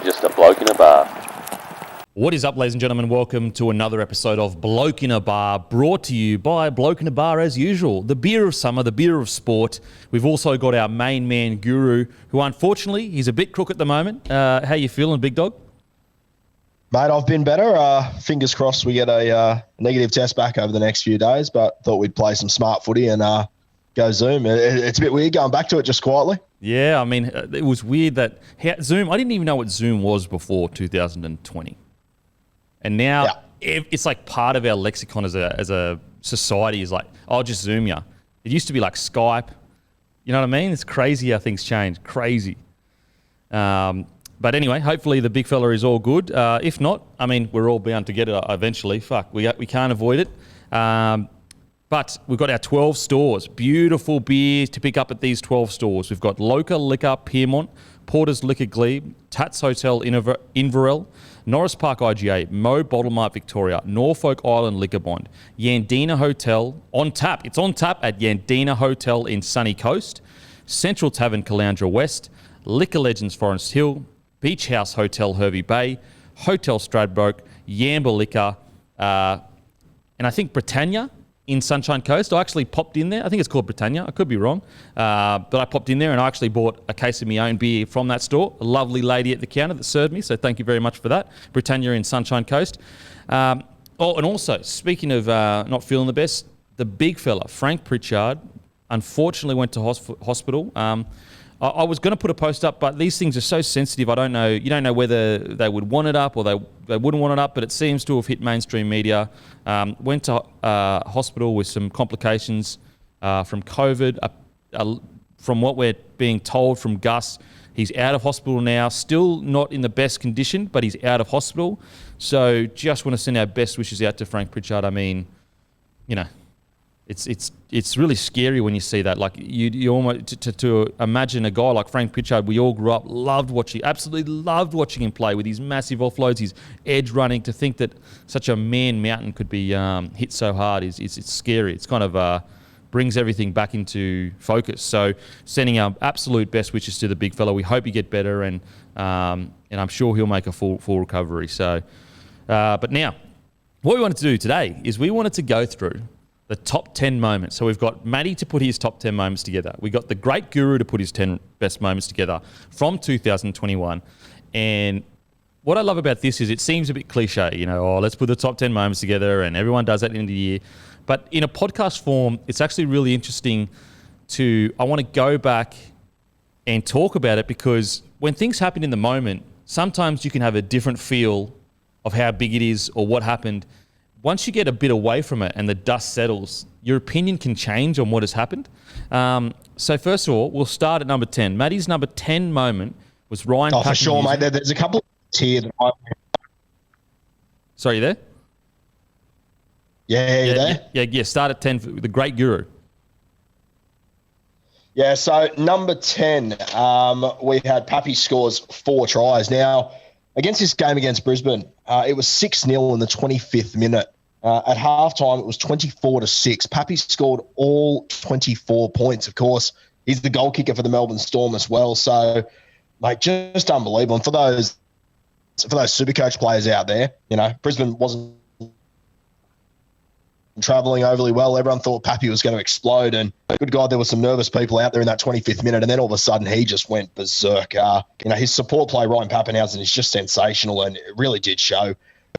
Just a bloke in a bar. What is up, ladies and gentlemen? Welcome to another episode of Bloke In A Bar, brought to you by Bloke In A Bar as usual. The beer of summer, the beer of sport. We've also got our main man, Guru, who unfortunately, he's a bit crook at the moment. How you feeling, big dog? Mate, I've been better. Fingers crossed we get a negative test back over the next few days, but thought we'd play some smart footy and go Zoom. It's a bit weird going back to it just quietly. Yeah, I mean, it was weird that Zoom, I didn't even know what Zoom was before 2020. And now it's like part of our lexicon as a society is like, I'll just Zoom you. It used to be like Skype. You know what I mean? It's crazy how things change. Crazy. But anyway, hopefully the big fella is all good. If not, I mean, we're all bound to get it eventually. Fuck, we can't avoid it. But we've got our 12 stores. Beautiful beers to pick up at these 12 stores. We've got Loca Liquor, Piermont, Porter's Liquor Glebe, Tats Hotel Inverell, Norris Park IGA, Mo Bottle Mart Victoria, Norfolk Island Liquor Bond, Yandina Hotel on tap. It's on tap at Yandina Hotel in Sunny Coast, Central Tavern Caloundra West, Liquor Legends Forest Hill, Beach House Hotel Hervey Bay, Hotel Stradbroke, Yamba Liquor, and I think Britannia in Sunshine Coast. I actually popped in there. I think it's called Britannia. I could be wrong. But I popped in there and I actually bought a case of my own beer from that store. A lovely lady at the counter that served me, so thank you very much for that. Britannia in Sunshine Coast. And also, speaking of not feeling the best, the big fella, Frank Pritchard, unfortunately went to hospital. I was going to put a post up, but these things are so sensitive. I don't know. You don't know whether they would want it up or they wouldn't want it up, but it seems to have hit mainstream media. Went to hospital with some complications from COVID. From what we're being told from Gus, he's out of hospital now. Still not in the best condition, but he's out of hospital. So just want to send our best wishes out to Frank Pritchard. I mean, you know, it's really scary when you see that. Like you almost to imagine a guy like Frank Pritchard. We all grew up, absolutely loved watching him play with his massive offloads, his edge running. To think that such a man mountain could be hit so hard it's scary. It's kind of brings everything back into focus. So sending our absolute best wishes to the big fella. We hope you get better, and I'm sure he'll make a full recovery. So, but now what we wanted to do today is we wanted to go through the top 10 moments. So we've got Matty to put his top 10 moments together. We got the great Guru to put his 10 best moments together from 2021. And what I love about this is it seems a bit cliche, you know, let's put the top 10 moments together, and everyone does that at the end of the year. But in a podcast form, it's actually really interesting I want to go back and talk about it, because when things happen in the moment, sometimes you can have a different feel of how big it is or what happened. Once you get a bit away from it and the dust settles, your opinion can change on what has happened. So first of all, we'll start at number 10. Matty's number 10 moment was Ryan Papenhuyzen. For sure, mate. There's a couple of here that Sorry, you there? Yeah, you there? Yeah, start at 10 for the great Guru. Yeah, so number 10, we had Pappy scores 4 tries. Now, against this game against Brisbane, it was 6-0 in the 25th minute. At halftime, it was 24-6. Pappy scored all 24 points. Of course, he's the goal kicker for the Melbourne Storm as well. So, like, just unbelievable. And for those Supercoach players out there, you know, Brisbane wasn't travelling overly well. Everyone thought Pappy was going to explode, and good God, there were some nervous people out there in that 25th minute, and then all of a sudden he just went berserk. You know, his support play, Ryan Papenhuyzen, is just sensational, and it really did show.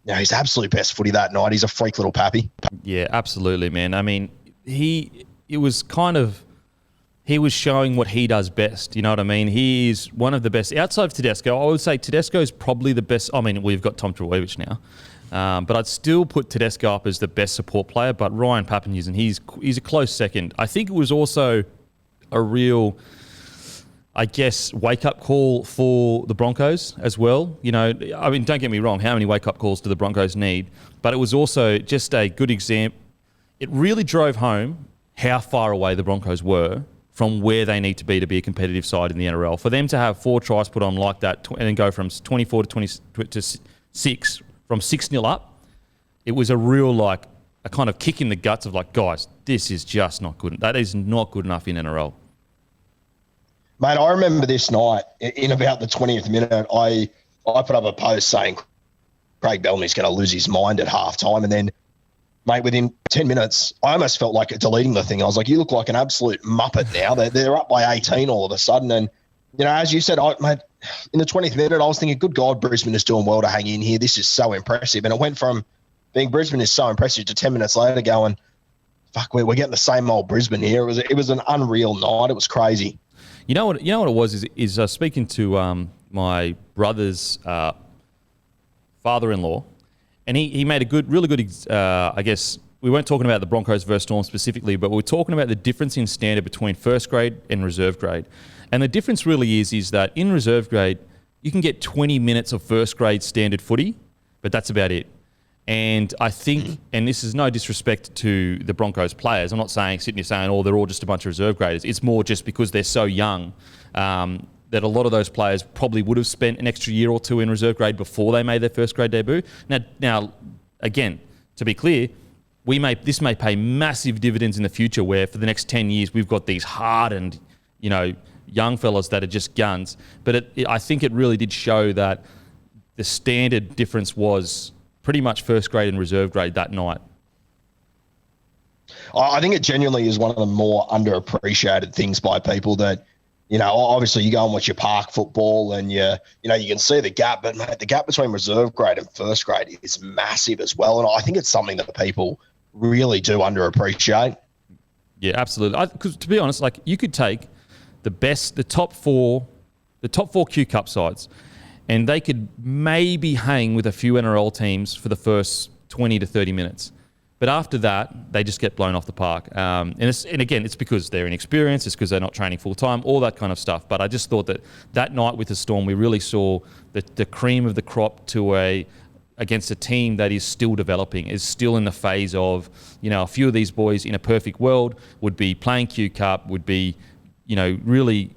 You know, his absolute best footy that night. He's a freak little Pappy. Yeah, absolutely, man. I mean, he was showing what he does best. You know what I mean? He is one of the best. Outside of Tedesco, I would say Tedesco is probably the best. I mean, we've got Tom Trbojevic now. But I'd still put Tedesco up as the best support player, but Ryan Papenhuyzen, he's a close second. I think it was also a real, I guess, wake-up call for the Broncos as well. You know, I mean, don't get me wrong, how many wake-up calls do the Broncos need? But it was also just a good example. It really drove home how far away the Broncos were from where they need to be a competitive side in the NRL. For them to have 4 tries put on like that and then go from 24 to 6, from 6-0 up, it was a real, like, a kind of kick in the guts of like, guys, this is just not good. That is not good enough in NRL. Mate, I remember this night in about the 20th minute, I I put up a post saying Craig Bellamy's going to lose his mind at halftime, and then, mate, within 10 minutes, I almost felt like deleting the thing. I was like, you look like an absolute muppet now. They're up by 18 all of a sudden, and as you said, mate, in the 20th minute, I was thinking, good God, Brisbane is doing well to hang in here. This is so impressive, and it went from being Brisbane is so impressive to 10 minutes later going, fuck, we're getting the same old Brisbane here. It was an unreal night. It was crazy. You know what it was is speaking to my brother's father-in-law, and he made a really good, I guess, we weren't talking about the Broncos versus Storm specifically, but we were talking about the difference in standard between first grade and reserve grade. And the difference really is that in reserve grade, you can get 20 minutes of first grade standard footy, but that's about it. And I think, and this is no disrespect to the Broncos players, I'm not sitting here saying, they're all just a bunch of reserve graders. It's more just because they're so young that a lot of those players probably would have spent an extra year or two in reserve grade before they made their first grade debut. Now, again, to be clear, this may pay massive dividends in the future where for the next 10 years we've got these hardened, young fellas that are just guns. But I think it really did show that the standard difference was pretty much first grade and reserve grade that night. I think it genuinely is one of the more underappreciated things by people that, obviously you go and watch your park football and you can see the gap, but mate, the gap between reserve grade and first grade is massive as well. And I think it's something that people really do underappreciate. Yeah, absolutely. Because to be honest, like you could take the top four Q Cup sides, and they could maybe hang with a few NRL teams for the first 20 to 30 minutes. But after that, they just get blown off the park. And again, it's because they're inexperienced, it's because they're not training full-time, all that kind of stuff. But I just thought that night with the Storm, we really saw the cream of the crop against a team that is still developing, is still in the phase of, a few of these boys in a perfect world would be playing Q Cup, would be, really,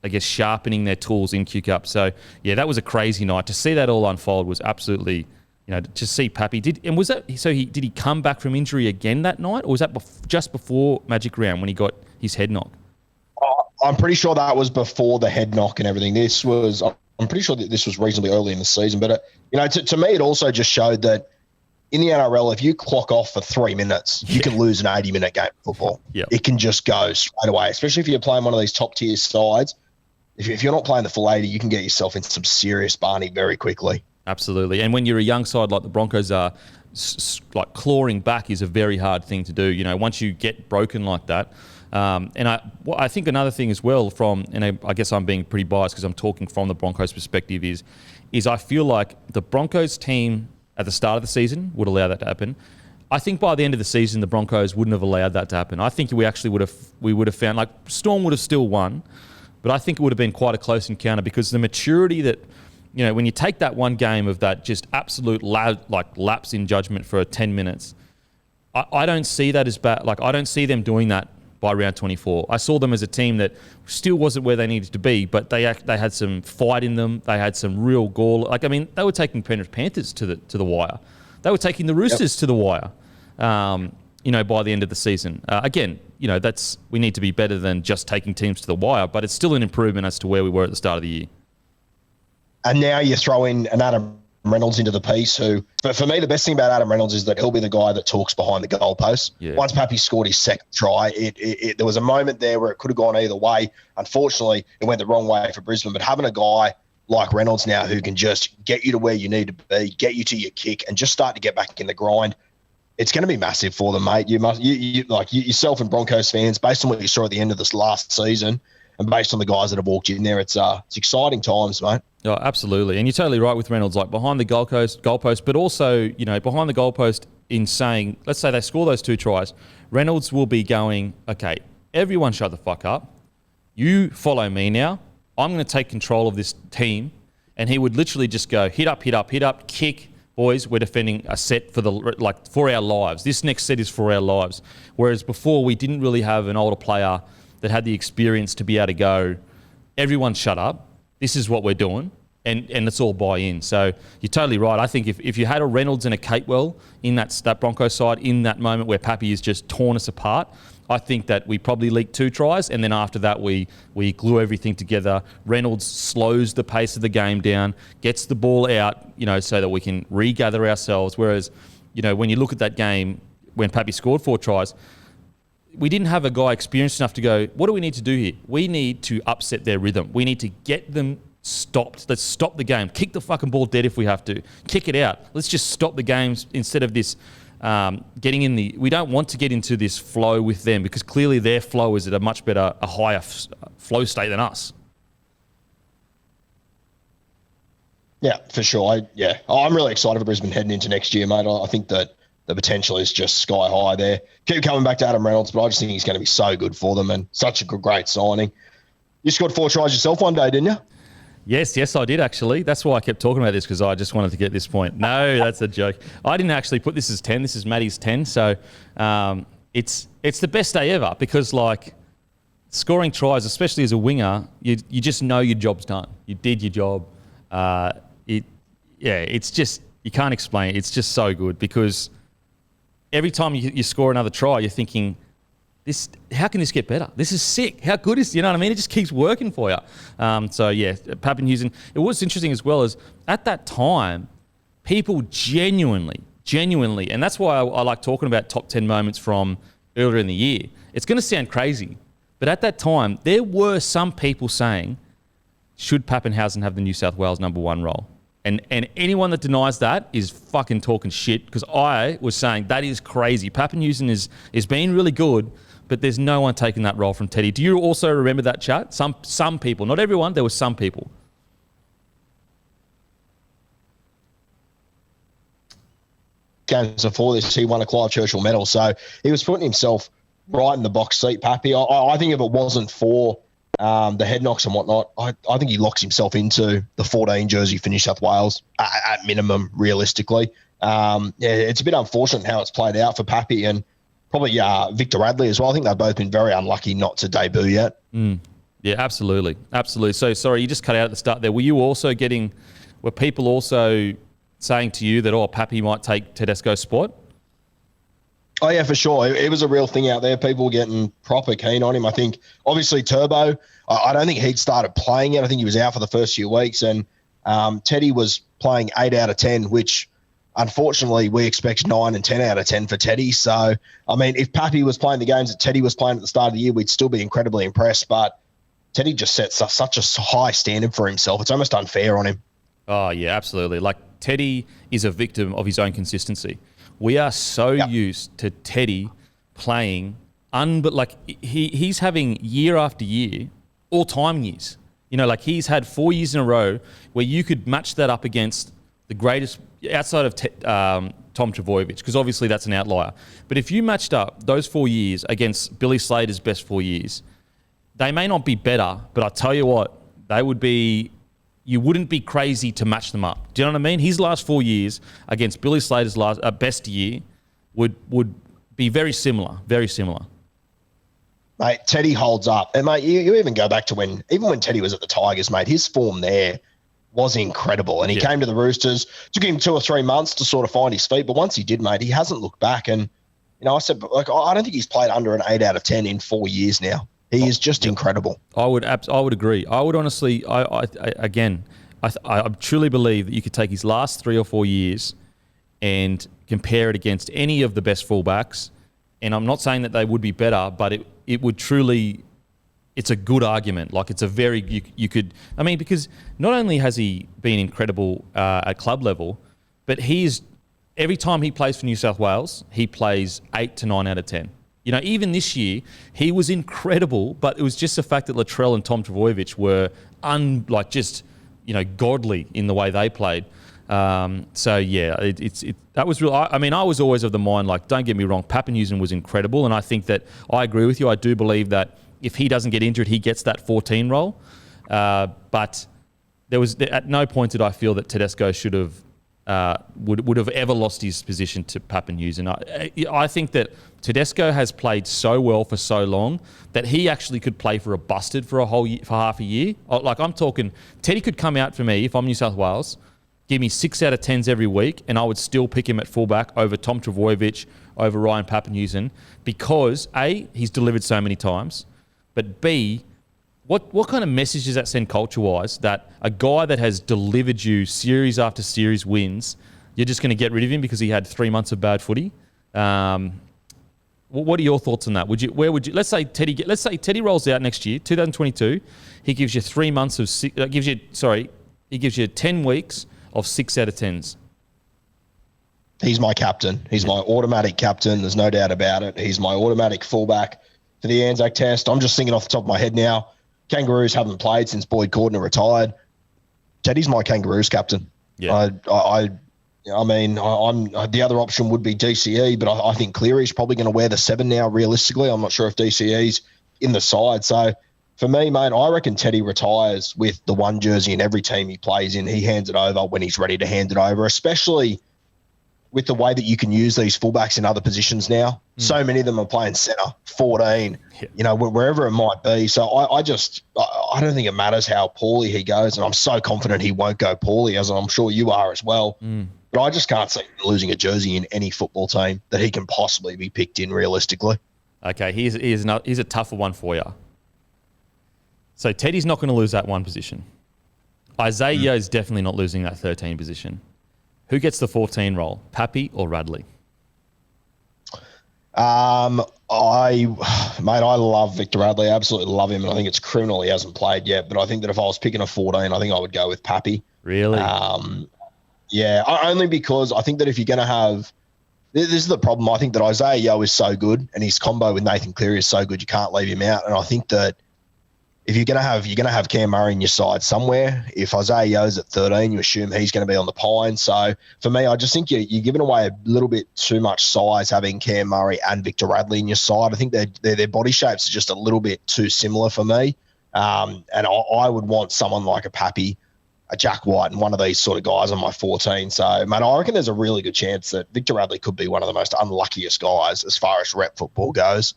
I guess, sharpening their tools in Q Cup. So, yeah, that was a crazy night. To see that all unfold was absolutely, to see Pappy. Did he come back from injury again that night, or was that just before Magic Round when he got his head knock? I'm pretty sure that was before the head knock and everything. I'm pretty sure that this was reasonably early in the season. But, to me, it also just showed that in the NRL, if you clock off for 3 minutes, you can lose an 80-minute game of football. Yep. It can just go straight away, especially if you're playing one of these top-tier sides. If you're not playing the full 80, you can get yourself into some serious barney very quickly. Absolutely. And when you're a young side like the Broncos are, like clawing back is a very hard thing to do. Once you get broken like that. And I think another thing as well I guess I'm being pretty biased because I'm talking from the Broncos perspective is I feel like the Broncos team at the start of the season would allow that to happen. I think by the end of the season, the Broncos wouldn't have allowed that to happen. I think we actually would have found, like, Storm would have still won, but I think it would have been quite a close encounter because the maturity that, when you take that one game of that just absolute lapse in judgment for 10 minutes, I don't see that as bad. Like, I don't see them doing that by round 24. I saw them as a team that still wasn't where they needed to be, but they had some fight in them. They had some real gall. They were taking Penrith Panthers to the wire. They were taking the Roosters to the wire. By the end of the season. Again, we need to be better than just taking teams to the wire, but it's still an improvement as to where we were at the start of the year. And now you throw in an Adam Reynolds into the piece but for me, the best thing about Adam Reynolds is that he'll be the guy that talks behind the goalpost. Yeah. Once Pappy scored his second try, there was a moment there where it could have gone either way. Unfortunately, it went the wrong way for Brisbane, but having a guy like Reynolds now who can just get you to where you need to be, get you to your kick and just start to get back in the grind, it's going to be massive for them, mate. Yourself and Broncos fans, based on what you saw at the end of this last season, and based on the guys that have walked in there, it's exciting times, mate. Oh, absolutely, and you're totally right with Reynolds, like behind the goalpost, but also behind the goalpost in saying, let's say they score those 2 tries, Reynolds will be going, okay, everyone shut the fuck up. You follow me now. I'm going to take control of this team, and he would literally just go hit up, kick. Boys, we're defending a set for our lives. This next set is for our lives. Whereas before, we didn't really have an older player that had the experience to be able to go, everyone shut up. This is what we're doing. And let's all buy in. So you're totally right. I think if you had a Reynolds and a Catewell in that Broncos side in that moment where Pappy has just torn us apart, I think that we probably leaked 2 tries, and then after that we glue everything together. Reynolds slows the pace of the game down, gets the ball out, so that we can regather ourselves. Whereas, when you look at that game, when Pappy scored 4 tries, we didn't have a guy experienced enough to go, what do we need to do here? We need to upset their rhythm. We need to get them stopped. Let's stop the game. Kick the fucking ball dead if we have to. Kick it out. Let's just stop the games instead of this getting in the... We don't want to get into this flow with them because clearly their flow is at a higher flow state than us. Yeah, for sure. I'm really excited for Brisbane heading into next year, mate. I think that the potential is just sky high there. Keep coming back to Adam Reynolds, but I just think he's going to be so good for them and such a great signing. You scored 4 tries yourself one day, didn't you? Yes, I did actually. That's why I kept talking about this because I just wanted to get this point. No, that's a joke. I didn't actually put this as 10. This is Matty's 10. So it's the best day ever because scoring tries, especially as a winger, you just know your job's done. You did your job. It's just, you can't explain it. It's just so good because every time you score another try, you're thinking, how can this get better? This is sick. How good is it? You know what I mean? It just keeps working for you. Papenhuyzen. It was interesting as well as at that time, people genuinely, and that's why I like talking about top 10 moments from earlier in the year. It's going to sound crazy, but at that time, there were some people saying, should Papenhuyzen have the New South Wales number 1 role? And anyone that denies that is fucking talking shit because I was saying that is crazy. Papenhuyzen is being really good, but there's no one taking that role from Teddy. Do you also remember that chat? Some people, not everyone, there were some people. Games before this, he won a Clive Churchill medal, so he was putting himself right in the box seat, Pappy. I think if it wasn't for the head knocks and whatnot, I think he locks himself into the 14 jersey for New South Wales at minimum, realistically. It's a bit unfortunate how it's played out for Pappy and probably Victor Radley as well. I think they've both been very unlucky not to debut yet. Yeah, absolutely. So, sorry, you just cut out at the start there. Were people also saying to you that, Pappy might take Tedesco's spot? Oh, yeah, for sure. It was a real thing out there. People were getting proper keen on him. I think, obviously, Turbo, I don't think he'd started playing yet. I think he was out for the first few weeks. And Teddy was playing 8 out of 10, which, unfortunately, we expect 9 and 10 out of 10 for Teddy. So, I mean, if Pappy was playing the games that Teddy was playing at the start of the year, we'd still be incredibly impressed. But Teddy just sets such a high standard for himself. It's almost unfair on him. Oh, yeah, absolutely. Teddy is a victim of his own consistency. We are so used to Teddy playing, he's having year after year, all-time years. He's had 4 years in a row where you could match that up against the greatest, outside of Tom Trbojevic, because obviously that's an outlier. But if you matched up those 4 years against Billy Slater's best 4 years, they may not be better, but I tell you what, they would be... You wouldn't be crazy to match them up. Do you know what I mean? His last 4 years against Billy Slater's best year would be very similar, very similar. Mate, Teddy holds up. And, mate, you even go back to when Teddy was at the Tigers, mate, his form there was incredible. And he came to the Roosters. Took him 2 or 3 months to sort of find his feet. But once he did, mate, he hasn't looked back. And, I said, I don't think he's played under an 8 out of 10 in 4 years now. He is just incredible. I would agree. I would honestly, I truly believe that you could take his last 3 or 4 years and compare it against any of the best fullbacks. And I'm not saying that they would be better, but it would truly, it's a good argument. It's a very, you could, because not only has he been incredible at club level, but every time he plays for New South Wales, he plays 8 to 9 out of 10. Even this year, he was incredible, but it was just the fact that Latrell and Tom Trbojevic were godly in the way they played. That was real. I was always of the mind, don't get me wrong, Papenhuyzen was incredible, and I think that I agree with you. I do believe that if he doesn't get injured, he gets that 14 role. But there was at no point did I feel that Tedesco should have would have ever lost his position to Papenhuyzen. I think that Tedesco has played so well for so long that he actually could play for a busted for a whole year, for half a year. I'm talking, Teddy could come out for me if I'm New South Wales, give me 6 out of 10s every week, and I would still pick him at fullback over Tom Trbojevic, over Ryan Papenhuyzen because, A, he's delivered so many times, but B, what kind of message does that send culture-wise that a guy that has delivered you series after series wins, you're just going to get rid of him because he had 3 months of bad footy? What are your thoughts on that? Let's say Teddy rolls out next year, 2022. He gives you 3 months of he gives you 10 weeks of 6 out of 10s. He's my captain. He's my automatic captain. There's no doubt about it. He's my automatic fullback for the Anzac Test. I'm just thinking off the top of my head now. Kangaroos haven't played since Boyd Cordner retired. Teddy's my Kangaroos captain. Yeah. I'm the other option would be DCE, but I think Cleary's probably going to wear the 7 now. Realistically, I'm not sure if DCE's in the side. So for me, mate, I reckon Teddy retires with the 1 jersey in every team he plays in. He hands it over when he's ready to hand it over, especially with the way that you can use these fullbacks in other positions now. So many of them are playing centre, 14, wherever it might be. So I don't think it matters how poorly he goes, and I'm so confident he won't go poorly, as I'm sure you are as well. But I just can't see him losing a jersey in any football team that he can possibly be picked in realistically. Okay, here's a tougher one for you. So Teddy's not going to lose that 1 position. Isaiah Yeo's definitely not losing that 13 position. Who gets the 14 role, Pappy or Radley? I love Victor Radley. I absolutely love him, and I think it's criminal he hasn't played yet. But I think that if I was picking a 14, I think I would go with Pappy. Really? Yeah, only because I think that if you're going to have – this is the problem. I think that Isaiah Yeo is so good, and his combo with Nathan Cleary is so good you can't leave him out. And I think that if you're going to have Cam Murray in your side somewhere. If Isaiah Yeo's at 13, you assume he's going to be on the pine. So for me, I just think you're giving away a little bit too much size having Cam Murray and Victor Radley in your side. I think their body shapes are just a little bit too similar for me. And I would want someone like a Pappy, a Jack White, and one of these sort of guys on my 14. So, man, I reckon there's a really good chance that Victor Radley could be one of the most unluckiest guys as far as rep football goes.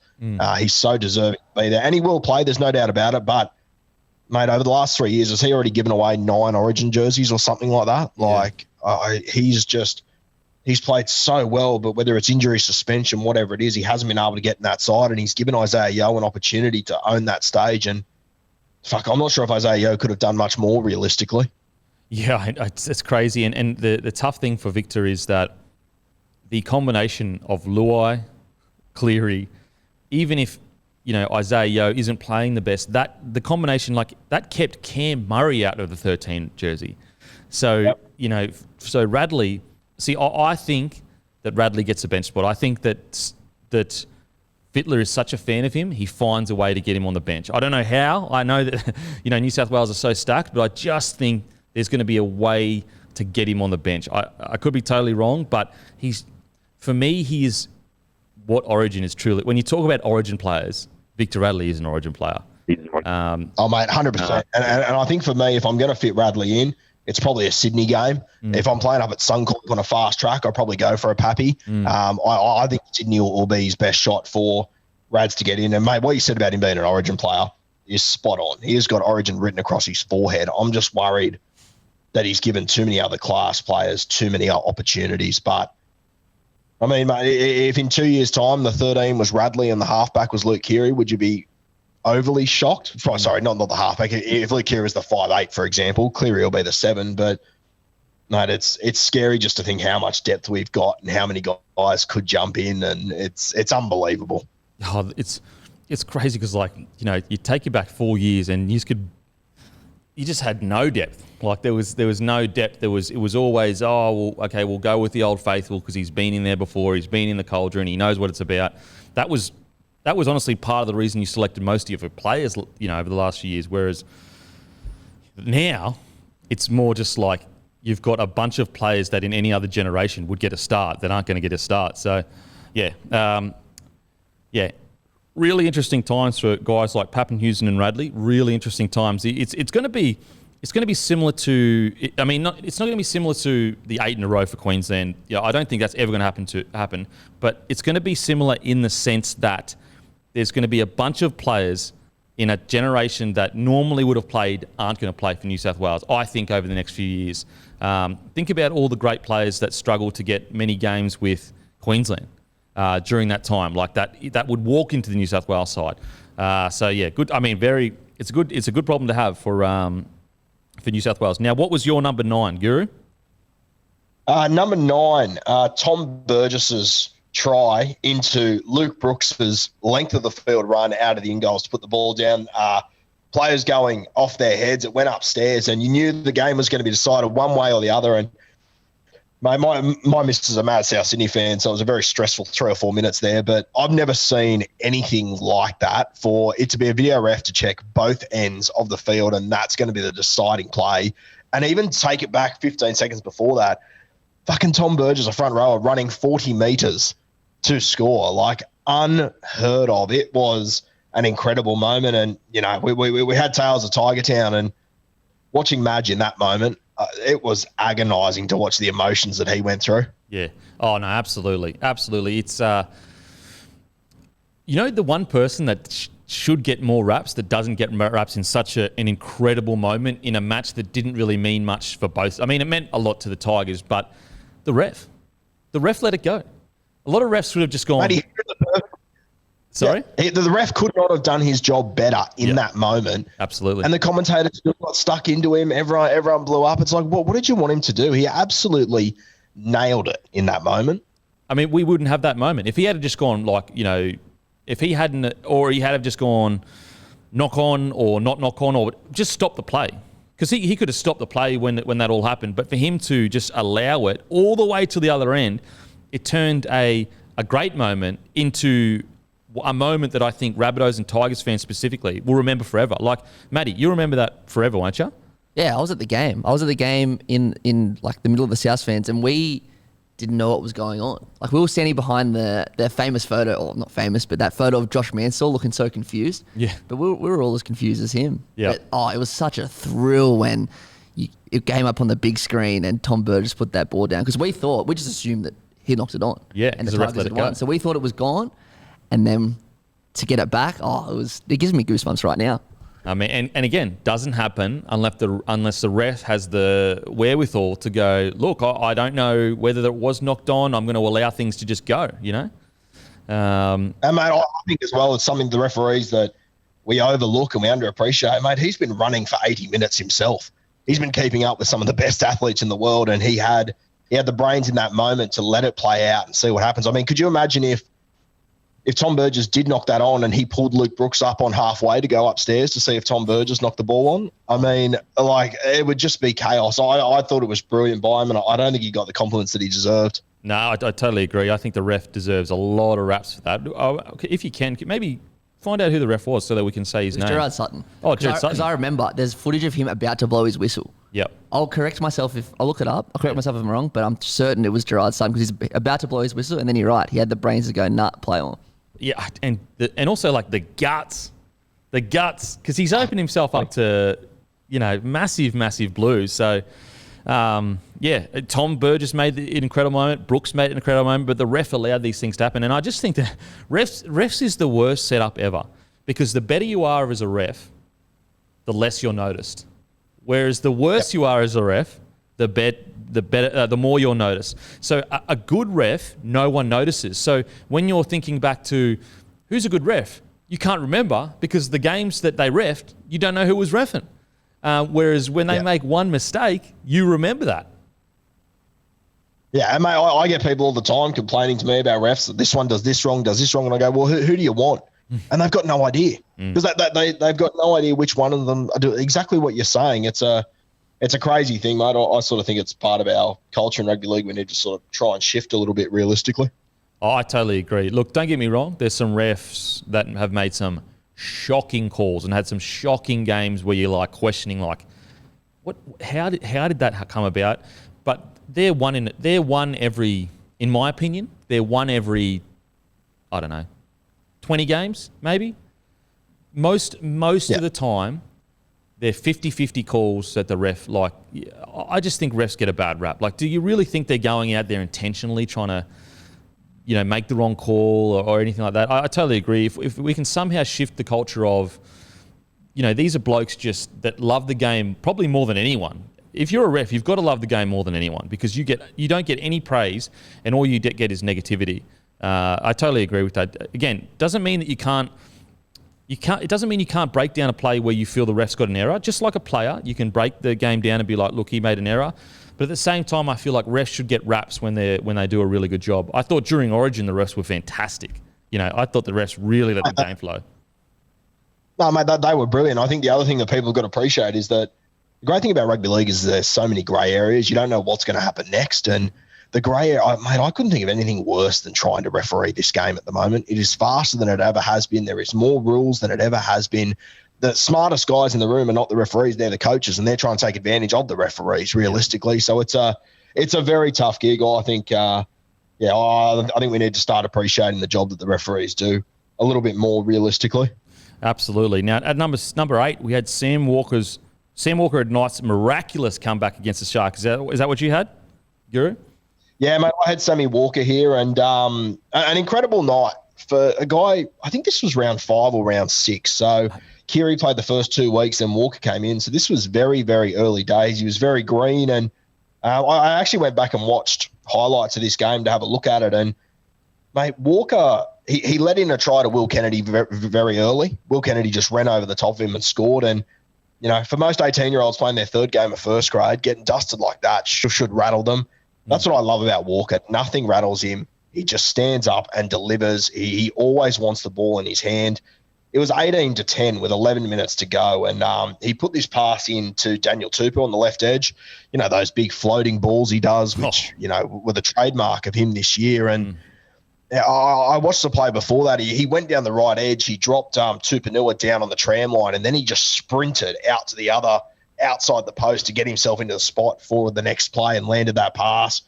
He's so deserving to be there. And he will play, there's no doubt about it. But, mate, over the last 3 years, has he already given away 9 Origin jerseys or something like that? Yeah. He's played so well, but whether it's injury, suspension, whatever it is, he hasn't been able to get in that side, and he's given Isaiah Yeo an opportunity to own that stage. And, I'm not sure if Isaiah Yeo could have done much more realistically. Yeah, it's crazy. And the tough thing for Victor is that the combination of Luai, Cleary, even if, Isaiah Yeo isn't playing the best, the combination, that kept Cam Murray out of the 13 jersey. So, so Radley, I think that Radley gets a bench spot. I think that Fittler is such a fan of him, he finds a way to get him on the bench. I don't know how. I know that, New South Wales are so stacked, but I just think there's going to be a way to get him on the bench. I could be totally wrong, but for me, he is what Origin is truly. When you talk about Origin players, Victor Radley is an Origin player. Mate, 100%. And I think for me, if I'm going to fit Radley in, it's probably a Sydney game. If I'm playing up at Suncorp on a fast track, I'll probably go for a Pappy. I think Sydney will be his best shot for Rads to get in. And, mate, what you said about him being an Origin player is spot on. He has got Origin written across his forehead. I'm just worried that he's given too many other class players too many opportunities. But, I mean, mate, if in 2 years' time the 13 was Radley and the halfback was Luke Keary, would you be overly shocked? Sorry, not the halfback. If Luke Keary was the 5'8", for example, Cleary will be the 7. But, mate, it's scary just to think how much depth we've got and how many guys could jump in, and it's unbelievable. Oh, it's crazy because, you take you back 4 years and you just had no depth. There was no depth. It was always, we'll go with the old faithful because he's been in there before. He's been in the cauldron. He knows what it's about. That was honestly part of the reason you selected most of your players, over the last few years. Whereas now it's more just like you've got a bunch of players that in any other generation would get a start that aren't going to get a start. So, really interesting times for guys like Papenhuyzen and Radley. Really interesting times. It's going to be similar to. I mean, it's not going to be similar to the 8 in a row for Queensland. I don't think that's ever going to happen. But it's going to be similar in the sense that there's going to be a bunch of players in a generation that normally would have played aren't going to play for New South Wales. I think over the next few years. Think about all the great players that struggle to get many games with Queensland. during that time, like that would walk into the New South Wales side. So yeah, good. I mean, it's a good problem to have for New South Wales. Now, what was your number 9, Guru? Number 9, Tom Burgess's try into Luke Brooks's length of the field run out of the in-goals to put the ball down. Players going off their heads. It went upstairs, and you knew the game was going to be decided one way or the other. And my missus is a mad South Sydney fan, so it was a very stressful 3 or 4 minutes there. But I've never seen anything like that, for it to be a video ref to check both ends of the field, and that's going to be the deciding play. And even take it back 15 seconds before that, fucking Tom Burgess, a front rower, running 40 metres to score, like unheard of. It was an incredible moment, and we had tales of Tiger Town, and watching Madge in that moment, it was agonising to watch the emotions that he went through. Yeah. Oh no, absolutely. It's the one person that should get more raps that doesn't get raps in such an incredible moment in a match that didn't really mean much for both. I mean, it meant a lot to the Tigers, but the ref let it go. A lot of refs would have just gone. Sorry? Yeah, the ref could not have done his job better in that moment. Absolutely. And the commentators still got stuck into him. Everyone blew up. It's like, what did you want him to do? He absolutely nailed it in that moment. I mean, we wouldn't have that moment. If he had just gone if he hadn't, or he had have just gone knock on or not knock on, or just stop the play. Because he could have stopped the play when that all happened. But for him to just allow it all the way to the other end, it turned a great moment into a moment that I think Rabbitohs and Tigers fans specifically will remember forever. Like, Matty, you remember that forever, won't you? Yeah, I was at the game. I was at the game in like the middle of the South fans, and we didn't know what was going on. Like, we were standing behind their famous photo, or not famous, but that photo of Josh Mansell looking so confused. Yeah. But we were all as confused as him. Yeah. But, it was such a thrill when it came up on the big screen and Tom Burgess put that ball down. Because we just assumed that he knocked it on. Yeah, and the the ref Tigers let had it go. won. So we thought it was gone. And then to get it back, it gives me goosebumps right now. I mean, and again, doesn't happen unless the ref has the wherewithal to go, look, I don't know whether it was knocked on. I'm going to allow things to just go, And mate, I think as well, it's something the referees that we overlook and we underappreciate. Mate, he's been running for 80 minutes himself. He's been keeping up with some of the best athletes in the world, and he had the brains in that moment to let it play out and see what happens. I mean, could you imagine if Tom Burgess did knock that on and he pulled Luke Brooks up on halfway to go upstairs to see if Tom Burgess knocked the ball on? I mean, like, it would just be chaos. I thought it was brilliant by him, and I don't think he got the compliments that he deserved. No, I totally agree. I think the ref deserves a lot of raps for that. If you can, maybe find out who the ref was so that we can say his name. Gerard Sutton. Oh, Gerard Sutton. Because I remember there's footage of him about to blow his whistle. Yep. I'll correct myself I'll look it up. I'll correct myself if I'm wrong, but I'm certain it was Gerard Sutton because he's about to blow his whistle, and then you're right. He had the brains to go, play on. Yeah, and also like the guts, because he's opened himself up to, massive blues. So, Tom Burgess made an incredible moment. Brooks made an incredible moment, but the ref allowed these things to happen. And I just think that refs is the worst setup ever, because the better you are as a ref, the less you're noticed. Whereas the worse you are as a ref, the better, the more you'll notice. So a good ref, no one notices. So when you're thinking back to who's a good ref, you can't remember because the games that they refed, you don't know who was reffing. Whereas when they make one mistake, you remember that. Yeah, and mate, I get people all the time complaining to me about refs that this one does this wrong, and I go, well, who do you want? And they've got no idea because they've got no idea which one of them do exactly what you're saying. It's a crazy thing, mate. I sort of think it's part of our culture in rugby league. We need to sort of try and shift a little bit realistically. Oh, I totally agree. Look, don't get me wrong. There's some refs that have made some shocking calls and had some shocking games where you're like questioning, like, what? How did that come about? But they're one every, in my opinion, I don't know, 20 games maybe. Most of the time, they're 50-50 calls that the ref, like, I just think refs get a bad rap. Like, do you really think they're going out there intentionally trying to, make the wrong call or anything like that? I totally agree. If we can somehow shift the culture of, these are blokes just that love the game probably more than anyone. If you're a ref, you've got to love the game more than anyone because you don't get any praise and all you get is negativity. I totally agree with that. Again, doesn't mean that you can't. It doesn't mean you can't break down a play where you feel the ref's got an error. Just like a player, you can break the game down and be like, look, he made an error. But at the same time, I feel like refs should get raps when they do a really good job. I thought during Origin the refs were fantastic. I thought the refs really let the game flow. No, mate, they were brilliant. I think the other thing that people have got to appreciate is that the great thing about rugby league is there's so many grey areas. You don't know what's going to happen next. And the grey area, mate, I couldn't think of anything worse than trying to referee this game at the moment. It is faster than it ever has been. There is more rules than it ever has been. The smartest guys in the room are not the referees, they're the coaches, and they're trying to take advantage of the referees realistically. So it's a very tough gig. I think, I think we need to start appreciating the job that the referees do a little bit more realistically. Absolutely. Now, at number 8, we had Sam Walker had nice miraculous comeback against the Sharks. Is that what you had, Guru? Yeah, mate, I had Sammy Walker here, and an incredible night for a guy. I think this was round 5 or round 6. So Cleary played the first 2 weeks, and Walker came in. So this was very, very early days. He was very green, and I actually went back and watched highlights of this game to have a look at it. And mate, Walker, he let in a try to Will Kennedy very, very early. Will Kennedy just ran over the top of him and scored. And for most 18-year-olds playing their 3rd game of first grade, getting dusted like that should rattle them. That's what I love about Walker. Nothing rattles him. He just stands up and delivers. He always wants the ball in his hand. It was 18-10 with 11 minutes to go, and he put this pass in to Daniel Tupou on the left edge. Those big floating balls he does, which, were the trademark of him this year. And I watched the play before that. He went down the right edge. He dropped Tupanua down on the tram line, and then he just sprinted out to the other outside the post to get himself into the spot for the next play and landed that pass.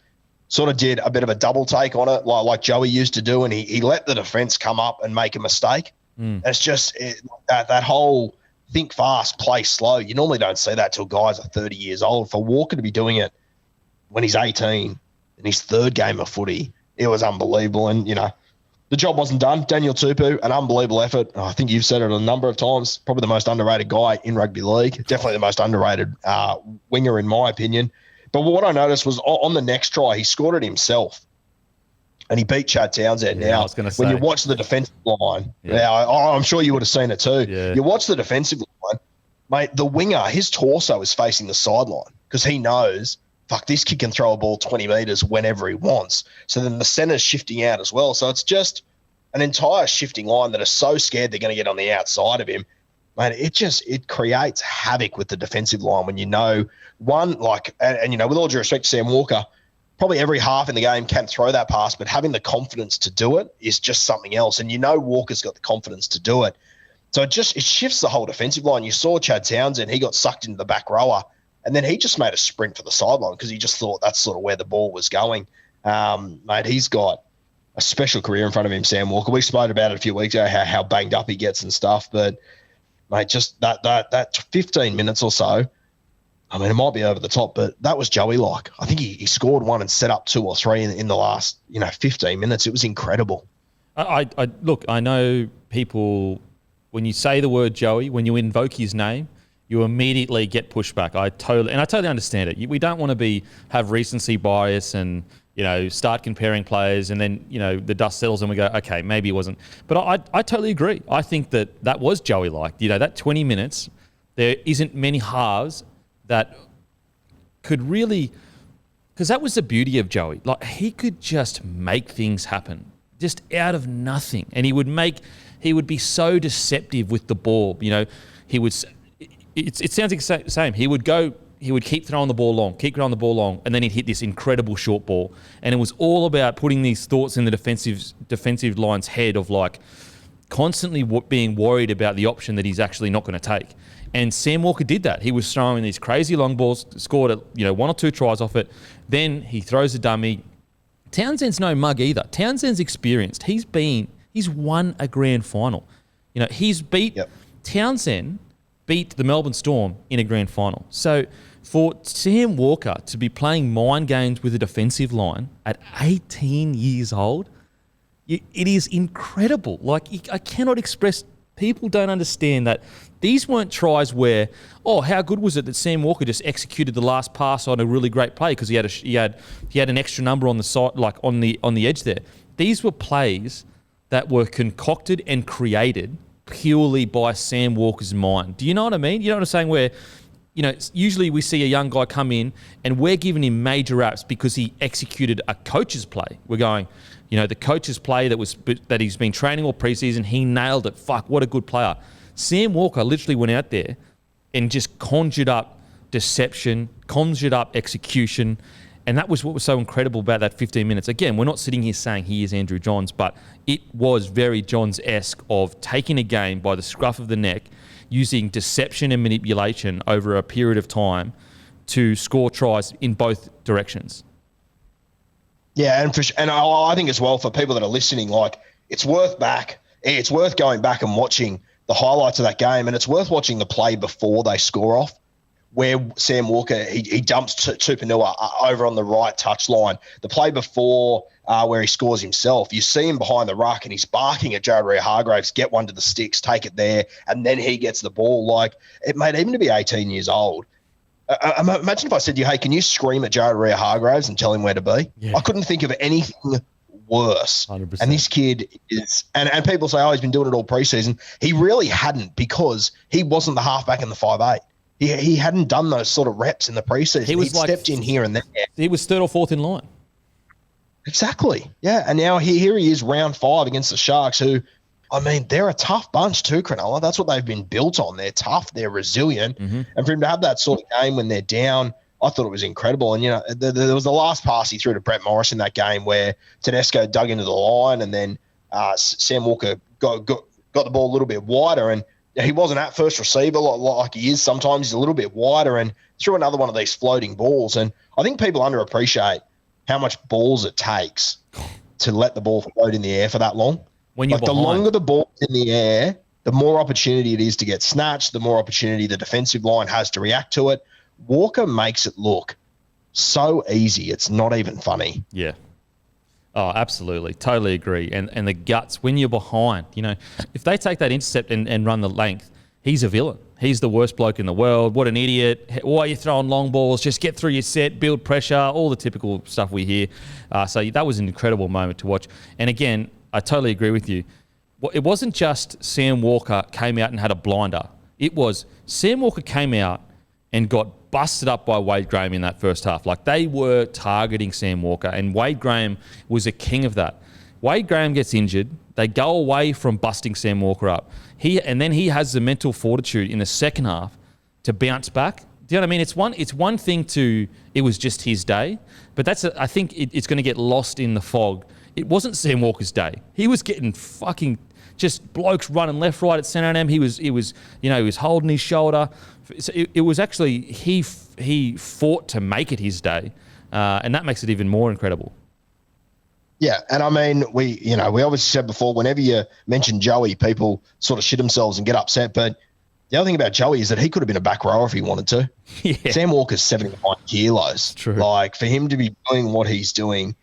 Sort of did a bit of a double take on it like Joey used to do, and he let the defence come up and make a mistake. It's just that whole think fast, play slow. You normally don't see that till guys are 30 years old. For Walker to be doing it when he's 18 in his 3rd game of footy, it was unbelievable. And, the job wasn't done. Daniel Tupou, an unbelievable effort. I think you've said it a number of times. Probably the most underrated guy in rugby league. Definitely the most underrated winger, in my opinion. But what I noticed was on the next try, he scored it himself. And he beat Chad Townsend. Now, when you watch the defensive line, I'm sure you would have seen it too. Yeah. You watch the defensive line, mate, the winger, his torso is facing the sideline because he knows, this kid can throw a ball 20 metres whenever he wants. So then the centre's shifting out as well. So it's just an entire shifting line that are so scared they're going to get on the outside of him. Mate, it creates havoc with the defensive line when with all due respect to Sam Walker, probably every half in the game can throw that pass, but having the confidence to do it is just something else. And Walker's got the confidence to do it. So it shifts the whole defensive line. You saw Chad Townsend, he got sucked into the back rower, and then he just made a sprint for the sideline because he just thought that's sort of where the ball was going. Mate, he's got a special career in front of him, Sam Walker. We spoke about it a few weeks ago, how banged up he gets and stuff. But, mate, just that 15 minutes or so, I mean, it might be over the top, but that was Joey-like. I think he scored one and set up 2 or 3 in the last 15 minutes. It was incredible. Look, I know people, when you say the word Joey, when you invoke his name, you immediately get pushback. I totally understand it. We don't want to have recency bias and start comparing players, and then the dust settles and we go, okay, maybe it wasn't. But I totally agree. I think that was Joey-like. That 20 minutes, there isn't many halves that could really, because that was the beauty of Joey. Like, he could just make things happen, just out of nothing, and he would be so deceptive with the ball. It sounds like the same. He would keep throwing the ball long, and then he'd hit this incredible short ball. And it was all about putting these thoughts in the defensive line's head of constantly being worried about the option that he's actually not going to take. And Sam Walker did that. He was throwing these crazy long balls, scored 1 or 2 tries off it. Then he throws a dummy. Townsend's no mug either. Townsend's experienced. He's won a grand final. He's beat Townsend beat the Melbourne Storm in a grand final. So for Sam Walker to be playing mind games with a defensive line at 18 years old, it is incredible. I cannot express People don't understand that these weren't tries where, oh, how good was it that Sam Walker just executed the last pass on a really great play because he had an extra number on the side, like on the edge there. These were plays that were concocted and created purely by Sam Walker's mind. Do you know what I mean? You know what I'm saying? Where, usually we see a young guy come in and we're giving him major raps because he executed a coach's play. We're going, the coach's play that he's been training all preseason, he nailed it. Fuck, what a good player. Sam Walker literally went out there and just conjured up deception, conjured up execution, and that was what was so incredible about that 15 minutes. Again, we're not sitting here saying he is Andrew Johns, but it was very Johns-esque of taking a game by the scruff of the neck, using deception and manipulation over a period of time to score tries in both directions. Yeah, and I think as well for people that are listening, like it's worth going back and watching the highlights of that game, and it's worth watching the play before they score off, where Sam Walker, he dumps Tupanua over on the right touchline. The play before where he scores himself, you see him behind the ruck and he's barking at Jared Hargraves, get one to the sticks, take it there, and then he gets the ball. Like, it made even to be 18 years old. Imagine if I said to you, hey, can you scream at Jared Hargraves and tell him where to be? Yeah. I couldn't think of anything worse. 100%. And this kid is, and people say, oh, he's been doing it all preseason. He really hadn't, because he wasn't the halfback in the 5'8". He hadn't done those sort of reps in the preseason. He'd stepped in here and there. He was third or fourth in line. Exactly. Yeah. And now here he is, round 5 against the Sharks, who, I mean, they're a tough bunch too, Cronulla. That's what they've been built on. They're tough. They're resilient. Mm-hmm. And for him to have that sort of game when they're down, I thought it was incredible. And, there was the last pass he threw to Brett Morris in that game where Tedesco dug into the line, and then Sam Walker got the ball a little bit wider, and he wasn't at first receiver like he is sometimes. He's a little bit wider and threw another one of these floating balls. And I think people underappreciate how much balls it takes to let the ball float in the air for that long. When you're the longer the ball's in the air, the more opportunity it is to get snatched, the more opportunity the defensive line has to react to it. Walker makes it look so easy, it's not even funny. Yeah. Oh, absolutely. Totally agree. And the guts, when you're behind, if they take that intercept and run the length, he's a villain. He's the worst bloke in the world. What an idiot. Why are you throwing long balls? Just get through your set, build pressure, all the typical stuff we hear. So that was an incredible moment to watch. And again, I totally agree with you. It wasn't just Sam Walker came out and had a blinder. It was Sam Walker came out and got busted up by Wade Graham in that first half. Like, they were targeting Sam Walker, and Wade Graham was a king of that. Wade Graham gets injured. They go away from busting Sam Walker up. And then he has the mental fortitude in the second half to bounce back. Do you know what I mean? It's one thing it was just his day, but I think it's going to get lost in the fog. It wasn't Sam Walker's day. He was getting fucking just blokes running left, right at centre M. He was holding his shoulder. So it was actually, he fought to make it his day, and that makes it even more incredible. Yeah, and I mean, we obviously said before, whenever you mention Joey, people sort of shit themselves and get upset. But the other thing about Joey is that he could have been a back rower if he wanted to. Yeah. Sam Walker's 79 kilos. True. Like, for him to be doing what he's doing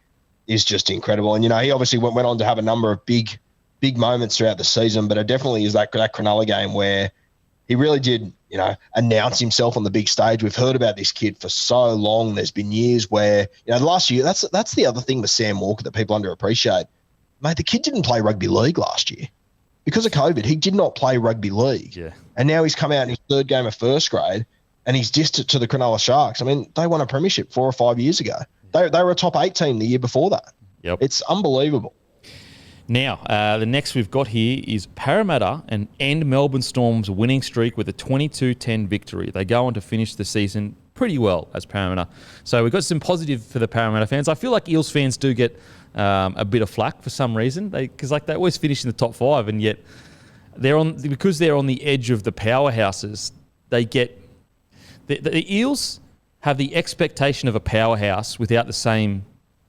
is just incredible. And, he obviously went on to have a number of big moments throughout the season, but it definitely is that Cronulla game where he really did, announce himself on the big stage. We've heard about this kid for so long. There's been years where, last year, that's the other thing with Sam Walker that people underappreciate. Mate, the kid didn't play rugby league last year. Because of COVID, he did not play rugby league. Yeah. And now he's come out in his third game of first grade, and he's dissed it to the Cronulla Sharks. I mean, they won a premiership 4 or 5 years ago. They were a top 8 team the year before that. Yep. It's unbelievable. Now, the next we've got here is Parramatta and end Melbourne Storm's winning streak with a 22-10 victory. They go on to finish the season pretty well as Parramatta. So we've got some positive for the Parramatta fans. I feel like Eels fans do get a bit of flack for some reason, because they always finish in the top 5, and yet because they're on the edge of the powerhouses. They get the Eels have the expectation of a powerhouse without the same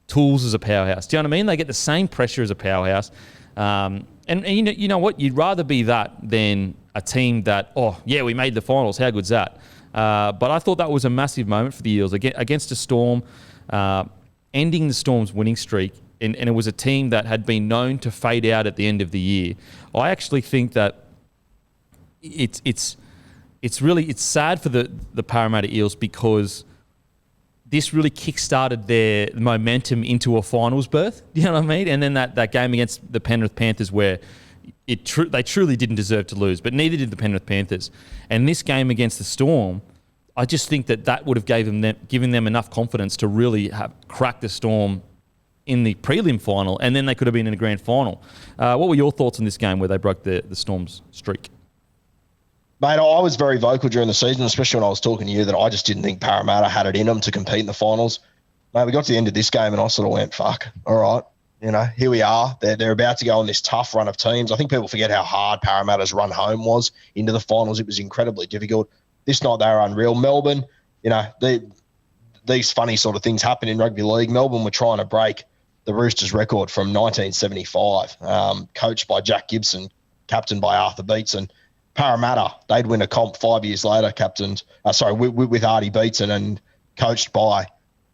tools as a powerhouse. Do you know what I mean? They get the same pressure as a powerhouse. And you know what? You'd rather be that than a team that, we made the finals. How good's that? But I thought that was a massive moment for the Eels against a Storm, ending the Storm's winning streak. And it was a team that had been known to fade out at the end of the year. I actually think that it's sad for the Parramatta Eels because this really kick-started their momentum into a finals berth. You know what I mean? And then that game against the Penrith Panthers where they truly didn't deserve to lose, but neither did the Penrith Panthers. And this game against the Storm, I just think that would have given them enough confidence to really have cracked the Storm in the prelim final, and then they could have been in the grand final. What were your thoughts on this game where they broke the Storm's streak? Mate, I was very vocal during the season, especially when I was talking to you, that I just didn't think Parramatta had it in them to compete in the finals. Mate, we got to the end of this game and I sort of went, fuck, all right. You know, here we are. They're about to go on this tough run of teams. I think people forget how hard Parramatta's run home was into the finals. It was incredibly difficult. This night they were unreal. Melbourne, you know, these funny sort of things happen in rugby league. Melbourne were trying to break the Roosters record from 1975, coached by Jack Gibson, captained by Arthur Beetson. Parramatta, they'd win a comp 5 years later, with Artie Beetson and coached by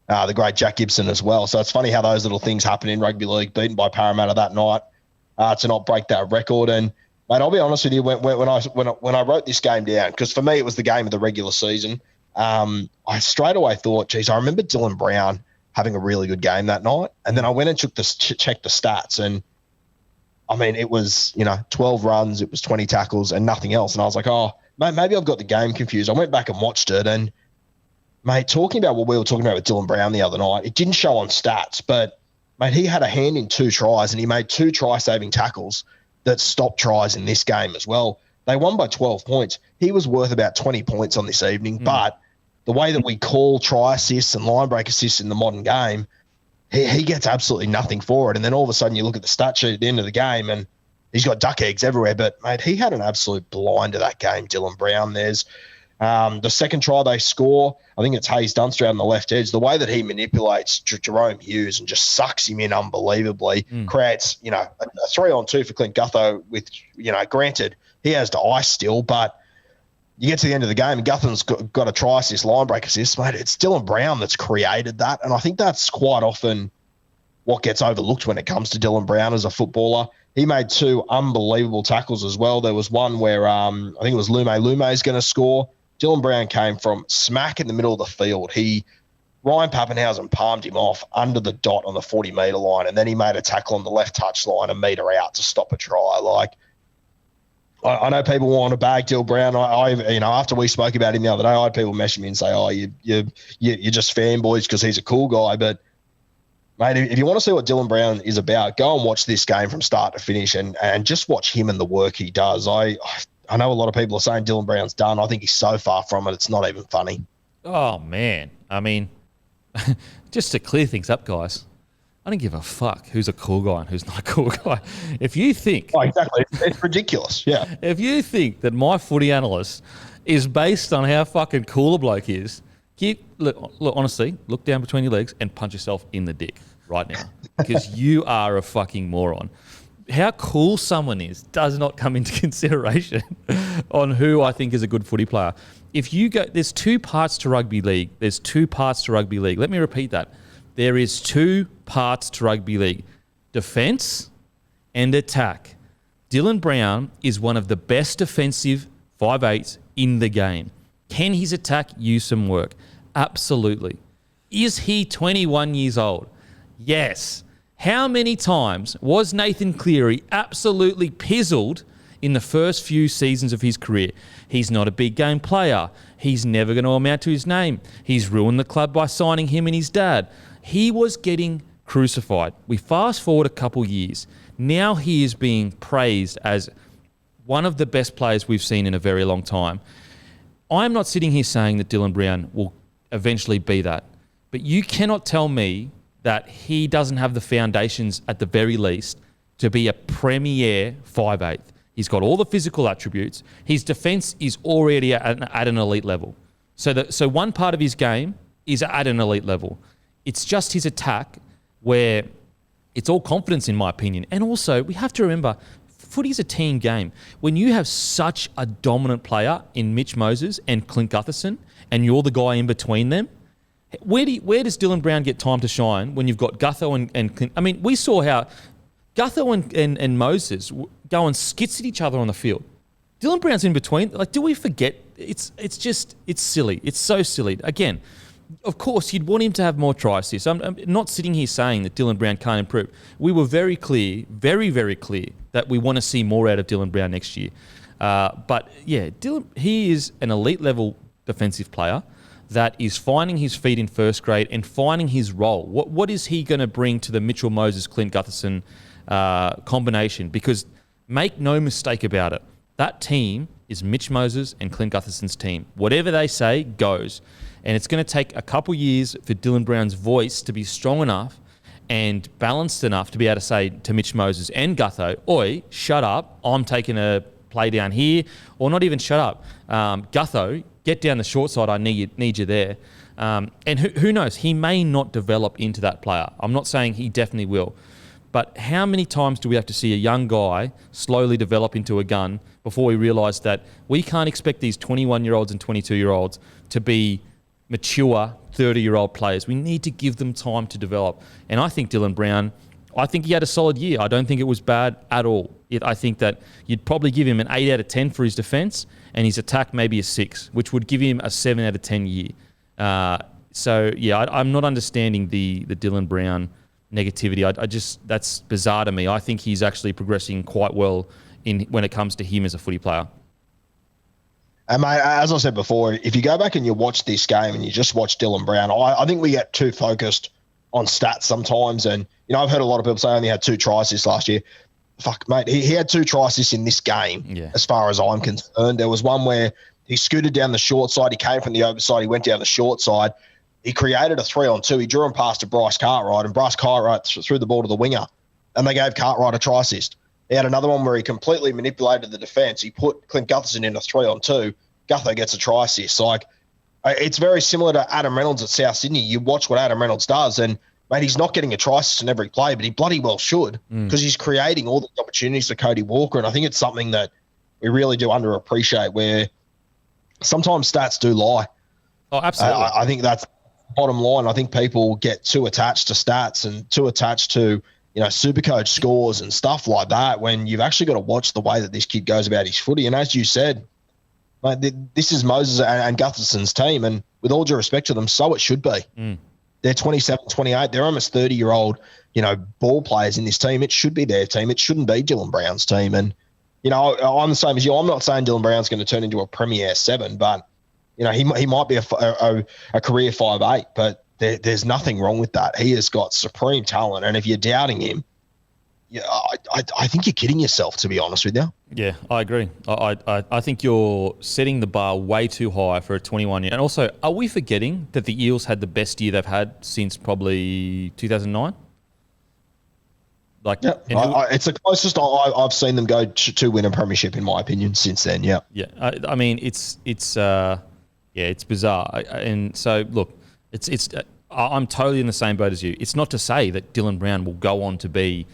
the great Jack Gibson as well. So it's funny how those little things happen in rugby league, beaten by Parramatta that night to not break that record. And, mate, I'll be honest with you, when I wrote this game down, because for me it was the game of the regular season, I straight away thought, geez, I remember Dylan Brown having a really good game that night. And then I went and checked the stats, and I mean, it was, 12 runs, it was 20 tackles and nothing else. And I was like, oh, mate, maybe I've got the game confused. I went back and watched it, and, mate, talking about what we were talking about with Dylan Brown the other night, it didn't show on stats, but, mate, he had a hand in 2 tries and he made 2 try-saving tackles that stopped tries in this game as well. They won by 12 points. He was worth about 20 points on this evening, but the way that we call try assists and line break assists in the modern game, he gets absolutely nothing for it. And then all of a sudden you look at the stat sheet at the end of the game and he's got duck eggs everywhere. But, mate, he had an absolute blinder that game, Dylan Brown. There's the second try they score, I think it's Hayes Dunster out on the left edge. The way that he manipulates Jerome Hughes and just sucks him in unbelievably, creates, a 3-on-2 for Clint Gutho with, granted, he has to ice still, but you get to the end of the game and Guthan's got a try assist, line break assist, mate. It's Dylan Brown that's created that. And I think that's quite often what gets overlooked when it comes to Dylan Brown as a footballer. He made 2 unbelievable tackles as well. There was one where I think it was Lume's going to score. Dylan Brown came from smack in the middle of the field. Ryan Papenhuyzen palmed him off under the dot on the 40-metre line, and then he made a tackle on the left touch line a metre out to stop a try. Like, I know people want to bag Dylan Brown. After we spoke about him the other day, I had people message me and say, "Oh, you're just fanboys because he's a cool guy." But, mate, if you want to see what Dylan Brown is about, go and watch this game from start to finish, and just watch him and the work he does. I know a lot of people are saying Dylan Brown's done. I think he's so far from it, it's not even funny. Oh, man. I mean, just to clear things up, guys, I don't give a fuck who's a cool guy and who's not a cool guy. If you think... Oh, exactly. It's ridiculous, yeah. If you think that my footy analyst is based on how fucking cool a bloke is, look, honestly, look down between your legs and punch yourself in the dick right now because you are a fucking moron. How cool someone is does not come into consideration on who I think is a good footy player. If you go... There's 2 parts to rugby league. Let me repeat that. There is 2 parts to rugby league, defence and attack. Dylan Brown is one of the best defensive 5'8" in the game. Can his attack use some work? Absolutely. Is he 21 years old? Yes. How many times was Nathan Cleary absolutely pizzled in the first few seasons of his career? He's not a big game player. He's never going to amount to his name. He's ruined the club by signing him and his dad. He was getting crucified. We fast forward a couple years. Now he is being praised as one of the best players we've seen in a very long time. I'm not sitting here saying that Dylan Brown will eventually be that. But you cannot tell me that he doesn't have the foundations at the very least to be a premier 5'8". He's got all the physical attributes. His defence is already at an elite level. So one part of his game is at an elite level. It's just his attack where it's all confidence, in my opinion. And also, we have to remember, footy's a team game. When you have such a dominant player in Mitch Moses and Clint Gutherson, and you're the guy in between them, where does Dylan Brown get time to shine when you've got Gutho and Clint? I mean, we saw how Gutho and Moses go on skits at each other on the field. Dylan Brown's in between. Like, do we forget? It's silly. It's so silly. Again, of course, you'd want him to have more try assists. I'm not sitting here saying that Dylan Brown can't improve. We were very clear, very, very clear, that we want to see more out of Dylan Brown next year. But yeah, he is an elite level defensive player that is finding his feet in first grade and finding his role. What is he going to bring to the Mitchell Moses, Clint Gutherson combination? Because make no mistake about it, that team is Mitch Moses and Clint Gutherson's team. Whatever they say goes. And it's going to take a couple years for Dylan Brown's voice to be strong enough and balanced enough to be able to say to Mitch Moses and Gutho, oi, shut up, I'm taking a play down here. Or not even shut up. Gutho, get down the short side, I need you there. And who knows, he may not develop into that player. I'm not saying he definitely will. But how many times do we have to see a young guy slowly develop into a gun before we realise that we can't expect these 21-year-olds and 22-year-olds to be mature 30-year-old players? We need to give them time to develop. And I think Dylan Brown, I think he had a solid year. I don't think it was bad at all. I think that you'd probably give him an 8 out of 10 for his defence and his attack maybe a 6, which would give him a 7 out of 10 year. So, yeah, I'm not understanding the Dylan Brown negativity. I just, that's bizarre to me. I think he's actually progressing quite well when it comes to him as a footy player. And mate, as I said before, if you go back and you watch this game and you just watch Dylan Brown, I think we get too focused on stats sometimes. And, you know, I've heard a lot of people say he only had 2 try assists last year. Fuck, mate, he had 2 try assists in this game, as far as I'm concerned. There was one where he scooted down the short side. He came from the open side. He went down the short side. He created a 3-on-2. He drew him past to Bryce Cartwright, and Bryce Cartwright threw the ball to the winger, and they gave Cartwright a try assist. He had another one where he completely manipulated the defence. He put Clint Gutherson in a 3-on-2. Gutho gets a try assist. Like, it's very similar to Adam Reynolds at South Sydney. You watch what Adam Reynolds does, and mate, he's not getting a try assist in every play, but he bloody well should, because he's creating all the opportunities for Cody Walker. And I think it's something that we really do underappreciate, where sometimes stats do lie. Oh, absolutely. I think that's bottom line. I think people get too attached to stats and too attached to, you know, Supercoach scores and stuff like that, when you've actually got to watch the way that this kid goes about his footy. And as you said, mate, this is Moses and Gutherson's team, and with all due respect to them, so it should be. They're 27, 28. They're almost 30-year-old, you know, ball players in this team. It should be their team. It shouldn't be Dylan Brown's team. And, you know, I'm the same as you. I'm not saying Dylan Brown's going to turn into a Premier 7, but, you know, he might be a career 5'8", but there's nothing wrong with that. He has got supreme talent. And if you're doubting him, yeah, I think you're kidding yourself, to be honest with you. Yeah, I agree. I think you're setting the bar way too high for a 21-year. And also, are we forgetting that the Eels had the best year they've had since probably 2009? Like, yeah, it's the closest I've seen them go to win a premiership, in my opinion, since then. Yeah, yeah. I mean, it's bizarre. And so, look, I'm totally in the same boat as you. It's not to say that Dylan Brown will go on to be,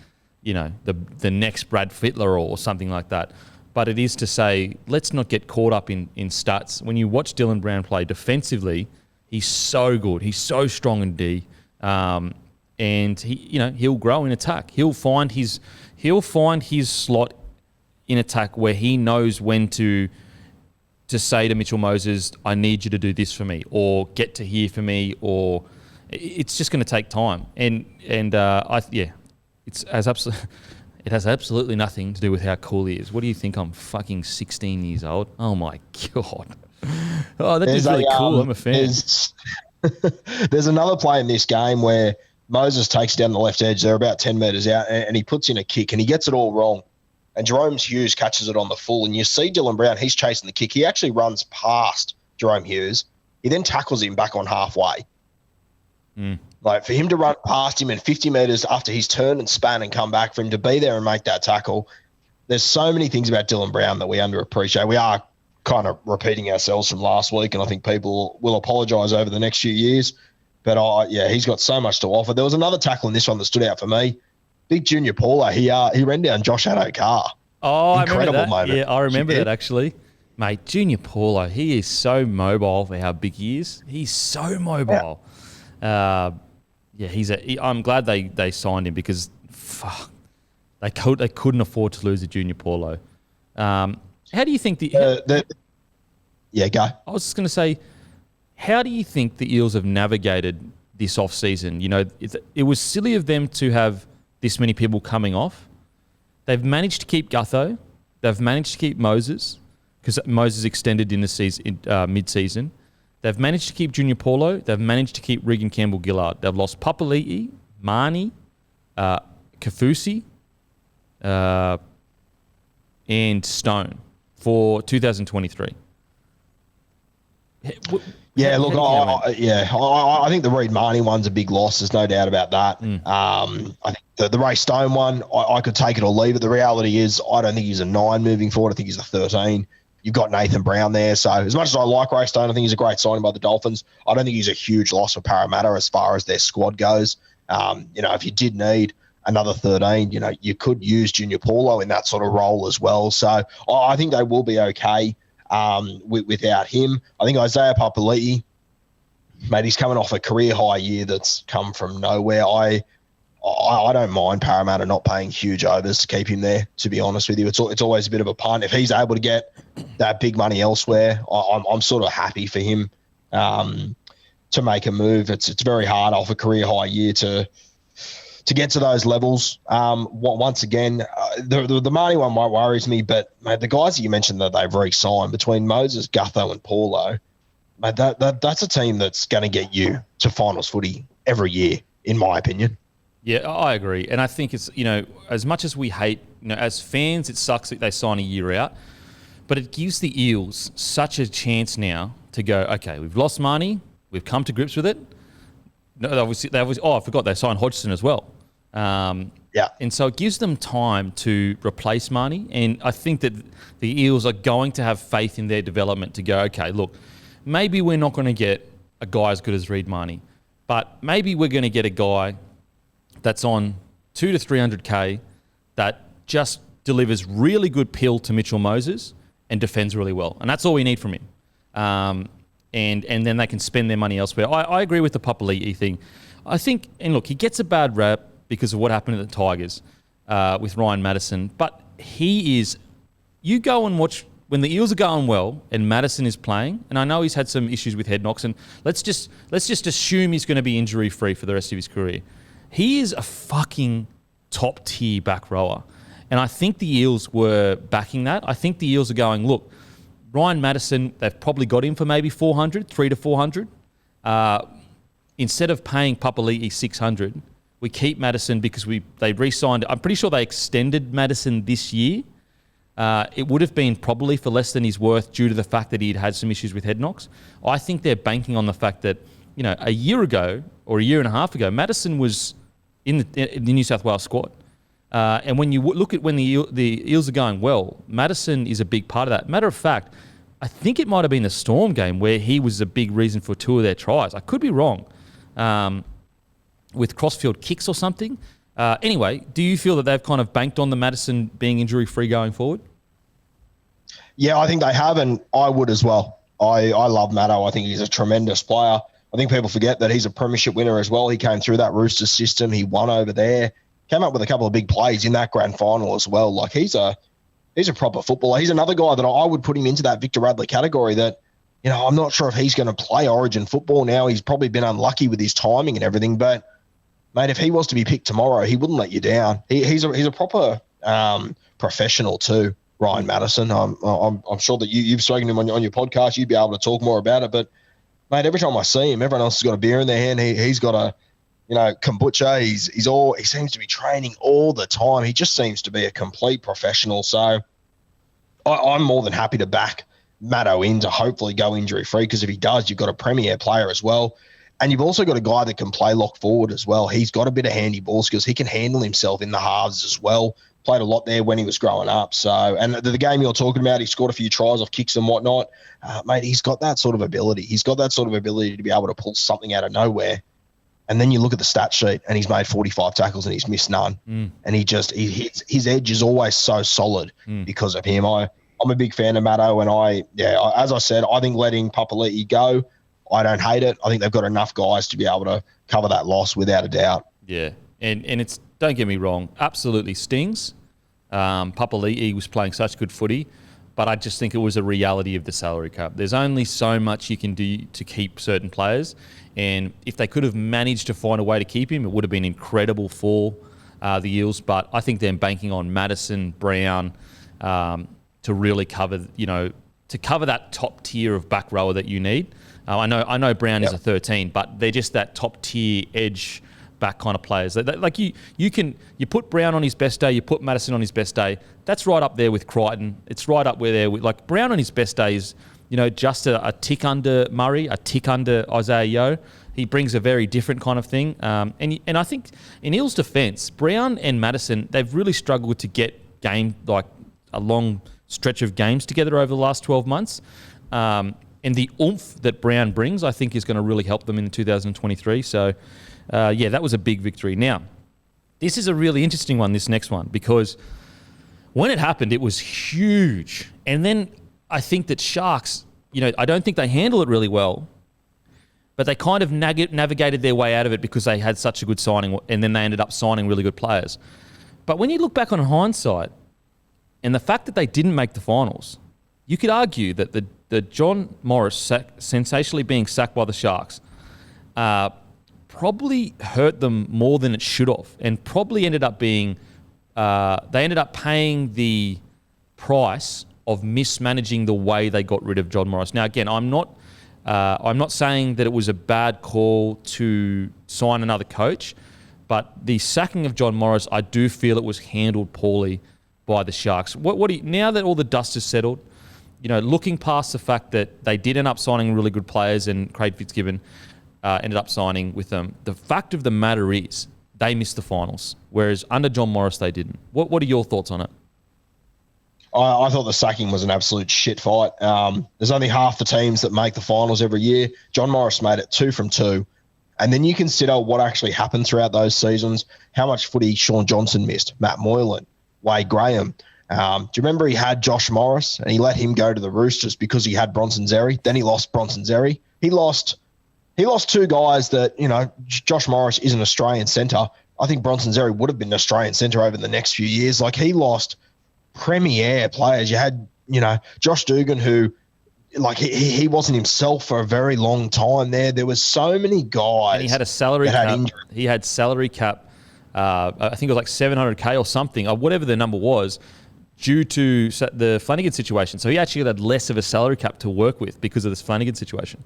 you know, the next Brad Fittler or something like that. But it is to say, let's not get caught up in stats. When you watch Dylan Brown play defensively, he's so good. He's so strong in D. And he'll grow in attack. He'll find his slot in attack where he knows when to say to Mitchell Moses, I need you to do this for me, or get to here for me, or it's just going to take time. It has absolutely nothing to do with how cool he is. What do you think? I'm fucking 16 years old. Oh my God. Oh, that is really cool. I'm a fan. There's another play in this game where Moses takes down the left edge. They're about 10 metres out, and he puts in a kick, and he gets it all wrong. And Jerome Hughes catches it on the full, and you see Dylan Brown, he's chasing the kick. He actually runs past Jerome Hughes. He then tackles him back on halfway. Like, for him to run past him in 50 metres after he's turned and span and come back, for him to be there and make that tackle, there's so many things about Dylan Brown that we underappreciate. We are kind of repeating ourselves from last week, and I think people will apologise over the next few years. But, he's got so much to offer. There was another tackle in this one that stood out for me. Big Junior Paulo, he ran down Josh Addo-Carr. Oh, I remember that. Moment. Yeah, I remember that, actually. Mate, Junior Paulo, he is so mobile for how big he is. He's so mobile. Yeah. I'm glad they signed him, because fuck, they couldn't afford to lose a Junior Paulo. How do you think Yeah, go. I was just going to say, how do you think the Eels have navigated this off-season? You know, it was silly of them to have this many people coming off. They've managed to keep Gutho. They've managed to keep Moses, because Moses extended in the season, mid-season. They've managed to keep Junior Paulo. They've managed to keep Regan Campbell-Gillard. They've lost Papali'i, Marnie, Kafusi, and Stone for 2023. Yeah, look, I think the Reed Marnie one's a big loss. There's no doubt about that. I think the Ray Stone one, I could take it or leave it. The reality is, I don't think he's a 9 moving forward. I think he's a 13. You've got Nathan Brown there. So as much as I like Ray Stone, I think he's a great signing by the Dolphins. I don't think he's a huge loss for Parramatta as far as their squad goes. If you did need another 13, you could use Junior Paulo in that sort of role as well. So I think they will be okay without him. I think Isaiah Papali'i, mate, he's coming off a career high year that's come from nowhere. I don't mind Parramatta not paying huge overs to keep him there, to be honest with you. It's always a bit of a punt. If he's able to get that big money elsewhere, I'm sort of happy for him to make a move. It's very hard off a career high year to get to those levels. Once again, the Marnie one worries me, but mate, the guys that you mentioned that they've re-signed between Moses, Gutho, and Paulo, mate, that's a team that's going to get you to finals footy every year, in my opinion. Yeah, I agree. And I think it's, as much as we hate, as fans, it sucks that they sign a year out, but it gives the Eels such a chance now to go, okay, we've lost Marnie, we've come to grips with it. No, I forgot they signed Hodgson as well. Yeah. And so it gives them time to replace Marnie. And I think that the Eels are going to have faith in their development to go, okay, look, maybe we're not going to get a guy as good as Reed Marnie, but maybe we're going to get a guy that's on 200 to 300K that just delivers really good pill to Mitchell Moses and defends really well. And that's all we need from him. And then they can spend their money elsewhere. I agree with the Papali'i thing. I think, and look, he gets a bad rap because of what happened at the Tigers with Ryan Madison. But he is, you go and watch when the Eels are going well and Madison is playing, and I know he's had some issues with head knocks, and let's just assume he's going to be injury free for the rest of his career. He is a fucking top tier back rower. And I think the Eels were backing that. I think the Eels are going, look, Ryan Madison, they've probably got him for maybe 400, 300 to 400. Instead of paying Papali'i 600, we keep Madison because they re-signed. I'm pretty sure they extended Madison this year. It would have been probably for less than he's worth due to the fact that he'd had some issues with head knocks. I think they're banking on the fact that, a year ago or a year and a half ago, Madison was in the New South Wales squad. And when you look at when the Eels are going well, Madison is a big part of that. Matter of fact, I think it might have been the Storm game where he was a big reason for 2 of their tries. I could be wrong. With crossfield kicks or something. Anyway, do you feel that they've kind of banked on the Madison being injury-free going forward? Yeah, I think they have, and I would as well. I love Maddo. I think he's a tremendous player. I think people forget that he's a premiership winner as well. He came through that Roosters system. He won over there. Came up with a couple of big plays in that grand final as well. Like, he's a proper footballer. He's another guy that I would put him into that Victor Radley category that, I'm not sure if he's going to play Origin football now. He's probably been unlucky with his timing and everything, but mate, if he was to be picked tomorrow, he wouldn't let you down. He's a proper professional too, Ryan Madison. I'm sure that you've spoken to him on your podcast. You'd be able to talk more about it. But mate, every time I see him, everyone else has got a beer in their hand. He's got a kombucha. He seems to be training all the time. He just seems to be a complete professional. So I'm more than happy to back Maddo in to hopefully go injury free, because if he does, you've got a premier player as well. And you've also got a guy that can play lock forward as well. He's got a bit of handy ball skills. He can handle himself in the halves as well. Played a lot there when he was growing up. So, and the game you're talking about, he scored a few tries off kicks and whatnot. Mate, he's got that sort of ability. He's got that sort of ability to be able to pull something out of nowhere. And then you look at the stat sheet and he's made 45 tackles and he's missed none. And his edge is always so solid because of him. I'm a big fan of Maddo, and as I said, I think letting Papali'i go, I don't hate it. I think they've got enough guys to be able to cover that loss without a doubt. Yeah, and it's, don't get me wrong, absolutely stings. Papali'i was playing such good footy. But I just think it was a reality of the salary cap. There's only so much you can do to keep certain players. And if they could have managed to find a way to keep him, it would have been incredible for the Eels. But I think they're banking on Madison, Brown to really cover, to cover that top tier of back rower that you need. I know Brown is a 13, but they're just that top tier edge back kind of players. Like you put Brown on his best day, you put Madison on his best day. That's right up there with Crichton. It's right up where they're like Brown on his best day is, just a tick under Murray, a tick under Isaiah Yeo. He brings a very different kind of thing. And I think in Eels' defence, Brown and Madison, they've really struggled to get a long stretch of games together over the last 12 months. And the oomph that Brown brings, I think, is going to really help them in 2023. So, that was a big victory. Now, this is a really interesting one, this next one, because when it happened, it was huge. And then I think that Sharks, I don't think they handle it really well, but they kind of navigated their way out of it because they had such a good signing, and then they ended up signing really good players. But when you look back on hindsight, and the fact that they didn't make the finals, you could argue that the John Morris sensationally being sacked by the Sharks probably hurt them more than it should have, and probably ended up being they ended up paying the price of mismanaging the way they got rid of John Morris. Now, again, I'm not saying that it was a bad call to sign another coach, but the sacking of John Morris, I do feel it was handled poorly by the Sharks. Now that all the dust is settled, looking past the fact that they did end up signing really good players and Craig Fitzgibbon ended up signing with them, the fact of the matter is they missed the finals, whereas under John Morris they didn't. What are your thoughts on it? I thought the sacking was an absolute shit fight. There's only half the teams that make the finals every year. John Morris made it 2 from 2. And then you consider what actually happened throughout those seasons, how much footy Sean Johnson missed, Matt Moylan, Wade Graham. Do you remember he had Josh Morris and he let him go to the Roosters because he had Bronson Xerri? Then he lost Bronson Xerri. He lost 2 guys that, Josh Morris is an Australian centre. I think Bronson Xerri would have been an Australian centre over the next few years. Like, he lost premier players. You had, Josh Dugan, who, like, he wasn't himself for a very long time there. There was so many guys. And he had a salary cap. He had salary cap. I think it was like $700K or something, or whatever the number was, due to the Flanagan situation. So he actually had less of a salary cap to work with because of this Flanagan situation.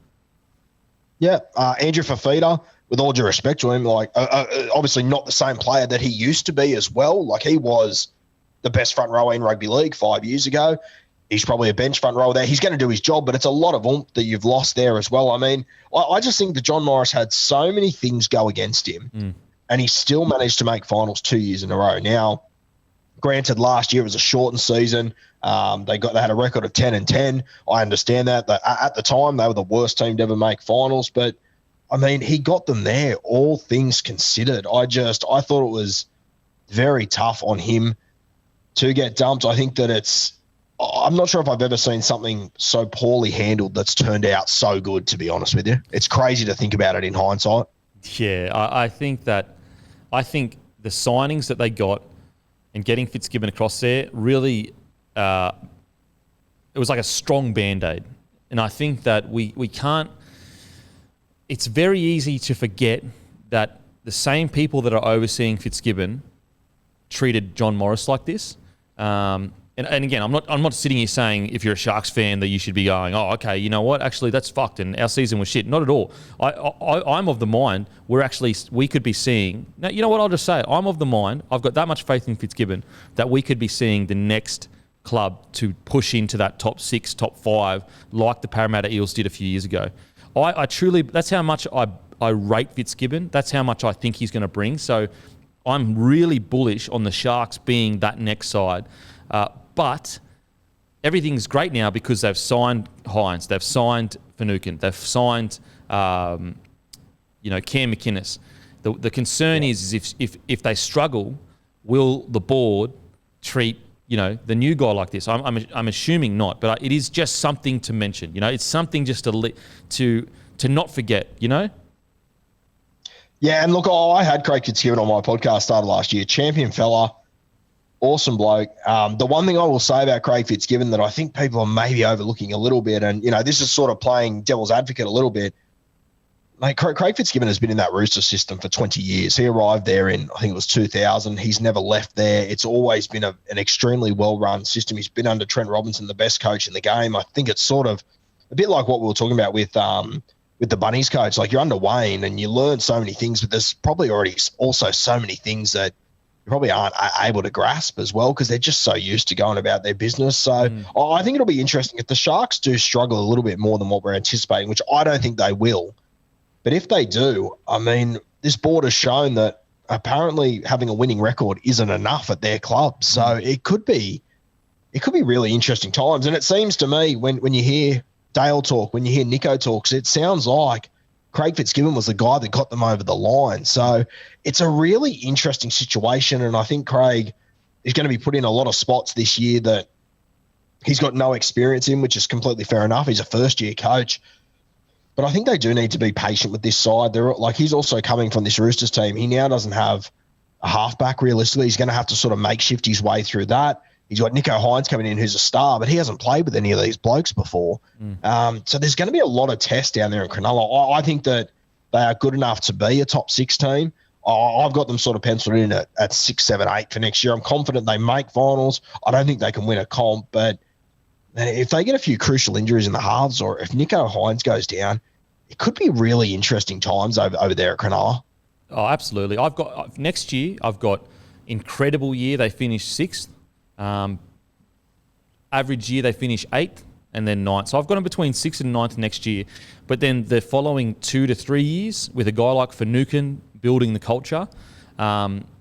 Yeah, Andrew Fafita, with all due respect to him, like obviously not the same player that he used to be as well. Like, he was the best front rower in rugby league 5 years ago. He's probably a bench front rower there. He's going to do his job, but it's a lot of oomph that you've lost there as well. I mean, I just think that John Morris had so many things go against him, and he still managed to make finals 2 years in a row. Now, granted, last year was a shortened season. They had a record of 10-10. I understand that. At the time, they were the worst team to ever make finals. But, I mean, he got them there, all things considered. I thought it was very tough on him to get dumped. I think that I'm not sure if I've ever seen something so poorly handled that's turned out so good, to be honest with you. It's crazy to think about it in hindsight. Yeah, I think the signings that they got and getting Fitzgibbon across there really, it was like a strong Band-Aid. And I think that we can't, it's very easy to forget that the same people that are overseeing Fitzgibbon treated John Morris like this. And again, I'm not sitting here saying if you're a Sharks fan that you should be going, oh, okay, you know what? Actually, that's fucked, and our season was shit. Not at all. I'm of the mind we could be seeing. Now, you know what? I'll just say I'm of the mind. I've got that much faith in Fitzgibbon that we could be seeing the next club to push into that top 6, top 5, like the Parramatta Eels did a few years ago. I truly, that's how much I rate Fitzgibbon. That's how much I think he's going to bring. So I'm really bullish on the Sharks being that next side. But everything's great now because they've signed Hines, they've signed Finucane, they've signed, Cam McInnes. The concern is if they struggle, will the board treat the new guy like this? I'm assuming not, but it is just something to mention. It's something just to not forget. Yeah, and look, I had Craig Fitzgibbon on my podcast started last year. Champion fella. Awesome bloke. The one thing I will say about Craig Fitzgibbon that I think people are maybe overlooking a little bit, and, this is sort of playing devil's advocate a little bit. Mate, Craig Fitzgibbon has been in that Rooster system for 20 years. He arrived there in, I think it was 2000. He's never left there. It's always been an extremely well-run system. He's been under Trent Robinson, the best coach in the game. I think it's sort of a bit like what we were talking about with the Bunnies coach. Like, you're under Wayne and you learn so many things, but there's probably already also so many things that you probably aren't able to grasp as well because they're just so used to going about their business. So I think it'll be interesting if the Sharks do struggle a little bit more than what we're anticipating, which I don't think they will. But if they do, I mean, this board has shown that apparently having a winning record isn't enough at their club. So it could be really interesting times. And it seems to me when you hear Dale talk, when you hear Nico talks, it sounds like Craig Fitzgibbon was the guy that got them over the line. So it's a really interesting situation. And I think Craig is going to be put in a lot of spots this year that he's got no experience in, which is completely fair enough. He's a first-year coach. But I think they do need to be patient with this side. He's also coming from this Roosters team. He now doesn't have a halfback realistically. He's going to have to sort of makeshift his way through that. He's got Nico Hines coming in, who's a star, but he hasn't played with any of these blokes before. So there's going to be a lot of tests down there in Cronulla. I think that they are good enough to be a top 6 team. I've got them sort of penciled in at 6, 7, 8 for next year. I'm confident they make finals. I don't think they can win a comp, but if they get a few crucial injuries in the halves or if Nico Hines goes down, it could be really interesting times over there at Cronulla. Oh, absolutely. I've got next year, I've got incredible year. They finish 6th. Average year, they finish 8th and then 9th. So I've got them between 6th and 9th next year. But then the following 2 to 3 years with a guy like Finucane building the culture,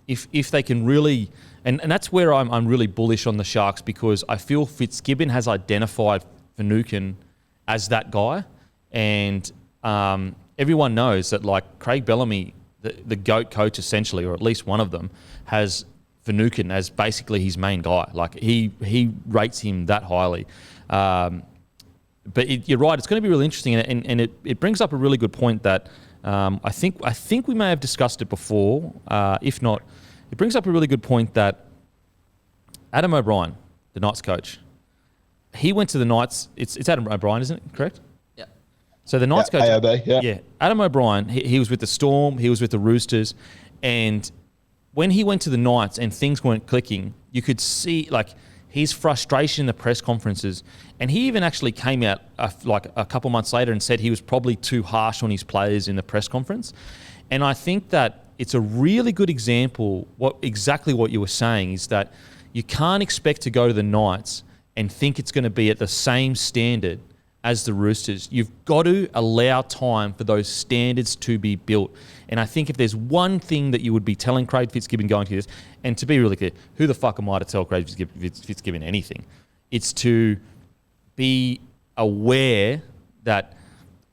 if they can really... And that's where I'm really bullish on the Sharks because I feel Fitzgibbon has identified Finucane as that guy. And everyone knows that, like, Craig Bellamy, the GOAT coach essentially, or at least one of them, has Finucane as basically his main guy. Like, he rates him that highly. But you're right, it's going to be really interesting. And it brings up a really good point that I think we may have discussed it before. If not, it brings up a really good point that Adam O'Brien, the Knights coach, he went to the Knights. It's Adam O'Brien, isn't it? Correct? Yeah. So the Knights coach... AOB, yeah. Adam O'Brien, he was with the Storm, he was with the Roosters, and when he went to the Knights and things weren't clicking, you could see, like, his frustration in the press conferences. And he even actually came out a couple months later and said he was probably too harsh on his players in the press conference. And I think that it's a really good example, exactly what you were saying, is that you can't expect to go to the Knights and think it's going to be at the same standard as the Roosters. You've got to allow time for those standards to be built. And I think if there's one thing that you would be telling Craig Fitzgibbon going to this, and to be really clear, who the fuck am I to tell Craig Fitzgibbon anything? It's to be aware that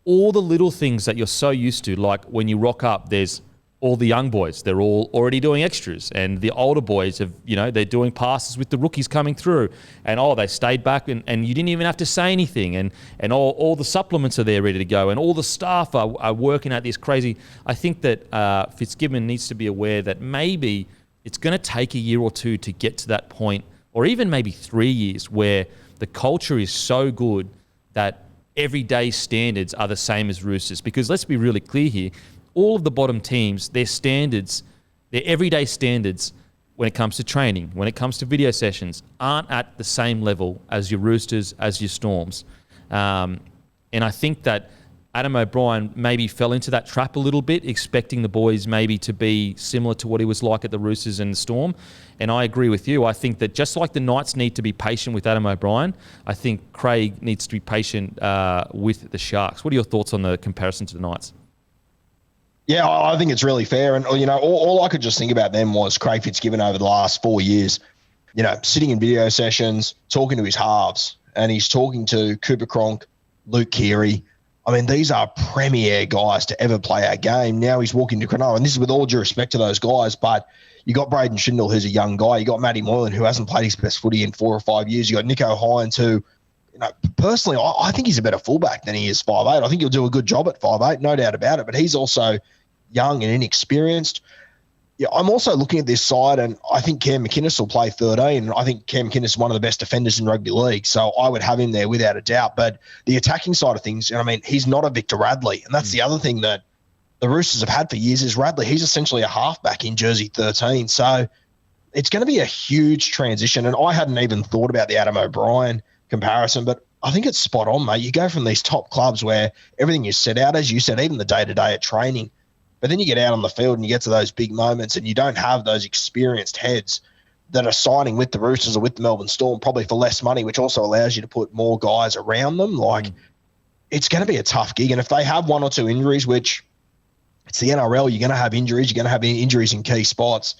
all the little things that you're so used to, like when you rock up, there's all the young boys, they're all already doing extras, and the older boys have, they're doing passes with the rookies coming through, and they stayed back, and you didn't even have to say anything, and all the supplements are there ready to go, and all the staff are working at this crazy. I think that Fitzgibbon needs to be aware that maybe it's going to take a year or two to get to that point, or even maybe 3 years, where the culture is so good that everyday standards are the same as Roosters. Because let's be really clear here, all of the bottom teams, their standards, their everyday standards when it comes to training, when it comes to video sessions, aren't at the same level as your Roosters, as your Storms. And I think that Adam O'Brien maybe fell into that trap a little bit, expecting the boys maybe to be similar to what he was like at the Roosters and the Storm. And I agree with you. I think that just like the Knights need to be patient with Adam O'Brien, I think Craig needs to be patient with the Sharks. What are your thoughts on the comparison to the Knights? Yeah, I think it's really fair. And, all I could just think about them was Craig Fitzgibbon over the last 4 years, sitting in video sessions, talking to his halves, and he's talking to Cooper Cronk, Luke Keary. I mean, these are premier guys to ever play our game. Now he's walking to Cronulla, and this is with all due respect to those guys, but you got Braden Schindel, who's a young guy. You got Matty Moylan, who hasn't played his best footy in 4 or 5 years. You got Nico Hines, who, personally, I think he's a better fullback than he is 5'8". I think he'll do a good job at 5'8", no doubt about it, but he's also young and inexperienced. yeah, I'm also looking at this side, and I think Cam McInnes will play 13. I think Cam McInnes is one of the best defenders in rugby league, so I would have him there without a doubt. But the attacking side of things, I mean, he's not a Victor Radley, and that's the other thing that the Roosters have had for years is Radley. He's essentially a halfback in jersey 13, so it's going to be a huge transition. And I hadn't even thought about the Adam O'Brien comparison, but I think it's spot on, mate. You go from these top clubs where everything is set out, as you said, even the day-to-day at training. But then you get out on the field and you get to those big moments and you don't have those experienced heads that are signing with the Roosters or with the Melbourne Storm, probably for less money, which also allows you to put more guys around them. Like, it's going to be a tough gig. And if they have one or two injuries, which it's the NRL, you're going to have injuries. You're going to have injuries in key spots.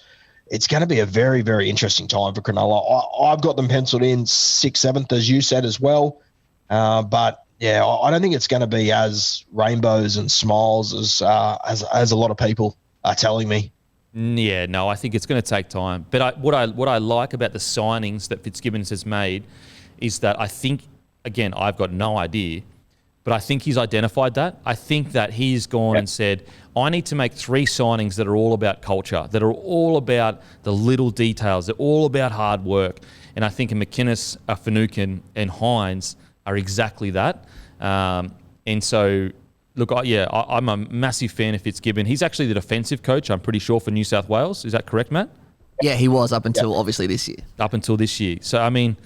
It's going to be a very, very interesting time for Cronulla. I've got them penciled in 6th, 7th, as you said as well. But yeah, I don't think it's going to be as rainbows and smiles as a lot of people are telling me. Yeah, no, I think it's going to take time. But what I like about the signings that Fitzgibbons has made is that I think, again, I've got no idea, but I think he's identified that. I think that he's gone and said, I need to make 3 signings that are all about culture, that are all about the little details, they're all about hard work. And I think McInnes, Finucane and Hines are exactly that. And so, look, I'm a massive fan of Fitzgibbon. He's actually the defensive coach, I'm pretty sure, for New South Wales. Is that correct, Matt? Yeah, he was up until obviously this year. Up until this year. So, I mean,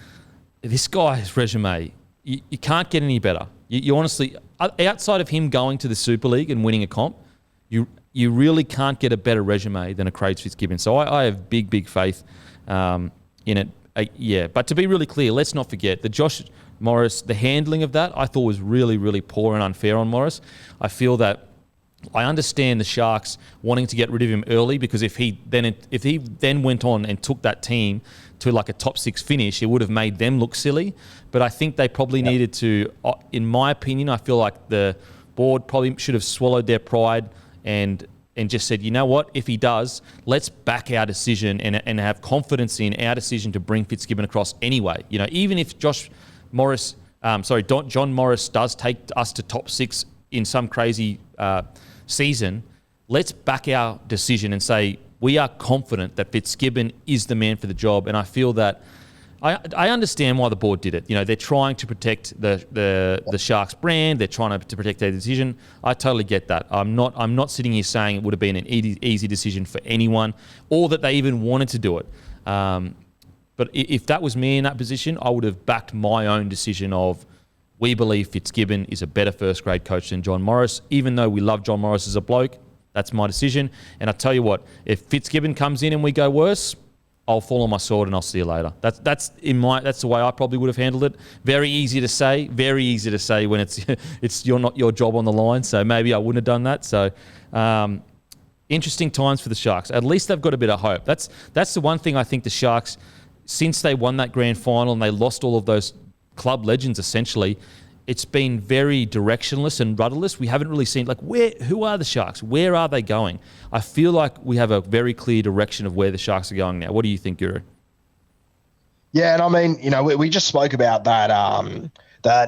this guy's resume, you can't get any better. You honestly, outside of him going to the Super League and winning a comp, you really can't get a better resume than a Craig Fitzgibbon. So I have big faith in it. But to be really clear, let's not forget that Josh Morris, the handling of that, I thought was really, really poor and unfair on Morris. I feel that I understand the Sharks wanting to get rid of him early because if he then went on and took that team to like a top 6 finish, it would have made them look silly. But I think they probably needed to, in my opinion, I feel like the board probably should have swallowed their pride and just said, you know what, if he does, let's back our decision and have confidence in our decision to bring Fitzgibbon across anyway. You know, even if John Morris does take us to top 6 in some crazy season, let's back our decision and say we are confident that Fitzgibbon is the man for the job. And I feel that I understand why the board did it. You know, they're trying to protect the Sharks brand. They're trying to protect their decision. I totally get that. I'm not sitting here saying it would have been an easy decision for anyone, or that they even wanted to do it. But if that was me in that position, I would have backed my own decision of we believe Fitzgibbon is a better first-grade coach than John Morris. Even though we love John Morris as a bloke, that's my decision. And I tell you what, if Fitzgibbon comes in and we go worse, I'll fall on my sword and I'll see you later. That's the way I probably would have handled it. Very easy to say when it's your job on the line. So maybe I wouldn't have done that. So interesting times for the Sharks. At least they've got a bit of hope. That's the one thing I think the Sharks, since they won that grand final and they lost all of those club legends essentially, it's been very directionless and rudderless. We haven't really seen, who are the Sharks? Where are they going? I feel like we have a very clear direction of where the Sharks are going now. What do you think, Guru? Yeah, and I mean, you know, we just spoke about that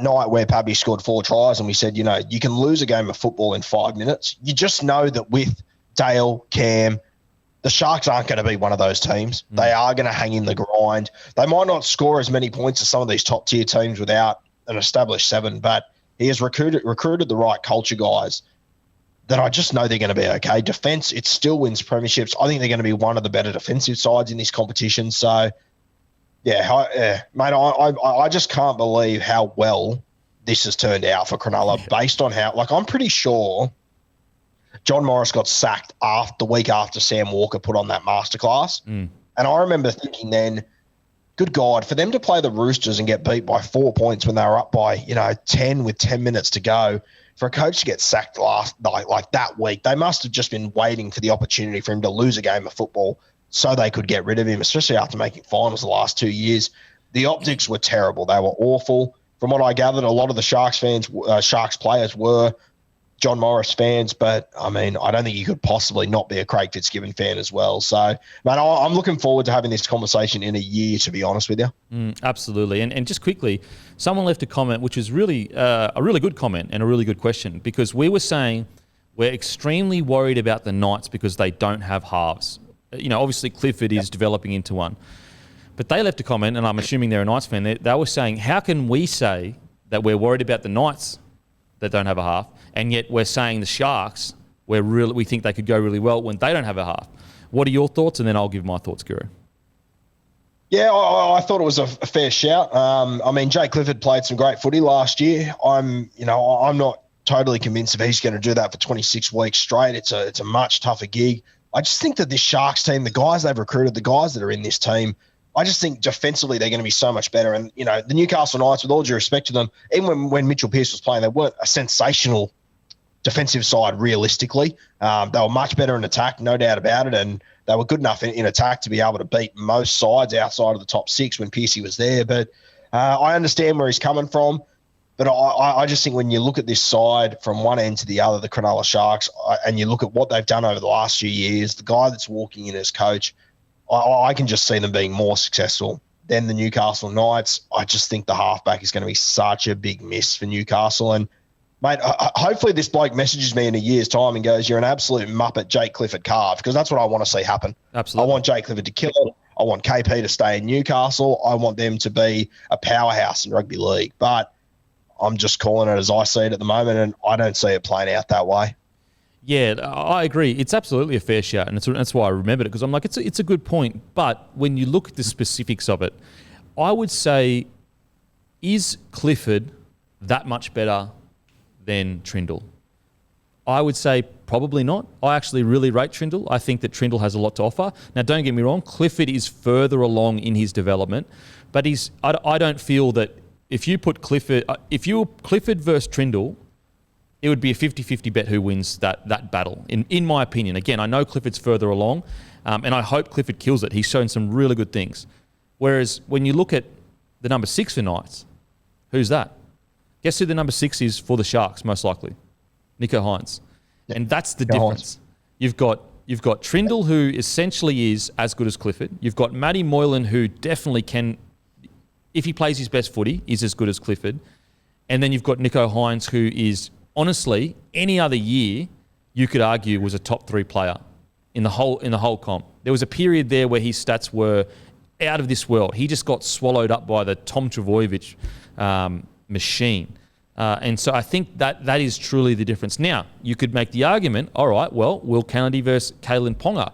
night where Pappy scored 4 tries and we said, you know, you can lose a game of football in 5 minutes. You just know that with Dale, Cam, the Sharks aren't going to be one of those teams. They are going to hang in the grind. They might not score as many points as some of these top-tier teams without an established 7, but he has recruited the right culture guys that I just know they're going to be okay. Defence, it still wins premierships. I think they're going to be one of the better defensive sides in this competition. So, mate, I just can't believe how well this has turned out for Cronulla based on how, I'm pretty sure John Morris got sacked the week after Sam Walker put on that masterclass. And I remember thinking then, good God, for them to play the Roosters and get beat by 4 points when they were up by, 10 with 10 minutes to go, for a coach to get sacked last night, like that week, they must have just been waiting for the opportunity for him to lose a game of football so they could get rid of him, especially after making finals the last 2 years. The optics were terrible. They were awful. From what I gathered, a lot of the Sharks players were John Morris fans, but I mean, I don't think you could possibly not be a Craig Fitzgibbon fan as well. So, man, I'm looking forward to having this conversation in a year, to be honest with you. Absolutely. And just quickly, someone left a comment, which is really a really good comment and a really good question, because we were saying we're extremely worried about the Knights because they don't have halves. obviously Clifford is developing into one. But they left a comment, and I'm assuming they're a Knights fan. They were saying, how can we say that we're worried about the Knights that don't have a half, and yet we're saying the Sharks, we think they could go really well when they don't have a half? What are your thoughts? And then I'll give my thoughts, Guru. Yeah, I thought it was a fair shout. Jake Clifford played some great footy last year. I'm not totally convinced if he's going to do that for 26 weeks straight. It's a much tougher gig. I just think that this Sharks team, the guys they've recruited, the guys that are in this team, I just think defensively they're going to be so much better. And, the Newcastle Knights, with all due respect to them, even when Mitchell Pearce was playing, they weren't a sensational defensive side realistically. They were much better in attack, no doubt about it, and they were good enough in attack to be able to beat most sides outside of the top six when Pearcey was there. But I understand where he's coming from. But I just think when you look at this side from one end to the other, the Cronulla Sharks, and you look at what they've done over the last few years, the guy that's walking in as coach, I can just see them being more successful than the Newcastle Knights. I just think the halfback is going to be such a big miss for Newcastle. And, mate, hopefully this bloke messages me in a year's time and goes, you're an absolute muppet, Jake Clifford carved, because that's what I want to see happen. Absolutely. I want Jake Clifford to kill it. I want KP to stay in Newcastle. I want them to be a powerhouse in rugby league. But I'm just calling it as I see it at the moment, and I don't see it playing out that way. Yeah, I agree. It's absolutely a fair shout, and that's why I remembered it, because I'm like, it's a good point. But when you look at the specifics of it, I would say, is Clifford that much better than Trindle? I would say probably not. I actually really rate Trindle. I think that Trindle has a lot to offer. Now, don't get me wrong, Clifford is further along in his development, but I don't feel that if you put Clifford versus Trindle, it would be a 50-50 bet who wins that battle, in my opinion. Again, I know Clifford's further along, and I hope Clifford kills it. He's shown some really good things. Whereas when you look at the number 6 for Knights, who's that? Guess who the number 6 is for the Sharks, most likely? Nicho Hynes. Yeah. And that's the difference. You've got Trindle, who essentially is as good as Clifford. You've got Matty Moylan, who definitely can, if he plays his best footy, is as good as Clifford. And then you've got Nicho Hynes, who is, honestly, any other year, you could argue was a top 3 player in the whole comp. There was a period there where his stats were out of this world. He just got swallowed up by the Tom Trbojevic machine. And so I think that is truly the difference. Now, you could make the argument, all right, well, Will Kennedy versus Kalen Ponga.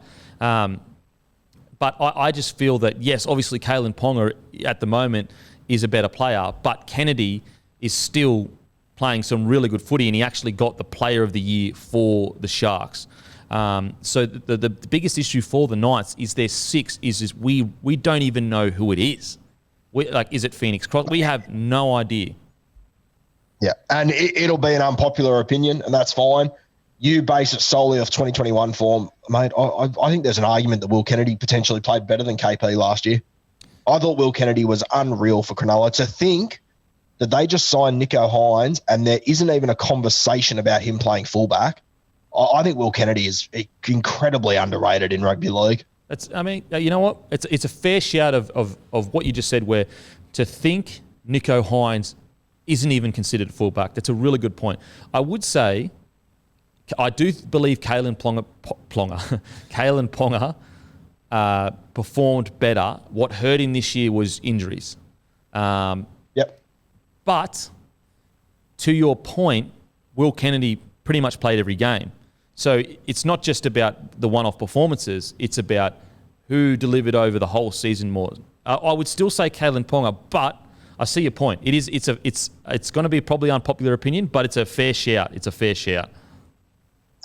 But I just feel that, yes, obviously Kalen Ponga at the moment is a better player, but Kennedy is still playing some really good footy, and he actually got the Player of the Year for the Sharks. So the biggest issue for the Knights is their 6 is we don't even know who it is. Is it Phoenix Cross? We have no idea. Yeah, and it'll be an unpopular opinion, and that's fine. You base it solely off 2021 form, mate. I think there's an argument that Will Kennedy potentially played better than KP last year. I thought Will Kennedy was unreal for Cronulla. To think that they just signed Nicho Hynes and there isn't even a conversation about him playing fullback, I think Will Kennedy is incredibly underrated in rugby league. You know what? It's a fair shout of what you just said, where to think Nicho Hynes isn't even considered a fullback. That's a really good point. I would say, I do believe Kalen Ponga performed better. What hurt him this year was injuries. Yep. But to your point, Will Kennedy pretty much played every game. So it's not just about the one-off performances. It's about who delivered over the whole season more. I would still say Kalen Ponga, but I see your point. It's going to be probably unpopular opinion, but it's a fair shout. It's a fair shout.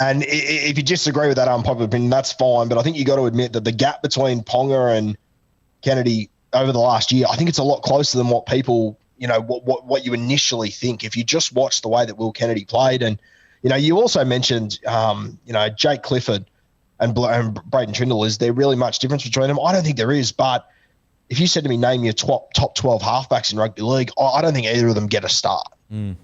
And if you disagree with that unpopular opinion, that's fine. But I think you got to admit that the gap between Ponga and Kennedy over the last year, I think it's a lot closer than what people, what you initially think. If you just watch the way that Will Kennedy played, and you also mentioned, Jake Clifford and Braden Trindle. Is there really much difference between them? I don't think there is. But if you said to me, name your top 12 halfbacks in rugby league, I don't think either of them get a start. Mm.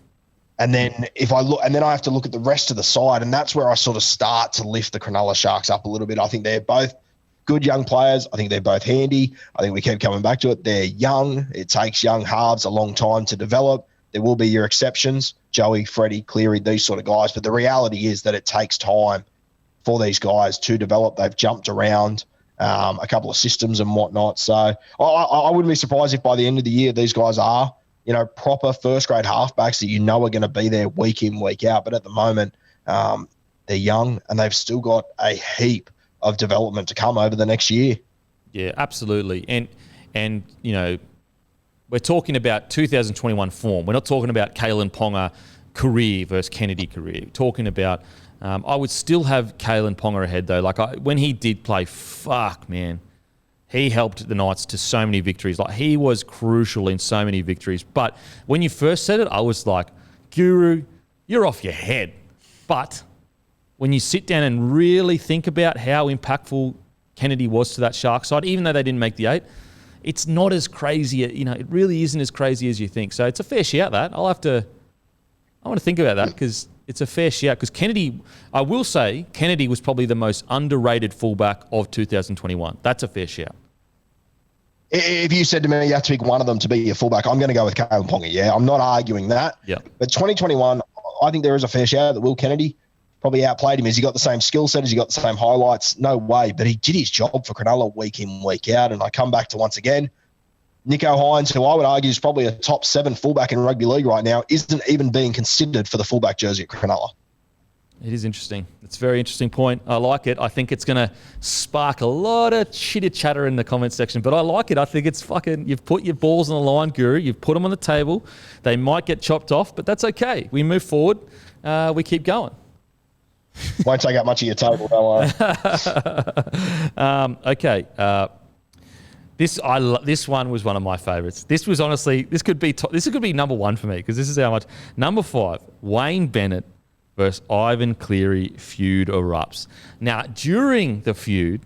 And then I have to look at the rest of the side, and that's where I sort of start to lift the Cronulla Sharks up a little bit. I think they're both good young players. I think they're both handy. I think we keep coming back to it. They're young. It takes young halves a long time to develop. There will be your exceptions, Joey, Freddie, Cleary, these sort of guys. But the reality is that it takes time for these guys to develop. They've jumped around. a couple of systems and whatnot. So I wouldn't be surprised if by the end of the year these guys are, proper first-grade halfbacks that are going to be there week in, week out. But at the moment, they're young and they've still got a heap of development to come over the next year. Yeah, absolutely. And we're talking about 2021 form. We're not talking about Kalen Ponga career versus Kennedy career. We're talking about I would still have Kalen Ponga ahead though. When he did play, fuck man, he helped the Knights to so many victories. He was crucial in so many victories. But when you first said it, I was like, Guru, you're off your head. But when you sit down and really think about how impactful Kennedy was to that Shark side, even though they didn't make the 8, it's not as crazy. It really isn't as crazy as you think. So it's a fair shout that. I want to think about that because it's a fair shout. Because Kennedy, I will say, Kennedy was probably the most underrated fullback of 2021. That's a fair shout. If you said to me you have to pick one of them to be your fullback, I'm going to go with Kalen Ponga. Yeah, I'm not arguing that. Yeah. But 2021, I think there is a fair shout that Will Kennedy probably outplayed him. Has he got the same skill set? Has he got the same highlights? No way. But he did his job for Cronulla week in, week out. And I come back to once again, Nicho Hynes, who I would argue is probably a top 7 fullback in rugby league right now, isn't even being considered for the fullback jersey at Cronulla. It is interesting. It's a very interesting point. I like it. I think it's going to spark a lot of chitter chatter in the comment section, but I like it. I think it's fucking, you've put your balls on the line, Guru. You've put them on the table. They might get chopped off, but that's okay. We move forward. We keep going. Won't take up much of your table, don't worry. Okay. This one was one of my favourites. This was honestly, this could be number 1 for me because this is how much. Number 5, Wayne Bennett versus Ivan Cleary feud erupts. Now, during the feud,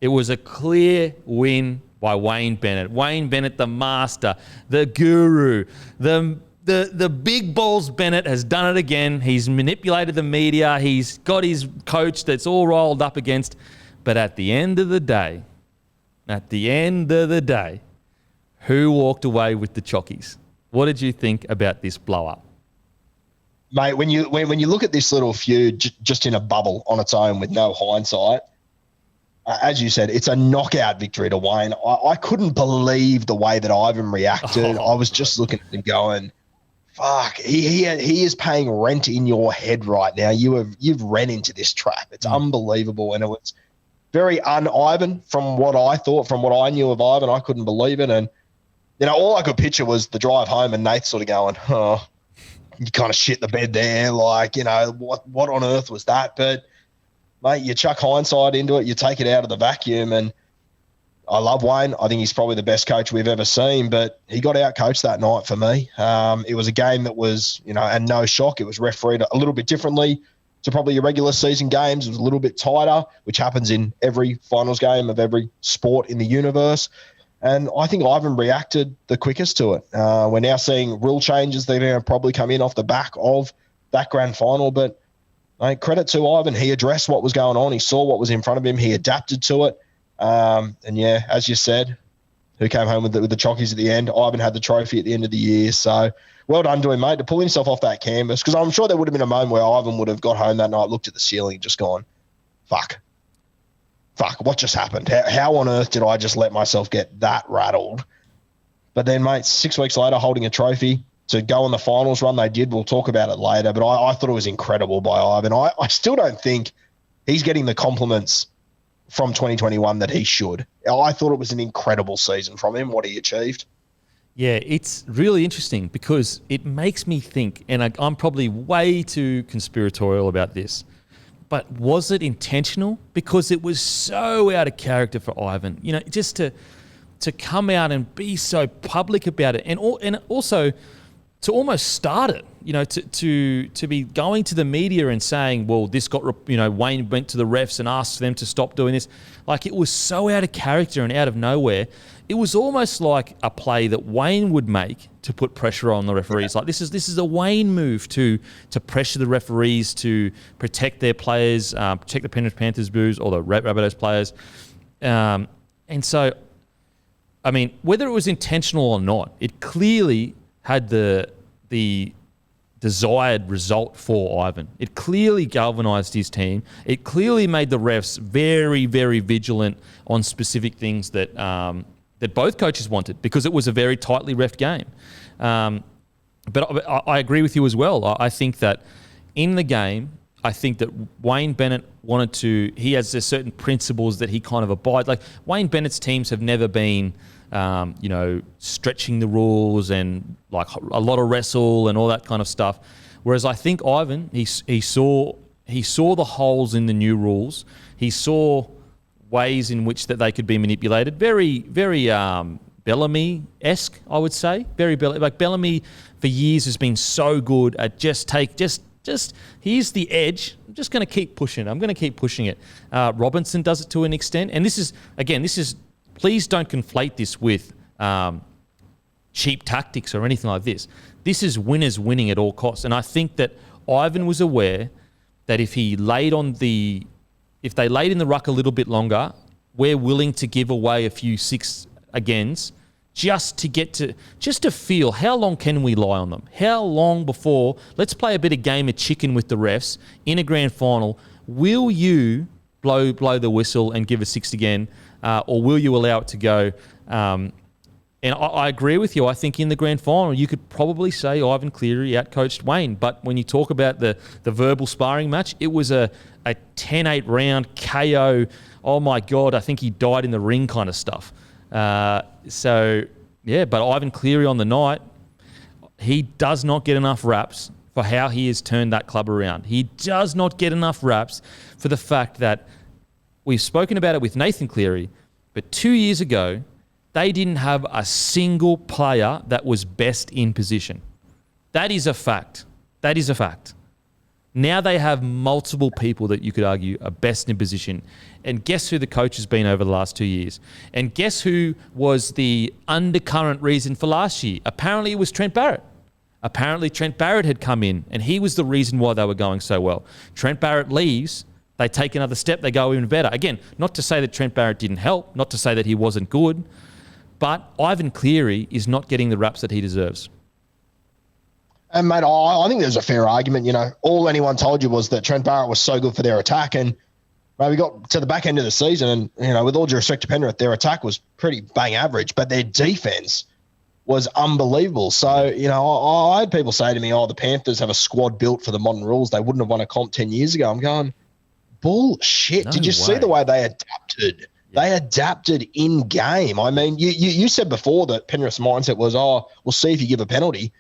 it was a clear win by Wayne Bennett. Wayne Bennett, the master, the guru, the big balls Bennett has done it again. He's manipulated the media. He's got his coach that's all rolled up against. But at the end of the day, who walked away with the chockies? What did you think about this blow up? Mate, when you look at this little feud just in a bubble on its own with no hindsight, as you said, it's a knockout victory to Wayne. I couldn't believe the way that Ivan reacted. I was just looking at him going, fuck, he is paying rent in your head right now. You've ran into this trap. It's unbelievable. And it was very un-Ivan from what I thought, from what I knew of Ivan. I couldn't believe it. And, all I could picture was the drive home and Nate sort of going, oh, you kind of shit the bed there. What on earth was that? But, mate, you chuck hindsight into it. You take it out of the vacuum. And I love Wayne. I think he's probably the best coach we've ever seen. But he got out-coached that night for me. It was a game that was, and no shock. It was refereed a little bit differently to probably your regular season games. It was a little bit tighter, which happens in every finals game of every sport in the universe. And I think Ivan reacted the quickest to it. We're now seeing rule changes that are going to probably come in off the back of that grand final. But credit to Ivan. He addressed what was going on. He saw what was in front of him. He adapted to it. And, yeah, as you said, who came home with the chockies at the end? Ivan had the trophy at the end of the year. So well done to him, mate, to pull himself off that canvas. Because I'm sure there would have been a moment where Ivan would have got home that night, looked at the ceiling and just gone, fuck, what just happened? How on earth did I just let myself get that rattled? But then, mate, 6 weeks later, holding a trophy to go on the finals run they did. We'll talk about it later. But I thought it was incredible by Ivan. I still don't think he's getting the compliments from 2021 that he should. I thought it was an incredible season from him, what he achieved. Yeah, it's really interesting because it makes me think, and I'm probably way too conspiratorial about this, but was it intentional? Because it was so out of character for Ivan. Just to come out and be so public about it, and also to almost start it. To be going to the media and saying, well, this got, Wayne went to the refs and asked them to stop doing this. It was so out of character and out of nowhere. It was almost like a play that Wayne would make to put pressure on the referees. Yeah. This is a Wayne move to pressure the referees to protect their players, protect the Penrith Panthers boos or the Rabbitohs players. And so, I mean, whether it was intentional or not, it clearly had the desired result for Ivan. It clearly galvanised his team. It clearly made the refs very, very vigilant on specific things that that both coaches wanted, because it was a very tightly reffed game. But I agree with you as well. I think that in the game, I think that Wayne Bennett he has certain principles that he kind of abides. Like, Wayne Bennett's teams have never been, stretching the rules and like a lot of wrestle and all that kind of stuff. Whereas I think Ivan, he saw the holes in the new rules. He saw ways in which that they could be manipulated. Very, very Bellamy-esque, I would say. Very Bellamy for years has been so good at just here's the edge. I'm just going to keep pushing. I'm going to keep pushing it. Robinson does it to an extent. And this is, please don't conflate this with cheap tactics or anything like this. This is winners winning at all costs. And I think that Ivan was aware that if they laid in the ruck a little bit longer, we're willing to give away a few 6-agains just to feel how long can we lie on them? How long before, let's play a bit of game of chicken with the refs in a grand final. Will you blow the whistle and give a 6 again, or will you allow it to go? And I agree with you. I think in the grand final, you could probably say Ivan Cleary outcoached Wayne. But when you talk about the verbal sparring match, it was a 10-8 round KO. Oh, my God, I think he died in the ring kind of stuff. But Ivan Cleary on the night, he does not get enough raps for how he has turned that club around. He does not get enough raps for the fact that we've spoken about it with Nathan Cleary, but 2 years ago, they didn't have a single player that was best in position. That is a fact. That is a fact. Now they have multiple people that you could argue are best in position. And guess who the coach has been over the last 2 years? And guess who was the undercurrent reason for last year? Apparently it was Trent Barrett. Apparently Trent Barrett had come in and he was the reason why they were going so well. Trent Barrett leaves, they take another step, they go even better. Again, not to say that Trent Barrett didn't help, not to say that he wasn't good, but Ivan Cleary is not getting the raps that he deserves. And, mate, I think there's a fair argument. All anyone told you was that Trent Barrett was so good for their attack. And we got to the back end of the season and, with all due respect to Penrith, their attack was pretty bang average, but their defense was unbelievable. So, I had people say to me, the Panthers have a squad built for the modern rules. They wouldn't have won a comp 10 years ago. I'm going, bullshit. No Did you see the way they adapted? Yeah. They adapted in game. I mean, you said before that Penrith's mindset was, we'll see if you give a penalty.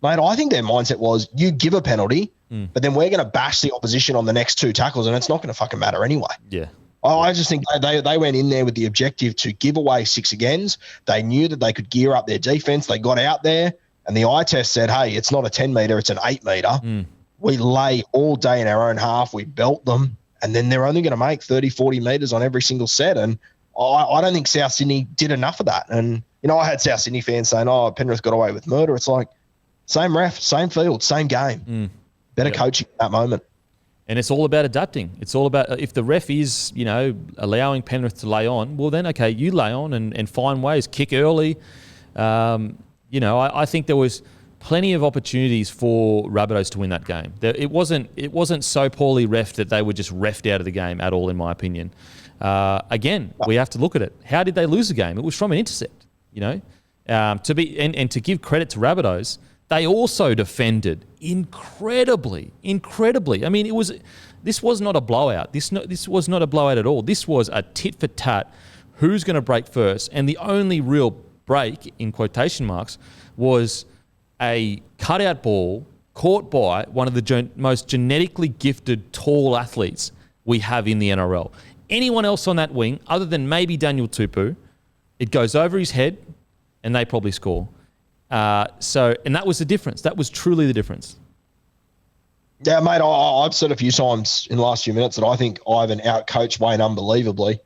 Mate, I think their mindset was you give a penalty, but then we're going to bash the opposition on the next 2 tackles, and it's not going to fucking matter anyway. Yeah. I just think they went in there with the objective to give away 6-agains. They knew that they could gear up their defense. They got out there, and the eye test said, hey, it's not a 10-metre, it's an 8-metre. We lay all day in our own half. We belt them, and then they're only going to make 30, 40 metres on every single set. And I don't think South Sydney did enough of that. And, I had South Sydney fans saying, Penrith got away with murder. It's like, same ref, same field, same game. Better coaching at that moment. And it's all about adapting. It's all about, if the ref is, allowing Penrith to lay on, well then, okay, you lay on and find ways, kick early. I think there was plenty of opportunities for Rabbitohs to win that game. It wasn't so poorly reffed that they were just reffed out of the game at all, in my opinion. Again, we have to look at it. How did they lose the game? It was from an intercept, to give credit to Rabbitohs, they also defended incredibly. I mean, this was not a blowout. This was not a blowout at all. This was a tit for tat. Who's going to break first? And the only real break, in quotation marks, was a cutout ball caught by one of the most genetically gifted tall athletes we have in the NRL. Anyone else on that wing, other than maybe Daniel Tupou, it goes over his head, and they probably score. And that was the difference. That was truly the difference. Yeah, mate, I've said a few times in the last few minutes that I think Ivan outcoached Wayne unbelievably.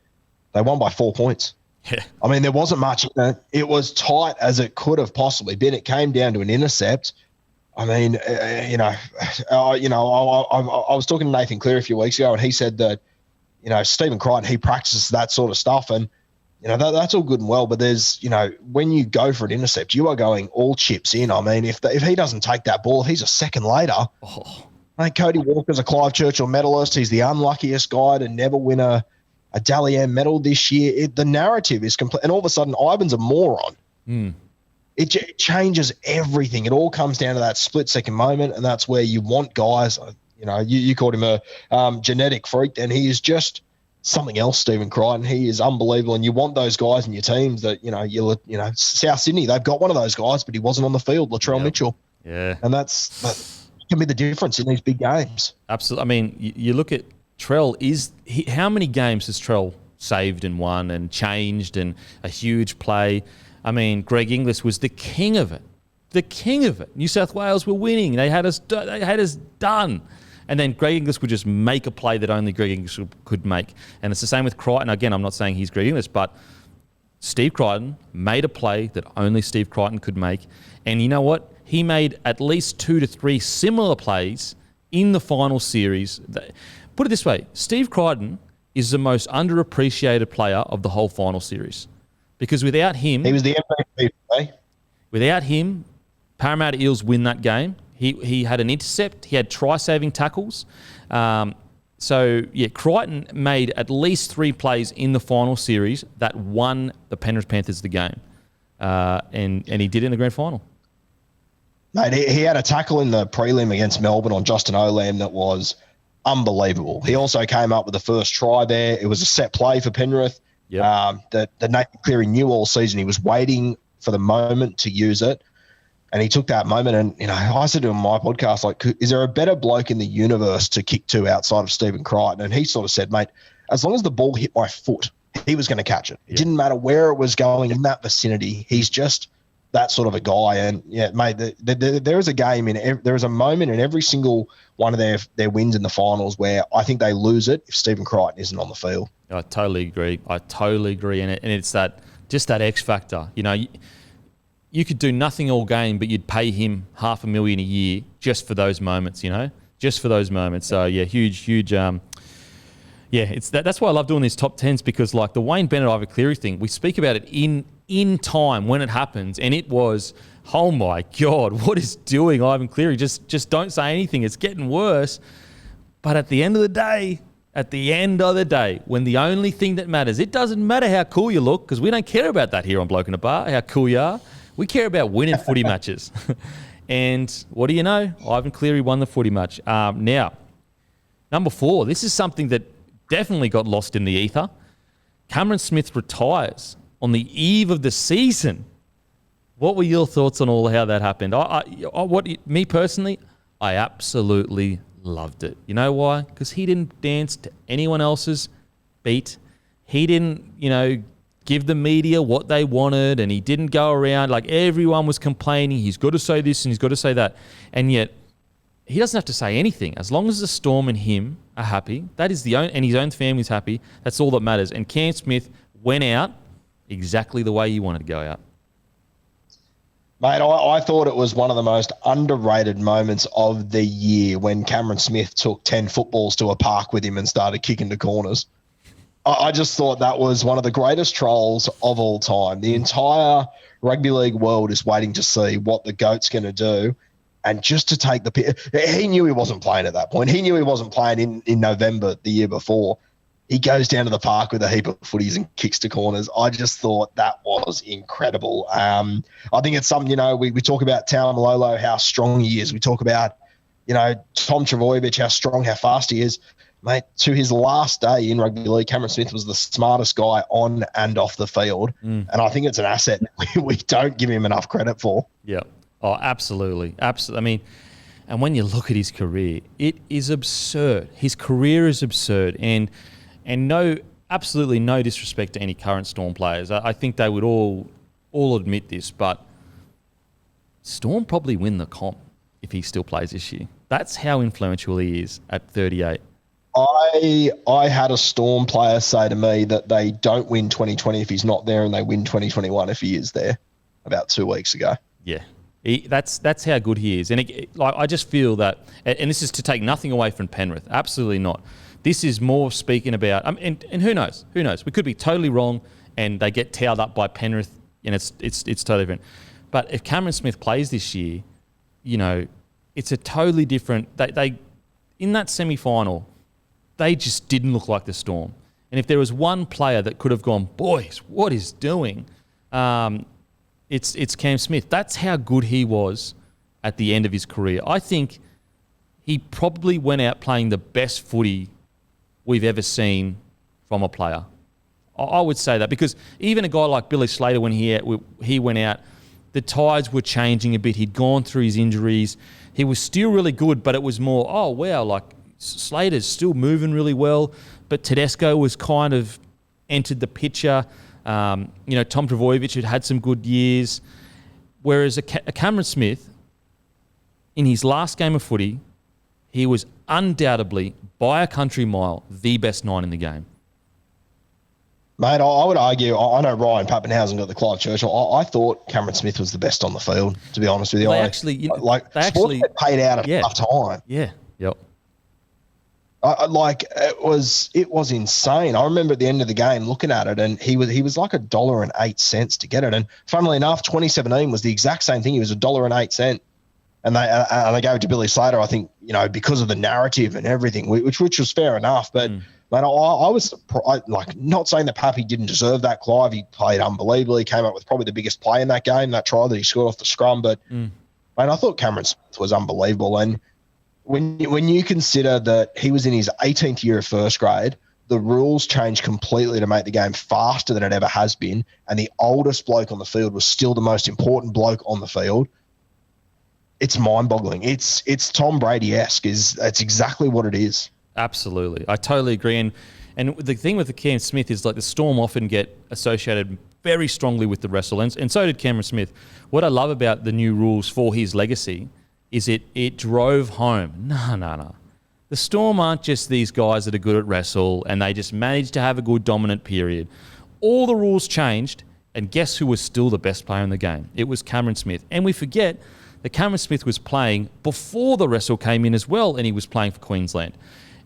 They won by 4 points. Yeah. I mean, there wasn't much. It was tight as it could have possibly been. It came down to an intercept. I mean, I was talking to Nathan Cleary a few weeks ago, and he said that, Stephen Crichton, he practices that sort of stuff, and that's all good and well, but there's, when you go for an intercept, you are going all chips in. I mean, if he doesn't take that ball, if he's a second later, mate, Cody Walker's a Clive Churchill medalist. He's the unluckiest guy to never win a Dally M medal this year. The narrative is complete, and all of a sudden, Ivan's a moron. It changes everything. It all comes down to that split-second moment, and that's where you want guys. You called him a genetic freak, and he is just something else, Stephen Crichton. He is unbelievable, and you want those guys in your teams that, South Sydney, they've got one of those guys, but he wasn't on the field, Latrell Mitchell. Yeah. And that can be the difference in these big games. Absolutely. I mean, you look at Trell, how many games has Trell saved and won and changed and a huge play? I mean, Greg Inglis was the king of it. The king of it. New South Wales were winning. They had us done. And then Greg Inglis would just make a play that only Greg Inglis could make. And it's the same with Crichton. Again, I'm not saying he's Greg Inglis, but Steve Crichton made a play that only Steve Crichton could make. And you know what? He made at least 2 to 3 similar plays in the final series. Put it this way, Steve Crichton is the most underappreciated player of the whole final series. Because without him... He was the MVP, eh? Without him, Parramatta Eels win that game. He had an intercept. He had try-saving tackles. Crichton made at least 3 plays in the final series that won the Penrith Panthers the game. And he did it in the grand final. Mate, he had a tackle in the prelim against Melbourne on Justin Olam that was unbelievable. He also came up with the first try there. It was a set play for Penrith. Yep. That Nathan Cleary knew all season. He was waiting for the moment to use it. And he took that moment, and I said to him on my podcast, is there a better bloke in the universe to kick to outside of Stephen Crichton? And he sort of said, mate, as long as the ball hit my foot, he was going to catch it. It didn't matter where it was going in that vicinity. He's just that sort of a guy. And mate, there is a moment in every single one of their wins in the finals where I think they lose it if Stephen Crichton isn't on the field. I totally agree. And it's that X factor. You could do nothing all game, but you'd pay him $500,000 a year just for those moments, just for those moments. So huge. It's that's why I love doing these top 10s, because like the Wayne Bennett, Ivan Cleary thing, we speak about it in time when it happens, and it was, oh my God, what is doing Ivan Cleary? Just don't say anything. It's getting worse. But at the end of the day, when the only thing that matters, it doesn't matter how cool you look, because we don't care about that here on Bloke In A Bar, how cool you are. We care about winning footy matches. And what do you know? Ivan Cleary won the footy match. Now, number 4, this is something that definitely got lost in the ether. Cameron Smith retires on the eve of the season. What were your thoughts on how that happened? Me personally, I absolutely loved it. You know why? Because he didn't dance to anyone else's beat. He didn't, give the media what they wanted, and he didn't go around like everyone was complaining. He's got to say this and he's got to say that. And yet he doesn't have to say anything. As long as the Storm and him are happy, and his own family's happy, that's all that matters. And Cam Smith went out exactly the way he wanted to go out. Mate, I thought it was one of the most underrated moments of the year when Cameron Smith took 10 footballs to a park with him and started kicking to corners. I just thought that was one of the greatest trolls of all time. The entire rugby league world is waiting to see what the GOAT's going to do. And just to take he knew he wasn't playing at that point. He knew he wasn't playing in November the year before. He goes down to the park with a heap of footies and kicks to corners. I just thought that was incredible. I think it's something, we talk about Taumalolo, how strong he is. We talk about, Tom Trbojevic, how strong, how fast he is. Mate, to his last day in rugby league, Cameron Smith was the smartest guy on and off the field. And I think it's an asset we don't give him enough credit for. Yeah. Oh, absolutely. Absolutely. I mean, and when you look at his career, it is absurd. His career is absurd. And absolutely no disrespect to any current Storm players. I think they would all admit this, but Storm probably win the comp if he still plays this year. That's how influential he is at 38. I had a Storm player say to me that they don't win 2020 if he's not there, and they win 2021 if he is there, about 2 weeks ago. Yeah, that's how good he is. And I just feel that, and this is to take nothing away from Penrith, absolutely not. This is more speaking about, and who knows? We could be totally wrong, and they get towed up by Penrith, and it's totally different. But if Cameron Smith plays this year, you know, it's a totally different. They in that semi-final, they just didn't look like the Storm. And if there was one player that could have gone, boys, what is doing? It's Cam Smith. That's how good he was at the end of his career. I think he probably went out playing the best footy we've ever seen from a player. I would say that, because even a guy like Billy Slater, when he went out, the tides were changing a bit. He'd gone through his injuries. He was still really good, but it was more, oh, wow, like Slater's still moving really well. But Tedesco was kind of entered the picture. Tom Trbojevic had some good years. Whereas a Cameron Smith, in his last game of footy, he was undoubtedly, by a country mile, the best 9 in the game. Mate, I would argue, I know Ryan Papenhuyzen got the Clive Churchill. I thought Cameron Smith was the best on the field, to be honest with you. Sports get paid out at a tough time. Yeah, yep. It was insane. I remember at the end of the game looking at it, and he was like $1.08 to get it. And funnily enough, 2017 was the exact same thing. He was $1.08. And they gave it to Billy Slater, I think, you know, because of the narrative and everything, which was fair enough. But mate, I was surprised, not saying that Pappy didn't deserve that. Clive, he played unbelievably. He came up with probably the biggest play in that game, that try that he scored off the scrum. But mate, I thought Cameron Smith was unbelievable. And when you consider that he was in his 18th year of first grade, the rules changed completely to make the game faster than it ever has been, and the oldest bloke on the field was still the most important bloke on the field. It's mind-boggling. It's Tom Brady-esque. It's exactly what it is. Absolutely. I totally agree. And the thing with the Cam Smith is, like, the Storm often get associated very strongly with the wrestle, and so did Cameron Smith. What I love about the new rules for his legacy is it drove home. No. The Storm aren't just these guys that are good at wrestle and they just managed to have a good dominant period. All the rules changed, and guess who was still the best player in the game? It was Cameron Smith. And we forget that Cameron Smith was playing before the wrestle came in as well, and he was playing for Queensland.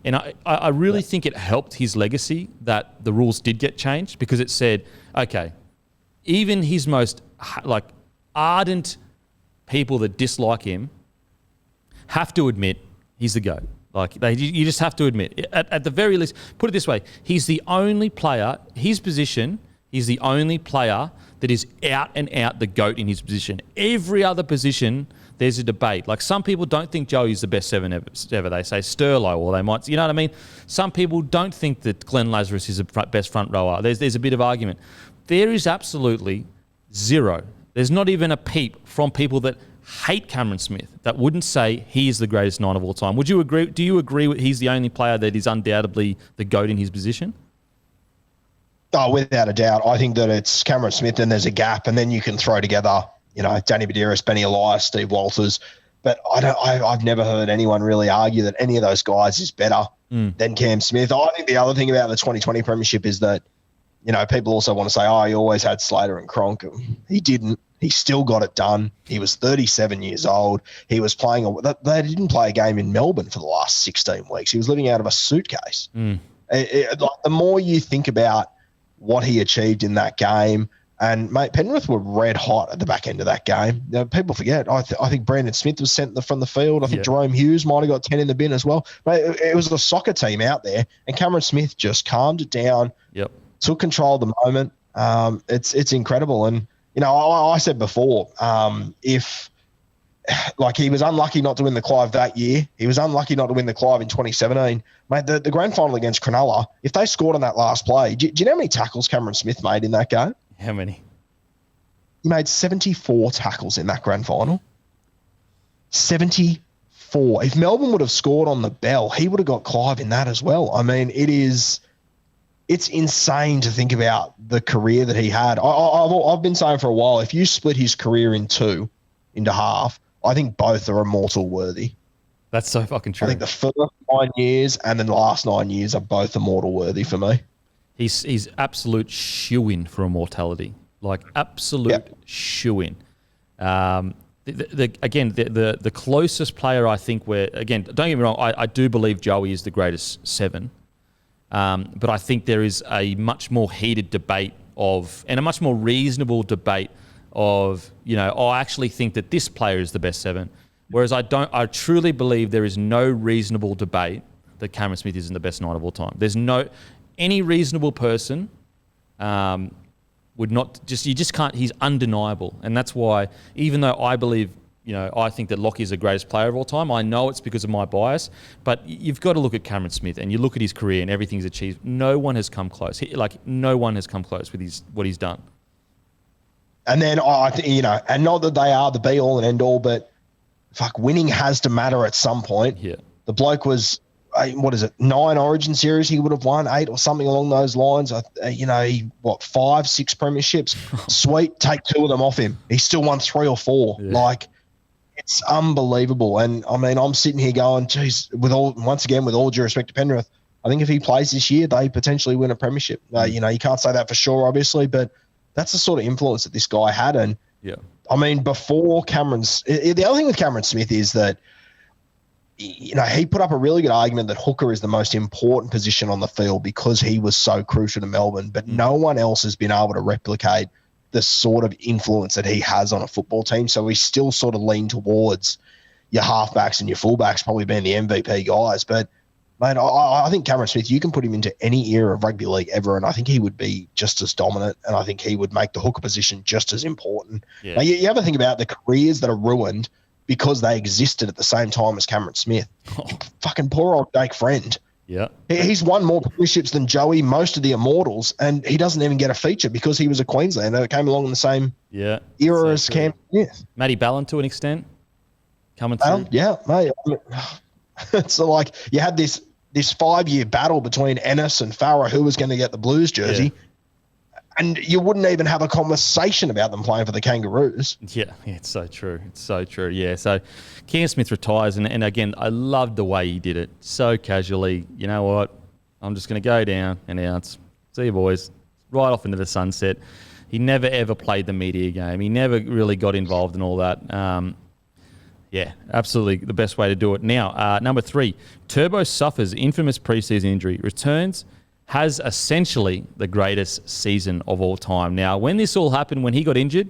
And I really think it helped his legacy that the rules did get changed, because it said, okay, even his most ardent people that dislike him have to admit he's the GOAT. You just have to admit. At the very least, put it this way, he's the only player, his position, he's the only player that is out and out the GOAT in his position. Every other position, there's a debate. Like, some people don't think Joey's the best 7 ever. They say Sterlo, or they might, you know what I mean? Some people don't think that Glenn Lazarus is the best front rower. There's a bit of argument. There is absolutely zero. There's not even a peep from people that hate Cameron Smith that wouldn't say he is the greatest 9 of all time. Would you agree? Do you agree he's the only player that is undoubtedly the GOAT in his position? Oh, without a doubt. I think that it's Cameron Smith, and there's a gap, and then you can throw together, you know, Danny Badiris, Benny Elias, Steve Walters. But I've never heard anyone really argue that any of those guys is better than Cam Smith. I think the other thing about the 2020 premiership is that, you know, people also want to say, oh, he always had Slater and Cronk. He didn't. He still got it done. He was 37 years old. He was playing. They didn't play a game in Melbourne for the last 16 weeks. He was living out of a suitcase. The more you think about what he achieved in that game, and mate, Penrith were red hot at the back end of that game. You know, people forget. I think Brandon Smith was sent from the field. I think Jerome Hughes might have got 10 in the bin as well. But it was a soccer team out there, and Cameron Smith just calmed it down. Took control of the moment. It's incredible. And you know, I said before, if he was unlucky not to win the Clive that year, he was unlucky not to win the Clive in 2017. Mate, the grand final against Cronulla, if they scored on that last play, do you know how many tackles Cameron Smith made in that game? How many? He made 74 tackles in that grand final. 74. If Melbourne would have scored on the bell, he would have got Clive in that as well. I mean, it's insane to think about the career that he had. I've been saying for a while, if you split his career into half, I think both are immortal worthy. That's so fucking true. I think the first 9 years and then the last 9 years are both immortal worthy for me. He's absolute shoo-in for immortality. Like, absolute shoo-in. The closest player I think don't get me wrong, I do believe Joey is the greatest 7. But I think there is a much more heated debate of, and a much more reasonable debate of, I actually think that this player is the best 7. Whereas I truly believe there is no reasonable debate that Cameron Smith isn't the best 9 of all time. There's any reasonable person would not, you just can't, he's undeniable. And that's why, even though I believe, I think that Lockie is the greatest player of all time, I know it's because of my bias, but you've got to look at Cameron Smith and you look at his career and everything he's achieved. No one has come close. No one has come close with what he's done. And then, and not that they are the be-all and end-all, but winning has to matter at some point. Yeah. The bloke was, 9 Origin series he would have won, 8 or something along those lines. 5, 6 premierships. Sweet, take 2 of them off him. He still won 3 or 4. Yeah. It's unbelievable. And I'm sitting here going, geez, with all due respect to Penrith, I think if he plays this year, they potentially win a premiership. You can't say that for sure, obviously, but that's the sort of influence that this guy had. And before the other thing with Cameron Smith is that, he put up a really good argument that hooker is the most important position on the field because he was so crucial to Melbourne, but no one else has been able to replicate the sort of influence that he has on a football team. So we still sort of lean towards your halfbacks and your fullbacks probably being the MVP guys. But, mate, I think Cameron Smith, you can put him into any era of rugby league ever, and I think he would be just as dominant, and I think he would make the hooker position just as important. Yeah. Now, you ever think about the careers that are ruined because they existed at the same time as Cameron Smith? Fucking poor old Jake Friend. Yeah. He's won more premierships than Joey, most of the Immortals, and he doesn't even get a feature because he was a Queenslander that came along in the same era as Cam Smith. Matty Ballin to an extent coming through. Yeah, mate. So, you had this 5-year battle between Ennis and Farah, who was going to get the Blues jersey. Yeah. And you wouldn't even have a conversation about them playing for the Kangaroos. Yeah, it's so true. It's so true. Yeah, so Cam Smith retires, and again, I loved the way he did it. So casually, you know what? I'm just going to go down and announce, see you boys, right off into the sunset. He never, ever played the media game. He never really got involved in all that. Yeah, absolutely the best way to do it. Now, number 3, Turbo suffers infamous preseason injury, returns, has essentially the greatest season of all time. Now, when this all happened, when he got injured,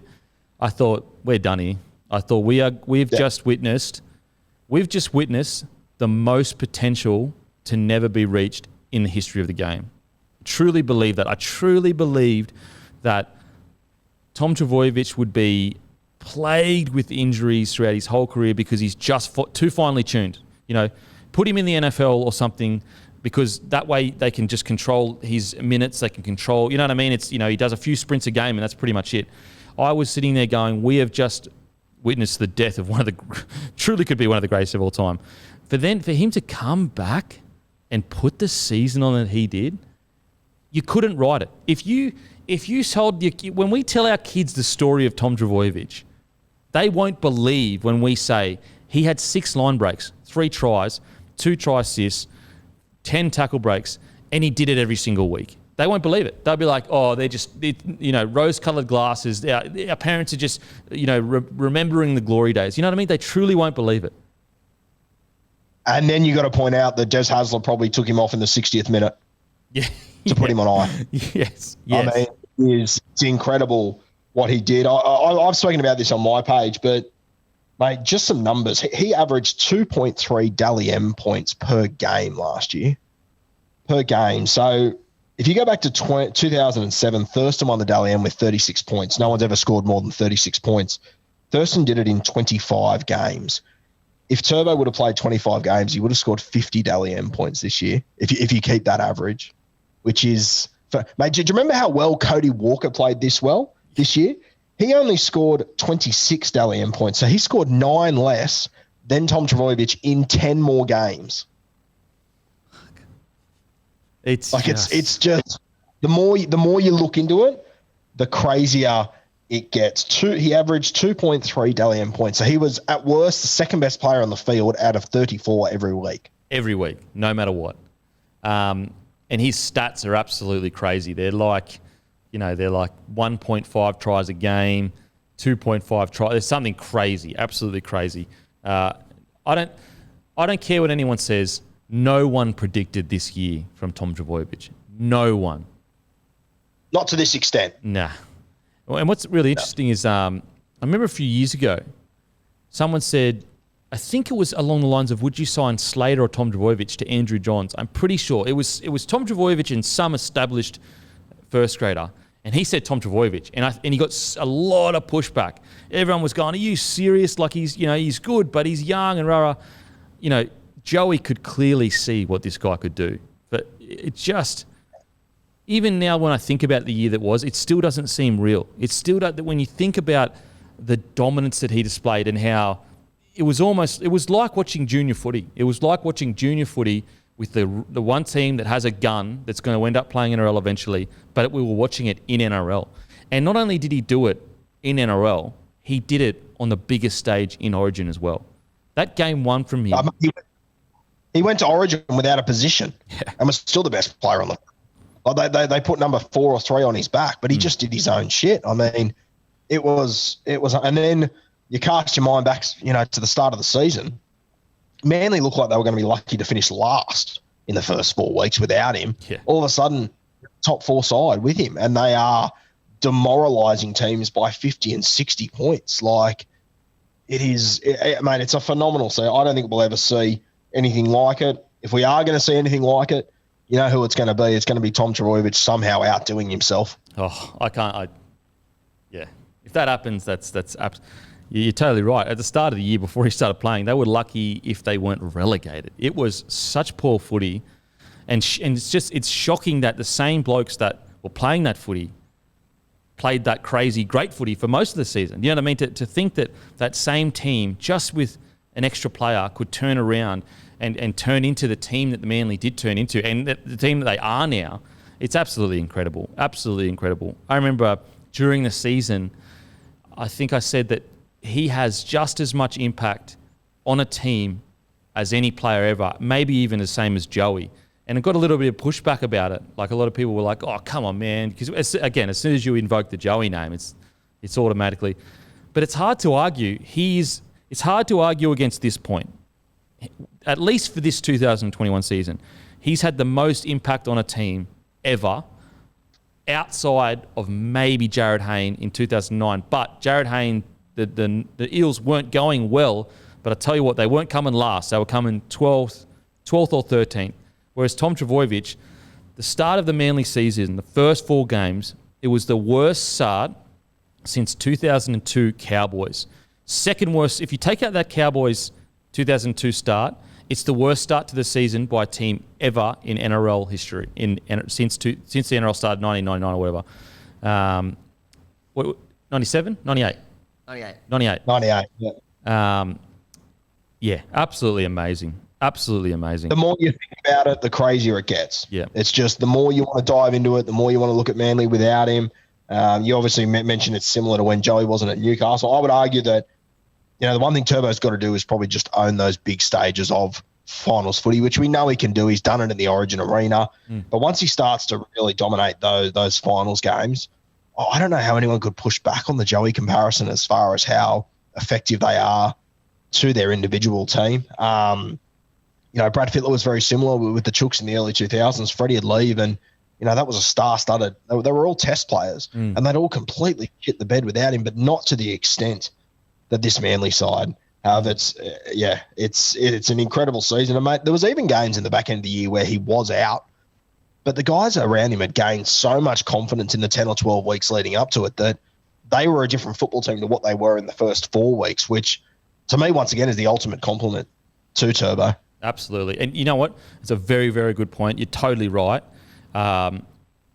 I thought, we're done here. I thought we've just witnessed the most potential to never be reached in the history of the game. Truly believe that. I truly believed that Tom Trbojevic would be plagued with injuries throughout his whole career because he's just too finely tuned. Put him in the NFL or something, because that way they can just control his minutes. They can control, you know what I mean? It's, he does a few sprints a game and that's pretty much it. I was sitting there going, we have just witnessed the death of truly could be one of the greatest of all time. For him to come back and put the season on that he did, you couldn't write it. If you told when we tell our kids the story of Tom Trbojevic, they won't believe when we say he had 6 line breaks, 3 tries, 2 try assists, 10 tackle breaks, and he did it every single week. They won't believe it. They'll be like, oh, they're just, rose-coloured glasses. Our parents are just, remembering the glory days. You know what I mean? They truly won't believe it. And then you got to point out that Des Hasler probably took him off in the 60th minute to put him on eye. Yes. I mean, it's incredible what he did. I've spoken about this on my page, but, mate, just some numbers. He averaged 2.3 Dally M points per game last year. Per game. So if you go back to 2007, Thurston won the Dally M with 36 points. No one's ever scored more than 36 points. Thurston did it in 25 games. If Turbo would have played 25 games, he would have scored 50 Dally M points this year, if you keep that average, which is... Mate, do you remember how well Cody Walker played this year? He only scored 26 Dally M points, so he scored 9 less than Tom Trbojevic in 10 more games. It's just the more you look into it, the crazier it gets. He averaged 2.3 Dally M points, so he was at worst the second best player on the field out of 34 every week. Every week, no matter what. And his stats are absolutely crazy. They're like 1.5 tries a game, 2.5 tries. There's something crazy, absolutely crazy. I don't care what anyone says. No one predicted this year from Tom Trbojevic. No one. Not to this extent. Nah. And what's really interesting is I remember a few years ago, someone said, I think it was along the lines of, would you sign Slater or Tom Trbojevic to Andrew Johns? I'm pretty sure. It was Tom Trbojevic and some established first grader. And he said Tom Trbojevic. And he got a lot of pushback. Everyone was going, are you serious? Like he's good, but he's young and rah. Joey could clearly see what this guy could do. But it just... Even now when I think about the year that was, it still doesn't seem real. It's still that when you think about the dominance that he displayed and how it was like watching junior footy. It was like watching junior footy with the one team that has a gun that's going to end up playing NRL eventually, but we were watching it in NRL. And not only did he do it in NRL, he did it on the biggest stage in Origin as well. That game won from him. He went to Origin without a position and was still the best player on the... They put number 4 or 3 on his back, but he just did his own shit. I mean, it was, and then you cast your mind back, to the start of the season. Manly looked like they were going to be lucky to finish last in the first 4 weeks without him. Yeah. All of a sudden, top 4 side with him, and they are demoralising teams by 50 and 60 points. Like, mate, it's a phenomenal season. I don't think we'll ever see anything like it. If we are going to see anything like it, you know who it's going to be? It's going to be Tom Trbojevic somehow outdoing himself. Oh, yeah. If that happens, you're totally right. At the start of the year, before he started playing, they were lucky if they weren't relegated. It was such poor footy, and it's shocking that the same blokes that were playing that footy played that crazy great footy for most of the season. You know what I mean? To think that same team, just with an extra player, could turn around and turn into the team that the Manly did turn into, and the team that they are now, it's absolutely incredible. Absolutely incredible. I remember during the season, I think I said that he has just as much impact on a team as any player ever, maybe even the same as Joey. And it got a little bit of pushback about it. Like, a lot of people were like, oh, come on, man. Because, again, as soon as you invoke the Joey name, it's automatically... But it's hard to argue. It's hard to argue against this point. At least for this 2021 season, he's had the most impact on a team ever, outside of maybe Jared Hayne in 2009. But Jared Hayne, the Eels weren't going well, but I tell you what, they weren't coming last. They were coming 12th or 13th. Whereas Tom Trbojevic, the start of the Manly season, the first 4 games, it was the worst start since 2002 Cowboys. Second worst, if you take out that Cowboys 2002 start, it's the worst start to the season by a team ever in NRL history since the NRL started 1999 or whatever. 97? 98? 98. Yeah. Yeah, absolutely amazing. Absolutely amazing. The more you think about it, the crazier it gets. Yeah. It's just the more you want to dive into it, the more you want to look at Manly without him. You obviously mentioned it's similar to when Joey wasn't at Newcastle. I would argue that, the one thing Turbo's got to do is probably just own those big stages of finals footy, which we know he can do. He's done it in the Origin arena. But once he starts to really dominate those finals games, I don't know how anyone could push back on the Joey comparison as far as how effective they are to their individual team. Brad Fittler was very similar with the Chooks in the early 2000s. Freddie would leave, and that was a star-studded. They were all test players, and they'd all completely shit the bed without him, but not to the extent that this Manly side have. It's an incredible season. And mate, there was even games in the back end of the year where he was out, but the guys around him had gained so much confidence in the 10 or 12 weeks leading up to it that they were a different football team to what they were in the first 4 weeks, which to me, once again, is the ultimate compliment to Turbo. Absolutely. And you know what? It's a very, very good point. You're totally right.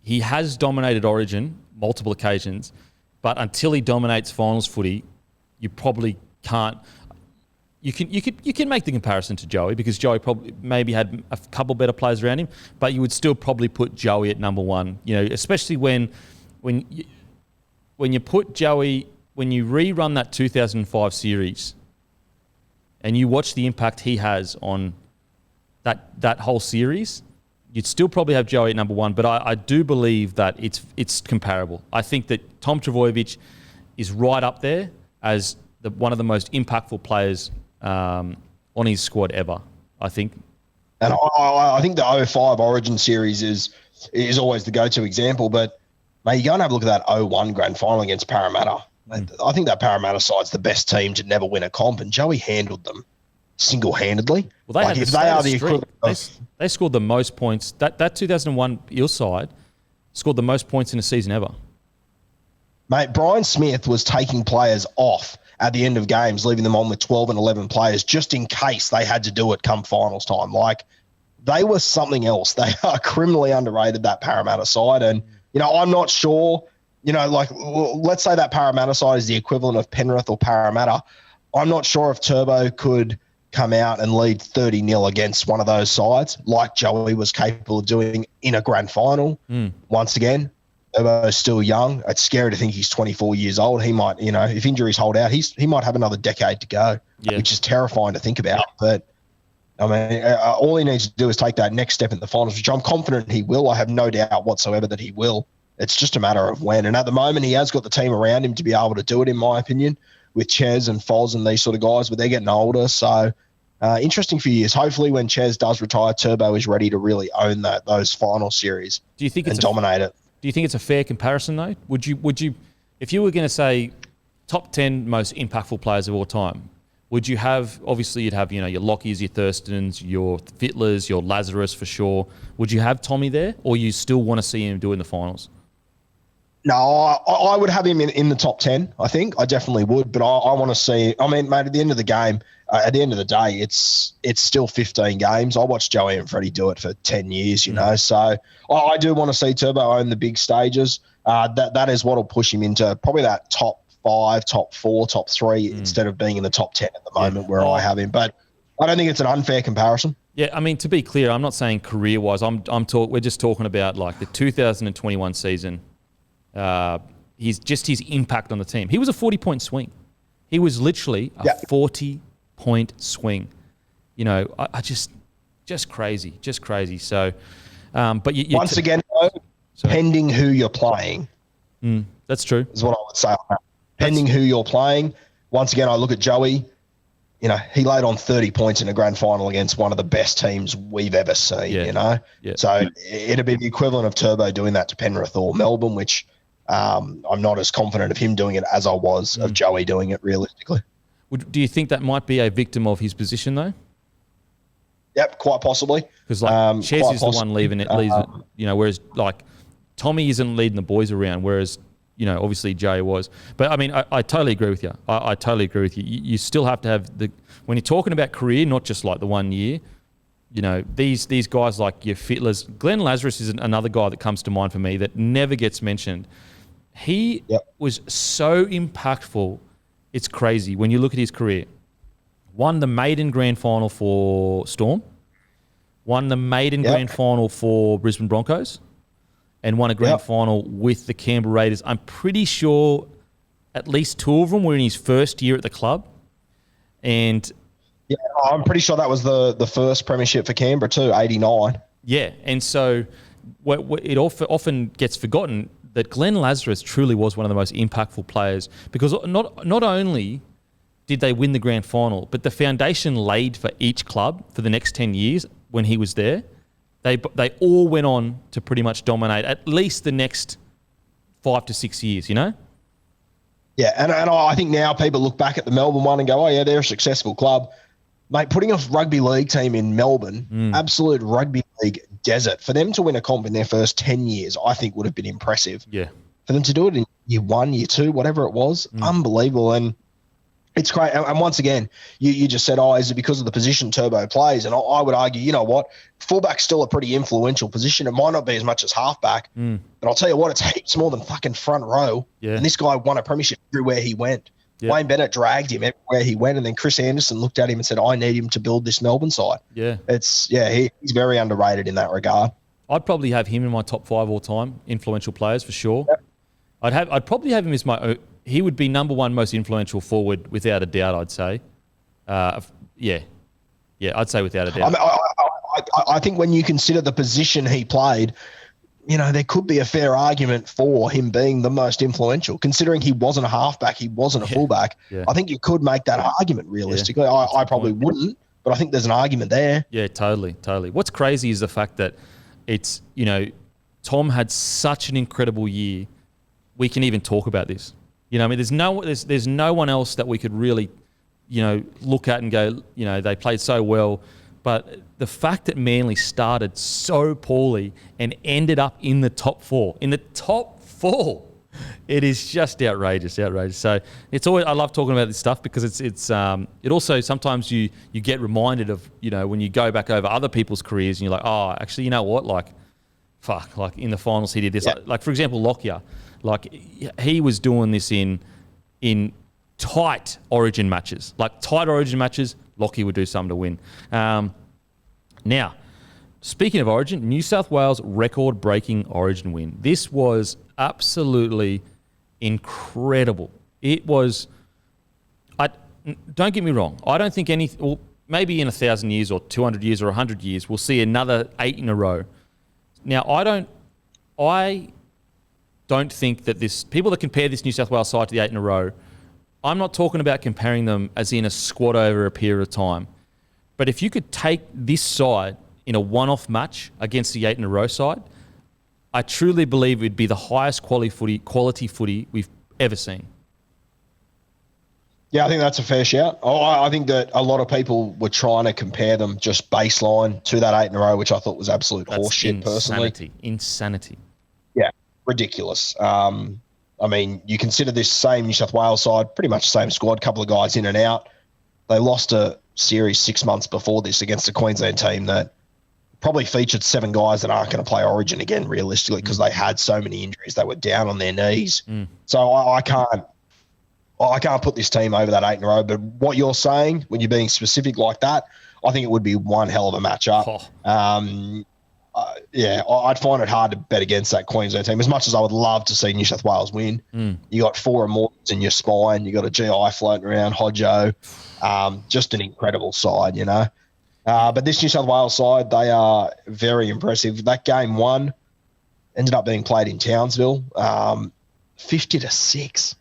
He has dominated Origin multiple occasions, but until he dominates finals footy, you probably can't. You can make the comparison to Joey, because Joey probably maybe had a couple better players around him, but you would still probably put Joey at number 1. Especially when you put Joey, when you rerun that 2005 series, and you watch the impact he has on that whole series, you'd still probably have Joey at number 1. But I do believe that it's comparable. I think that Tom Trbojevic is right up there as one of the most impactful players on his squad ever, I think. And I think the 05 Origin series is always the go-to example, but Mate, you go and have a look at that 0-1 grand final against Parramatta. I think that Parramatta side's the best team to never win a comp, and Joey handled them single-handedly. Well, they scored the most points. That 2001 Eels side scored the most points in a season ever. Mate, Brian Smith was taking players off at the end of games, leaving them on with 12 and 11 players just in case they had to do it come finals time. Like, they were something else. They are criminally underrated, that Parramatta side. And, I'm not sure, let's say that Parramatta side is the equivalent of Penrith or Parramatta. I'm not sure if Turbo could come out and lead 30-0 against one of those sides like Joey was capable of doing in a grand final. Once again, Turbo's still young. It's scary to think he's 24 years old. He might, if injuries hold out, he might have another decade to go, which is terrifying to think about. But, I mean, all he needs to do is take that next step in the finals, which I'm confident he will. I have no doubt whatsoever that he will. It's just a matter of when. And at the moment, he has got the team around him to be able to do it, in my opinion, with Ches and Foz and these sort of guys, but they're getting older. So, interesting few years. Hopefully, when Ches does retire, Turbo is ready to really own those final series. Do you think and dominate it? Do you think it's a fair comparison, though? Would you, if you were going to say top 10 most impactful players of all time, would you have, obviously you'd have, your Lockies, your Thurstons, your Fittlers, your Lazarus for sure. Would you have Tommy there, or you still want to see him do it in the finals? No, I would have him in the top 10, I think. I definitely would, but I want to see, I mean, mate, at the end of the game, at the end of the day, it's still 15 games. I watched Joey and Freddie do it for 10 years, so I do want to see Turbo own the big stages. That is what will push him into probably that top 5, top 4, top 3 instead of being in the top 10 at the moment where I have him. But I don't think it's an unfair comparison. Yeah, I mean, to be clear, I'm not saying career-wise. We're just talking about like the 2021 season. His impact on the team. He was a 40-point swing. He was literally a 40-point swing. I just crazy. So, but once again, though, pending who you're playing. That's true. Is what I would say. Pending who you're playing. Once again, I look at Joey. He laid on 30 points in a grand final against one of the best teams we've ever seen. So it'd be the equivalent of Turbo doing that to Penrith or Melbourne, which I'm not as confident of him doing it as I was of Joey doing it realistically. Do you think that might be a victim of his position though? Yep, quite possibly. Because Ches is the one leaving it, whereas like Tommy isn't leading the boys around, whereas obviously Jay was. But I mean, I totally agree with you. I totally agree with you. You still have to have when you're talking about career, not just like the 1 year. These guys like your Fittlers. Glenn Lazarus is another guy that comes to mind for me that never gets mentioned. He was so impactful. It's crazy when you look at his career. Won the maiden grand final for Storm. Won the maiden grand final for Brisbane Broncos. And won a grand final with the Canberra Raiders. I'm pretty sure at least 2 of them were in his first year at the club. And I'm pretty sure that was the first premiership for Canberra too, 89. Yeah, and so it often gets forgotten that Glenn Lazarus truly was one of the most impactful players because not only did they win the grand final, but the foundation laid for each club for the next 10 years when he was there. They all went on to pretty much dominate at least the next 5 to 6 years, Yeah, and I think now people look back at the Melbourne one and go, oh, yeah, they're a successful club. Mate, putting a rugby league team in Melbourne, absolute rugby league desert, for them to win a comp in their first 10 years, I think would have been impressive. Yeah. For them to do it in year 1, year 2, whatever it was, unbelievable. And it's great. And once again, you just said, is it because of the position Turbo plays? And I would argue, you know what? Fullback's still a pretty influential position. It might not be as much as halfback, but I'll tell you what, it's heaps more than fucking front row. Yeah. And this guy won a premiership everywhere he went. Yeah. Wayne Bennett dragged him everywhere he went, and then Chris Anderson looked at him and said, I need him to build this Melbourne side. Yeah. He's very underrated in that regard. I'd probably have him in my top 5 all time, influential players for sure. Yep. I'd probably have him as he would be number 1 most influential forward without a doubt, I'd say. I'd say without a doubt. I think when you consider the position he played, there could be a fair argument for him being the most influential, considering he wasn't a halfback, he wasn't a fullback. Yeah. I think you could make that argument realistically. Yeah. I probably wouldn't, but I think there's an argument there. Yeah, totally. What's crazy is the fact that it's, Tom had such an incredible year we can even talk about this. You know, I mean, there's no one else that we could really, you know, look at and go, you know, they played so well. But the fact that Manly started so poorly and ended up in the top four, it is just outrageous. So it's always, I love talking about this stuff because it also sometimes you get reminded of, you know, when you go back over other people's careers and you're like, oh, actually, you know what, like, fuck, like in the finals he did this. Yeah. Like for example, Lockyer, like he was doing this in tight Origin matches, Lockie would do something to win. Now, speaking of Origin, New South Wales record-breaking Origin win. This was absolutely incredible. It was. Don't get me wrong. I don't think well, maybe in 1,000 years or 200 years or 100 years we'll see another 8 in a row. Now, I don't think that people that compare this New South Wales side to the 8 in a row. I'm not talking about comparing them as in a squad over a period of time. But if you could take this side in a one-off match against the 8 in a row side, I truly believe it would be the highest quality footy we've ever seen. Yeah, I think that's a fair shout. I think that a lot of people were trying to compare them just baseline to that 8 in a row, which I thought was absolute horseshit personally. Insanity. Yeah, ridiculous. I mean, you consider this same New South Wales side, pretty much the same squad, couple of guys in and out. They lost a series 6 months before this against a Queensland team that probably featured 7 guys that aren't going to play Origin again, realistically, because they had so many injuries. They were down on their knees. So I can't put this team over that 8 in a row. But what you're saying, when you're being specific like that, I think it would be one hell of a matchup. I'd find it hard to bet against that Queensland team. As much as I would love to see New South Wales win, you got 4 Immortals in your spine. You got a GI floating around, Hodjo. Just an incredible side, you know. But this New South Wales side, they are very impressive. That game 1 ended up being played in Townsville, 50-6.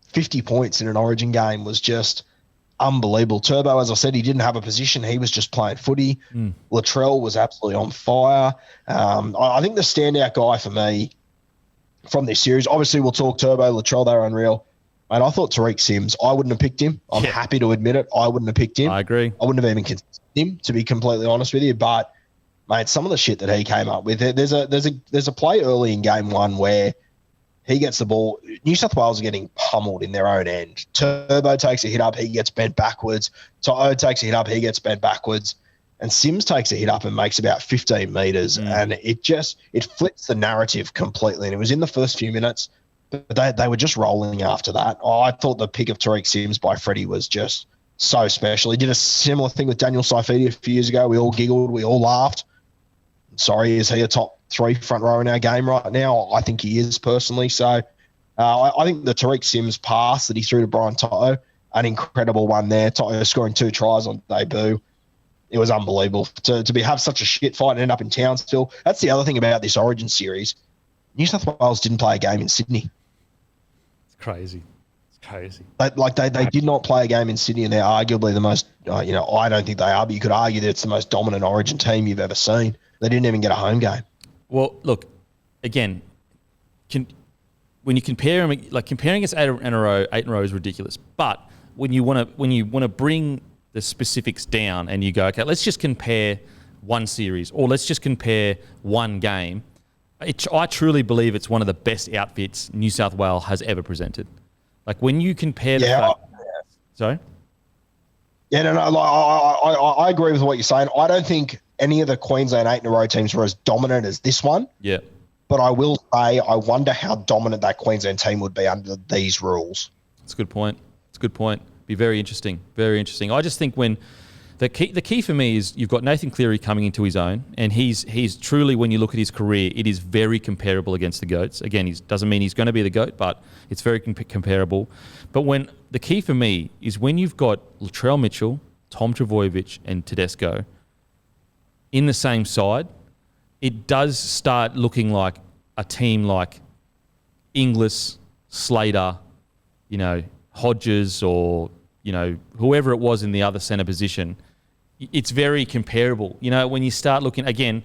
50 points in an Origin game was just unbelievable. Turbo, as I said, he didn't have a position. He was just playing footy. Latrell was absolutely on fire. I think the standout guy for me from this series, obviously we'll talk Turbo, Latrell, they're unreal. And I thought Tariq Sims, I wouldn't have picked him. I'm happy to admit it. I wouldn't have picked him. I agree. I wouldn't have even considered him, to be completely honest with you. But, mate, some of the shit that he came up with, there's a play early in game 1 where he gets the ball. New South Wales are getting pummeled in their own end. Turbo takes a hit up, he gets bent backwards. To'o takes a hit up, he gets bent backwards. And Sims takes a hit up and makes about 15 metres. And it flips the narrative completely. And it was in the first few minutes, but they were just rolling after that. I thought the pick of Tariq Sims by Freddie was just so special. He did a similar thing with Daniel Saifidi a few years ago. We all giggled, we all laughed. Sorry, is he a top 3 front row in our game right now? I think he is personally. So I think the Tariq Sims pass that he threw to Brian To'o, an incredible one there. To'o scoring 2 tries on debut. It was unbelievable to have such a shit fight and end up in Townsville. That's the other thing about this Origin series. New South Wales didn't play a game in Sydney. It's crazy. They did not play a game in Sydney, and they're arguably the most, I don't think they are, but you could argue that it's the most dominant Origin team you've ever seen. They didn't even get a home game. Well, look, again, when you compare them, like comparing us 8 in a row is ridiculous. But when you want to bring the specifics down and you go, okay, let's just compare one series or let's just compare one game. I truly believe it's one of the best outfits New South Wales has ever presented. Like when you compare the fact... Sorry? Yeah, no, I agree with what you're saying. I don't think any of the Queensland 8 in a row teams were as dominant as this one. Yeah. But I will say, I wonder how dominant that Queensland team would be under these rules. That's a good point. Be very interesting. Very interesting. I just think when the key for me is you've got Nathan Cleary coming into his own, and he's truly, when you look at his career, it is very comparable against the GOATs. Again, he doesn't mean he's going to be the GOAT, but it's very comparable. But when the key for me is when you've got Latrell Mitchell, Tom Trbojevic, and Tedesco in the same side, it does start looking like a team like Inglis, Slater, Hodges, or whoever it was in the other centre position. It's very comparable. When you start looking, again,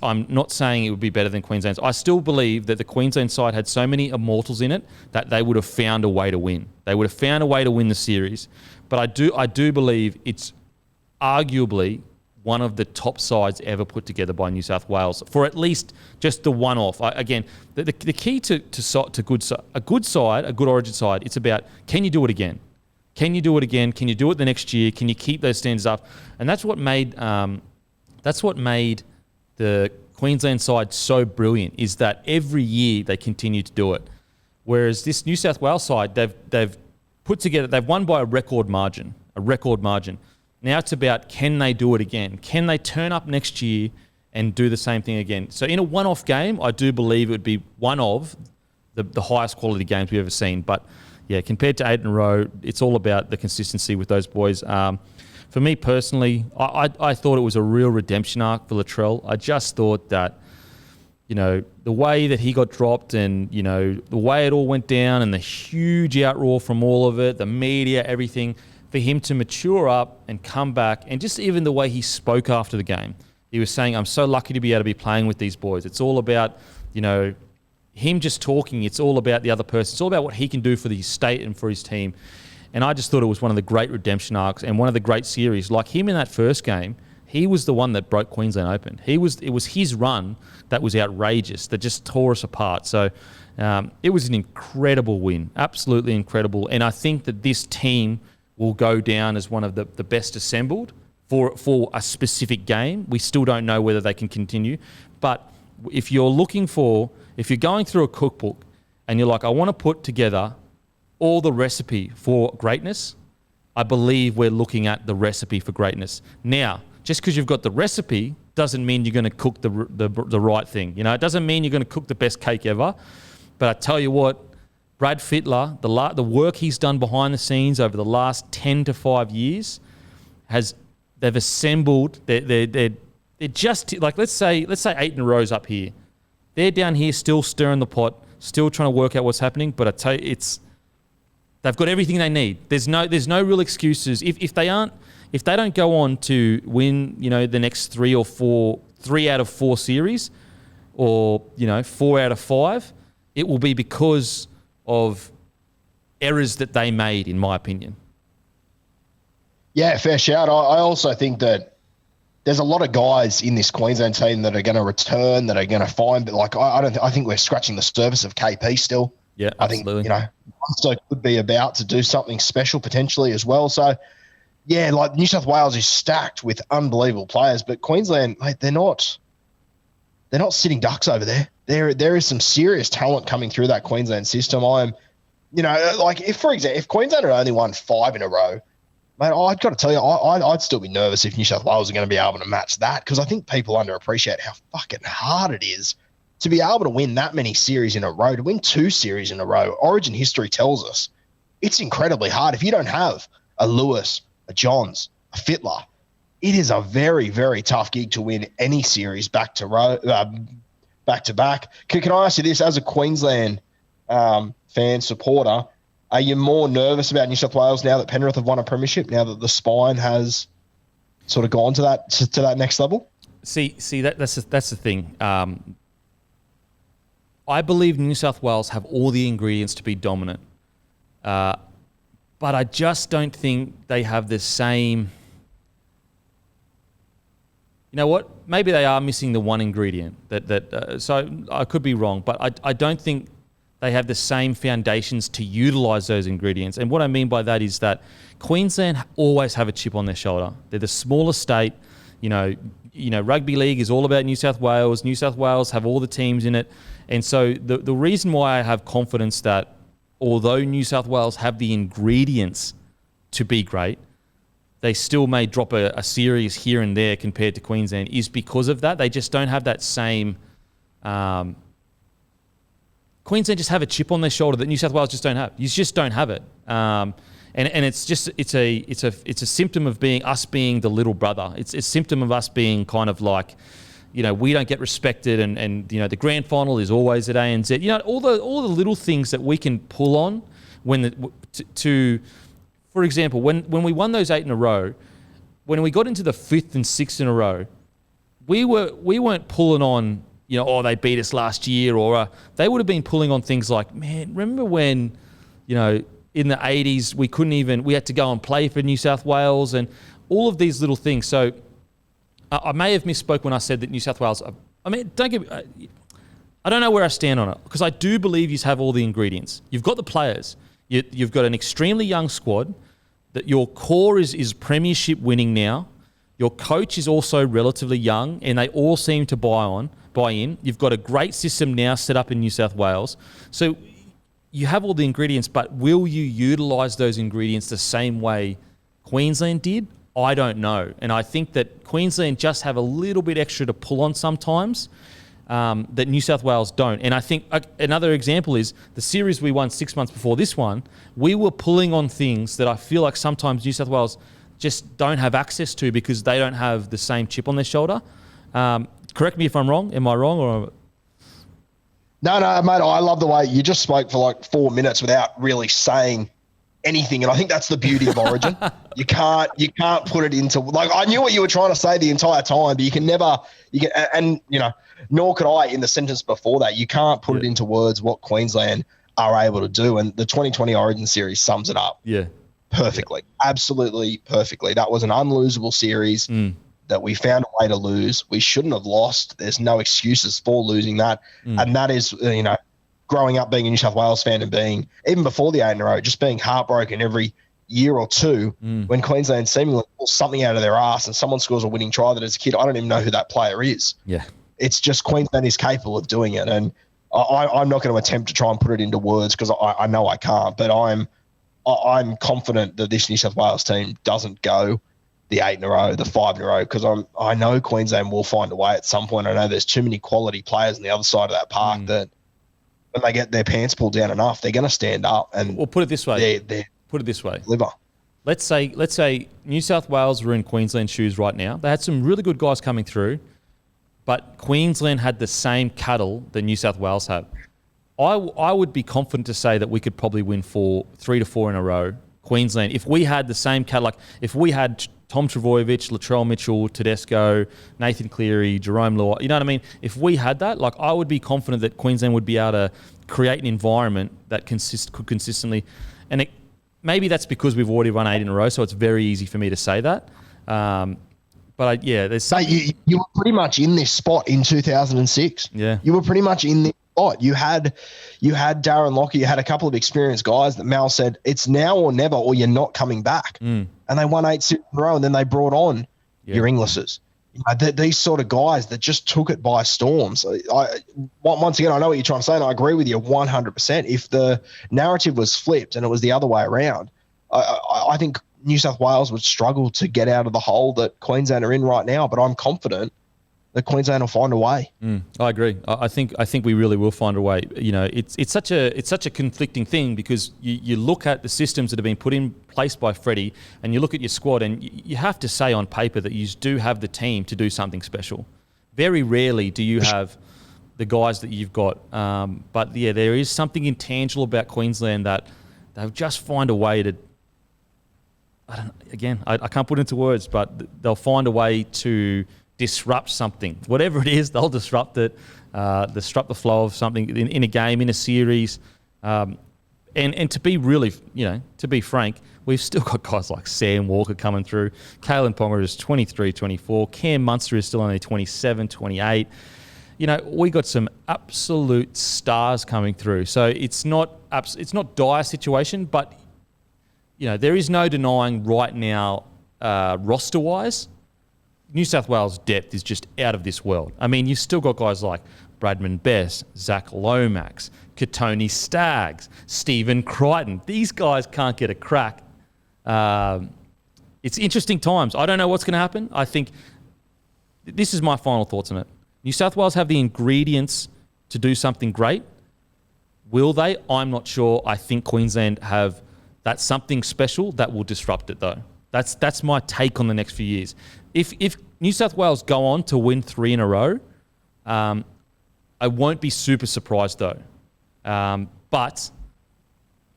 I'm not saying it would be better than Queensland's. I still believe that the Queensland side had so many immortals in it that they would have found a way to win. They would have found a way to win the series. But I do believe it's arguably one of the top sides ever put together by New South Wales for at least just the one-off. Again, the key to a good side, a good Origin side, it's about, can you do it again? Can you do it again? Can you do it the next year? Can you keep those standards up? And that's what made the Queensland side so brilliant, is that every year they continue to do it. Whereas this New South Wales side, they've put together, they've won by a record margin. Now it's about, can they do it again? Can they turn up next year and do the same thing again? So in a one-off game, I do believe it would be one of the highest quality games we've ever seen. But yeah, compared to 8 in a row, it's all about the consistency with those boys. For me personally, I thought it was a real redemption arc for Latrell. I just thought that, the way that he got dropped and, the way it all went down and the huge outroar from all of it, the media, everything, for him to mature up and come back, and just even the way he spoke after the game. He was saying, I'm so lucky to be able to be playing with these boys. It's all about, him just talking. It's all about the other person. It's all about what he can do for the state and for his team. And I just thought it was one of the great redemption arcs and one of the great series. Like him in that first game, he was the one that broke Queensland open. It was his run that was outrageous, that just tore us apart. So it was an incredible win, absolutely incredible. And I think that this team will go down as one of the best assembled for a specific game. We still don't know whether they can continue. But if you're going through a cookbook and you're like, I want to put together all the recipe for greatness, I believe we're looking at the recipe for greatness. Now, just because you've got the recipe doesn't mean you're going to cook the right thing. It doesn't mean you're going to cook the best cake ever. But I tell you what, Brad Fittler, the work he's done behind the scenes over the last 10 to 5 years, they've assembled. They're just like, let's say 8 in a row's up here. They're down here still stirring the pot, still trying to work out what's happening. But I tell you, they've got everything they need. There's no real excuses. If they don't go on to win, the next 3 out of 4 series, or 4 out of 5, it will be because of errors that they made, in my opinion. Yeah, fair shout. I also think that there's a lot of guys in this Queensland team that are going to return, that are going to find. But I think we're scratching the surface of KP still. Yeah, absolutely. I think Munster could be about to do something special potentially as well. So yeah, like New South Wales is stacked with unbelievable players, but Queensland, mate, they're not sitting ducks over there. There is some serious talent coming through that Queensland system. If Queensland had only won 5 in a row, mate, I've got to tell you, I'd still be nervous if New South Wales are going to be able to match that, because I think people underappreciate how fucking hard it is to be able to win that many series in a row, to win 2 series in a row. Origin history tells us it's incredibly hard. If you don't have a Lewis, a Johns, a Fittler, it is a very, very tough gig to win any series back to back. Can I ask you this, as a Queensland fan supporter, are you more nervous about New South Wales now that Penrith have won a premiership, now that the spine has sort of gone to that next level? See that's the thing. I believe New South Wales have all the ingredients to be dominant, but I just don't think they have the same. You know what? Maybe they are missing the one ingredient. So I could be wrong, but I don't think they have the same foundations to utilise those ingredients. And what I mean by that is that Queensland always have a chip on their shoulder. They're the smallest state. Rugby league is all about New South Wales. New South Wales have all the teams in it. And so the reason why I have confidence that although New South Wales have the ingredients to be great, they still may drop a series here and there compared to Queensland is because of that. They just don't have that same... Queensland just have a chip on their shoulder that New South Wales just don't have. You just don't have it. And it's a symptom of us being the little brother. It's a symptom of us being kind of like, we don't get respected, and the grand final is always at ANZ. All the little things that we can pull on for example, when we won those 8 in a row, when we got into the 5th and 6th in a row, we weren't pulling on, they beat us last year, or they would have been pulling on things like, man, remember when, in the 80s we had to go and play for New South Wales and all of these little things. So I may have misspoke when I said that New South Wales. I don't know where I stand on it, because I do believe you have all the ingredients. You've got the players. You've got an extremely young squad. That your core is premiership winning now. Your coach is also relatively young, and they all seem to buy in. You've got a great system now set up in New South Wales. So you have all the ingredients, but will you utilise those ingredients the same way Queensland did? I don't know. And I think that Queensland just have a little bit extra to pull on sometimes that New South Wales don't. And I think another example is the series we won 6 months before this one, we were pulling on things that I feel like sometimes New South Wales just don't have access to because they don't have the same chip on their shoulder. Correct me if I'm wrong. Am I wrong? Or No, mate, I love the way you just spoke for like 4 minutes without really saying anything. And I think that's the beauty of Origin. You can't put it into, like, I knew what you were trying to say the entire time, but you can never, nor could I in the sentence before that. You can't put it into words what Queensland are able to do. And the 2020 Origin series sums it up perfectly. Absolutely perfectly. That was an unlosable series that we found a way to lose. We shouldn't have lost. There's no excuses for losing that. And that is, growing up being a New South Wales fan and being, even before the 8 in a row, just being heartbroken every year or two when Queensland seemingly pulls something out of their ass and someone scores a winning try that as a kid, I don't even know who that player is. Yeah. It's just Queensland is capable of doing it. And I'm not going to attempt to try and put it into words because I know I can't, but I'm confident that this New South Wales team doesn't go the 8 in a row, the 5 in a row, because I know Queensland will find a way at some point. I know there's too many quality players on the other side of that park that when they get their pants pulled down enough, they're going to stand up. And well, put it this way. Put it this way. Liver. Let's say New South Wales were in Queensland's shoes right now. They had some really good guys coming through, but Queensland had the same cattle that New South Wales have. I would be confident to say that we could probably win 3 to 4 in a row. Queensland, if we had the same cattle, like if we had Tom Trbojevic, Latrell Mitchell, Tedesco, Nathan Cleary, Jerome Law, you know what I mean? If we had that, like I would be confident that Queensland would be able to create an environment that could consistently, and maybe that's because we've already run 8 in a row, so it's very easy for me to say that. But there's something. Mate, you were pretty much in this spot in 2006. Yeah. You were pretty much in this spot. You had Darren Lockyer, you had a couple of experienced guys that Mal said, it's now or never, or you're not coming back. And they won 8 in a row, and then they brought on your Inglis's. These sort of guys that just took it by storm. So once again, I know what you're trying to say, and I agree with you 100%. If the narrative was flipped and it was the other way around, I think New South Wales would struggle to get out of the hole that Queensland are in right now. But I'm confident that Queensland will find a way. I agree. I think we really will find a way. It's such a conflicting thing because you look at the systems that have been put in place by Freddie, and you look at your squad, and you have to say on paper that you do have the team to do something special. Very rarely do you have the guys that you've got. But yeah, there is something intangible about Queensland that they'll just find a way to. I can't put it into words, but they'll find a way to disrupt something. Whatever it is, they'll disrupt it, disrupt the flow of something in a game, in a series. And to be really, to be frank, we've still got guys like Sam Walker coming through. Kalen Ponga is 23, 24. Cam Munster is still only 27, 28. We got some absolute stars coming through. So it's not dire situation, but there is no denying right now, roster-wise, New South Wales depth is just out of this world. I mean, you've still got guys like Bradman Best, Zach Lomax, Katoni Staggs, Stephen Crichton. These guys can't get a crack. It's interesting times. I don't know what's going to happen. I think this is my final thoughts on it. New South Wales have the ingredients to do something great. Will they? I'm not sure. I think Queensland have that something special that will disrupt it, though. That's my take on the next few years. If New South Wales go on to win 3 in a row, I won't be super surprised, though. But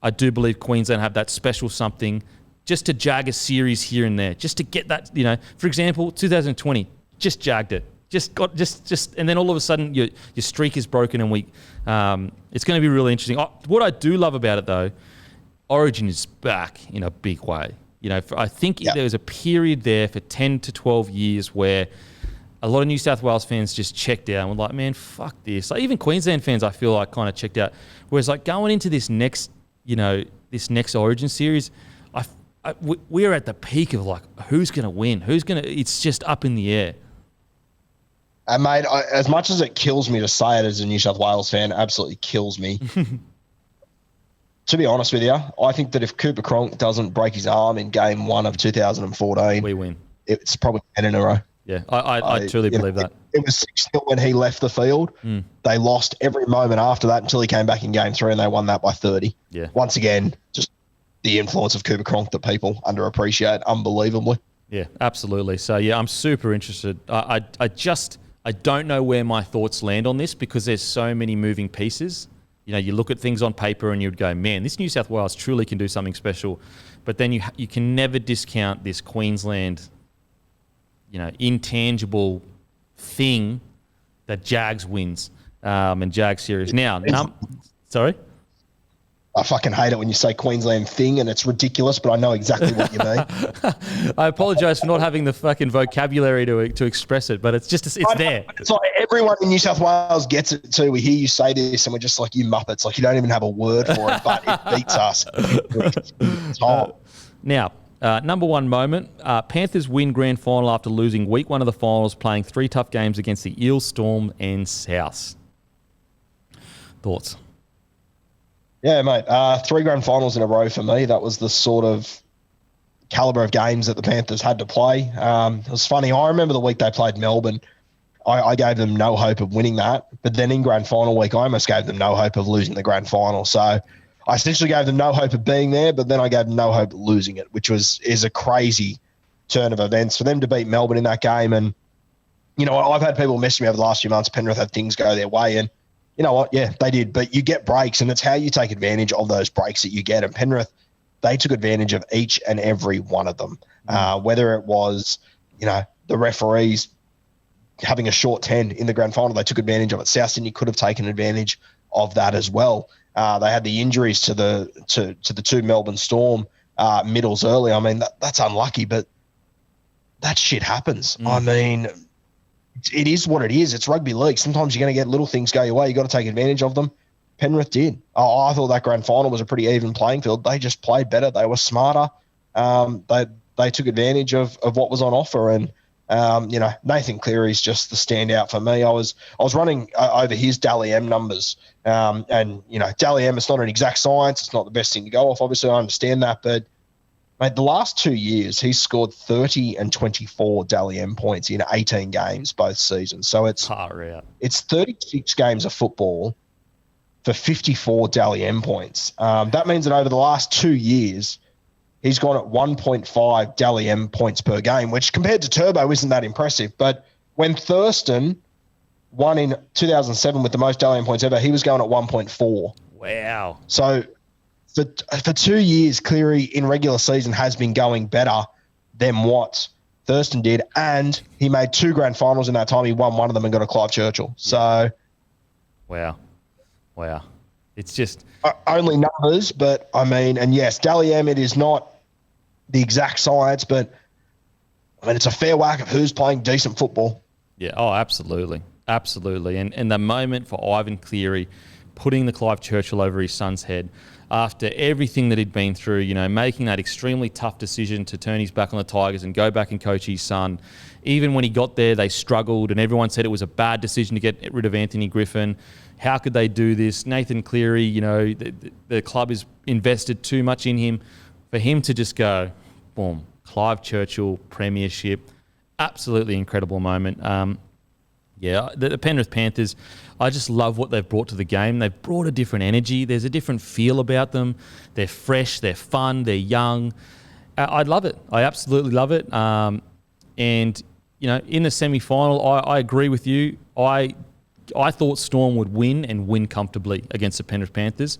I do believe Queensland have that special something just to jag a series here and there, just to get that, for example, 2020, just jagged it. And then all of a sudden your streak is broken and it's going to be really interesting. What I do love about it though, Origin is back in a big way. I think there was a period there for 10 to 12 years where a lot of New South Wales fans just checked out and were like, man, fuck this. Like even Queensland fans, I feel like kind of checked out. Whereas like going into this next Origin series, we're at the peak of like, who's going to win? It's just up in the air. And mate, as much as it kills me to say it as a New South Wales fan, absolutely kills me. To be honest with you, I think that if Cooper Cronk doesn't break his arm in game 1 of 2014, we win. It's probably 10 in a row. Yeah, I truly believe that. It was 6-0 when he left the field. They lost every moment after that until he came back in game 3 and they won that by 30. Yeah. Once again, just the influence of Cooper Cronk that people underappreciate unbelievably. Yeah, absolutely. So yeah, I'm super interested. I don't know where my thoughts land on this because there's so many moving pieces. You look at things on paper and you'd go, man, this New South Wales truly can do something special. But then you can never discount this Queensland, intangible thing that Jags wins and Jags series. Now, sorry? I fucking hate it when you say Queensland thing and it's ridiculous, but I know exactly what you mean. I apologise for not having the fucking vocabulary to express it, but it's there. It's like everyone in New South Wales gets it too. We hear you say this and we're just like, you muppets, like you don't even have a word for it, but it beats us. Now, number one moment, Panthers win grand final after losing week 1 of the finals, playing 3 tough games against the Eels, Storm and South. Thoughts? Yeah, mate. 3 grand finals in a row for me. That was the sort of calibre of games that the Panthers had to play. It was funny. I remember the week they played Melbourne. I gave them no hope of winning that. But then in grand final week, I almost gave them no hope of losing the grand final. So I essentially gave them no hope of being there, but then I gave them no hope of losing it, which is a crazy turn of events for them to beat Melbourne in that game. And, I've had people message me over the last few months. Penrith had things go their way, and you know what? Yeah, they did. But you get breaks, and it's how you take advantage of those breaks that you get. And Penrith, they took advantage of each and every one of them, whether it was, the referees having a short 10 in the grand final. They took advantage of it. South Sydney could have taken advantage of that as well. They had the injuries to the 2 Melbourne Storm middles early. I mean, that's unlucky, but that shit happens. I mean, it is what it is. It's rugby league. Sometimes you're going to get little things go your way. You got to take advantage of them. Penrith did. I thought that grand final was a pretty even playing field. They just played better. They were smarter. They took advantage of what was on offer. And Nathan Cleary's just the standout for me. I was running over his Dally M numbers, and Dally M, it's not an exact science. It's not the best thing to go off. Obviously, I understand that, but mate, the last 2 years, he's scored 30 and 24 Dally M points in 18 games both seasons. So it's 36 games of football for 54 Dally M points. That means that over the last 2 years, he's gone at 1.5 Dally M points per game, which compared to Turbo isn't that impressive. But when Thurston won in 2007 with the most Dally M points ever, he was going at 1.4. Wow. So for 2 years, Cleary in regular season has been going better than what Thurston did, and he made 2 grand finals in that time. He won one of them and got a Clive Churchill. So, wow, it's just only numbers, but I mean, and yes, Dally M, it is not the exact science, but I mean, it's a fair whack of who's playing decent football. Yeah, absolutely, and the moment for Ivan Cleary putting the Clive Churchill over his son's head. After everything that he'd been through, making that extremely tough decision to turn his back on the Tigers and go back and coach his son. Even when he got there, they struggled and everyone said it was a bad decision to get rid of Anthony Griffin. How could they do this? Nathan Cleary, the club has invested too much in him. For him to just go, boom, Clive Churchill, premiership, absolutely incredible moment. The Penrith Panthers, I just love what they've brought to the game. They've brought a different energy. There's a different feel about them. They're fresh, they're fun, they're young. I love it. I absolutely love it. In the semi-final, I agree with you. I thought Storm would win and win comfortably against the Penrith Panthers.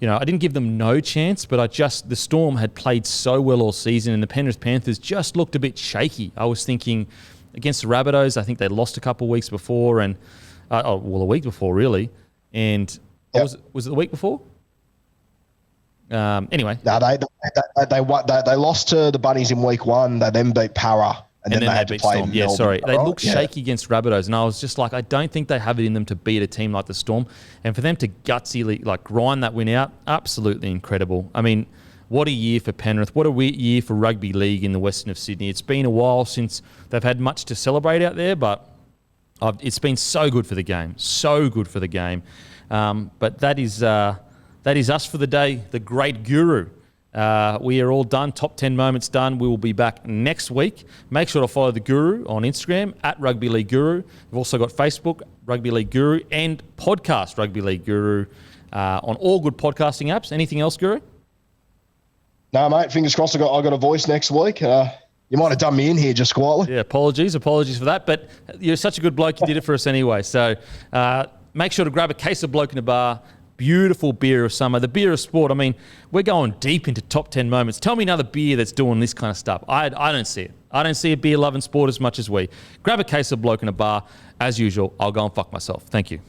I didn't give them no chance, but the Storm had played so well all season and the Penrith Panthers just looked a bit shaky. I was thinking, against the Rabbitohs. I think they lost a couple of weeks before, and a week before really. And was it the week before? Anyway, no, they lost to the Bunnies in week 1. They then beat Para, and then they had to play Storm. Yeah, Melbourne. sorry. They looked shaky against Rabbitohs, and I was just like, I don't think they have it in them to beat a team like the Storm. And for them to gutsily grind that win out, absolutely incredible. I mean, what a year for Penrith. What a year for rugby league in the Western of Sydney. It's been a while since they've had much to celebrate out there, but it's been so good for the game. So good for the game. But that is us for the day, the great Guru. We are all done. Top 10 moments done. We will be back next week. Make sure to follow the Guru on Instagram at Rugby League Guru. We've also got Facebook, Rugby League Guru, and podcast Rugby League Guru on all good podcasting apps. Anything else, Guru? No, mate. Fingers crossed I got a voice next week. You might have done me in here just quietly. Yeah, apologies for that. But you're such a good bloke. You did it for us anyway. So make sure to grab a case of Bloke In A Bar. Beautiful beer of summer, the beer of sport. I mean, we're going deep into top 10 moments. Tell me another beer that's doing this kind of stuff. I don't see it. I don't see a beer loving sport as much as we. Grab a case of Bloke In A Bar. As usual, I'll go and fuck myself. Thank you.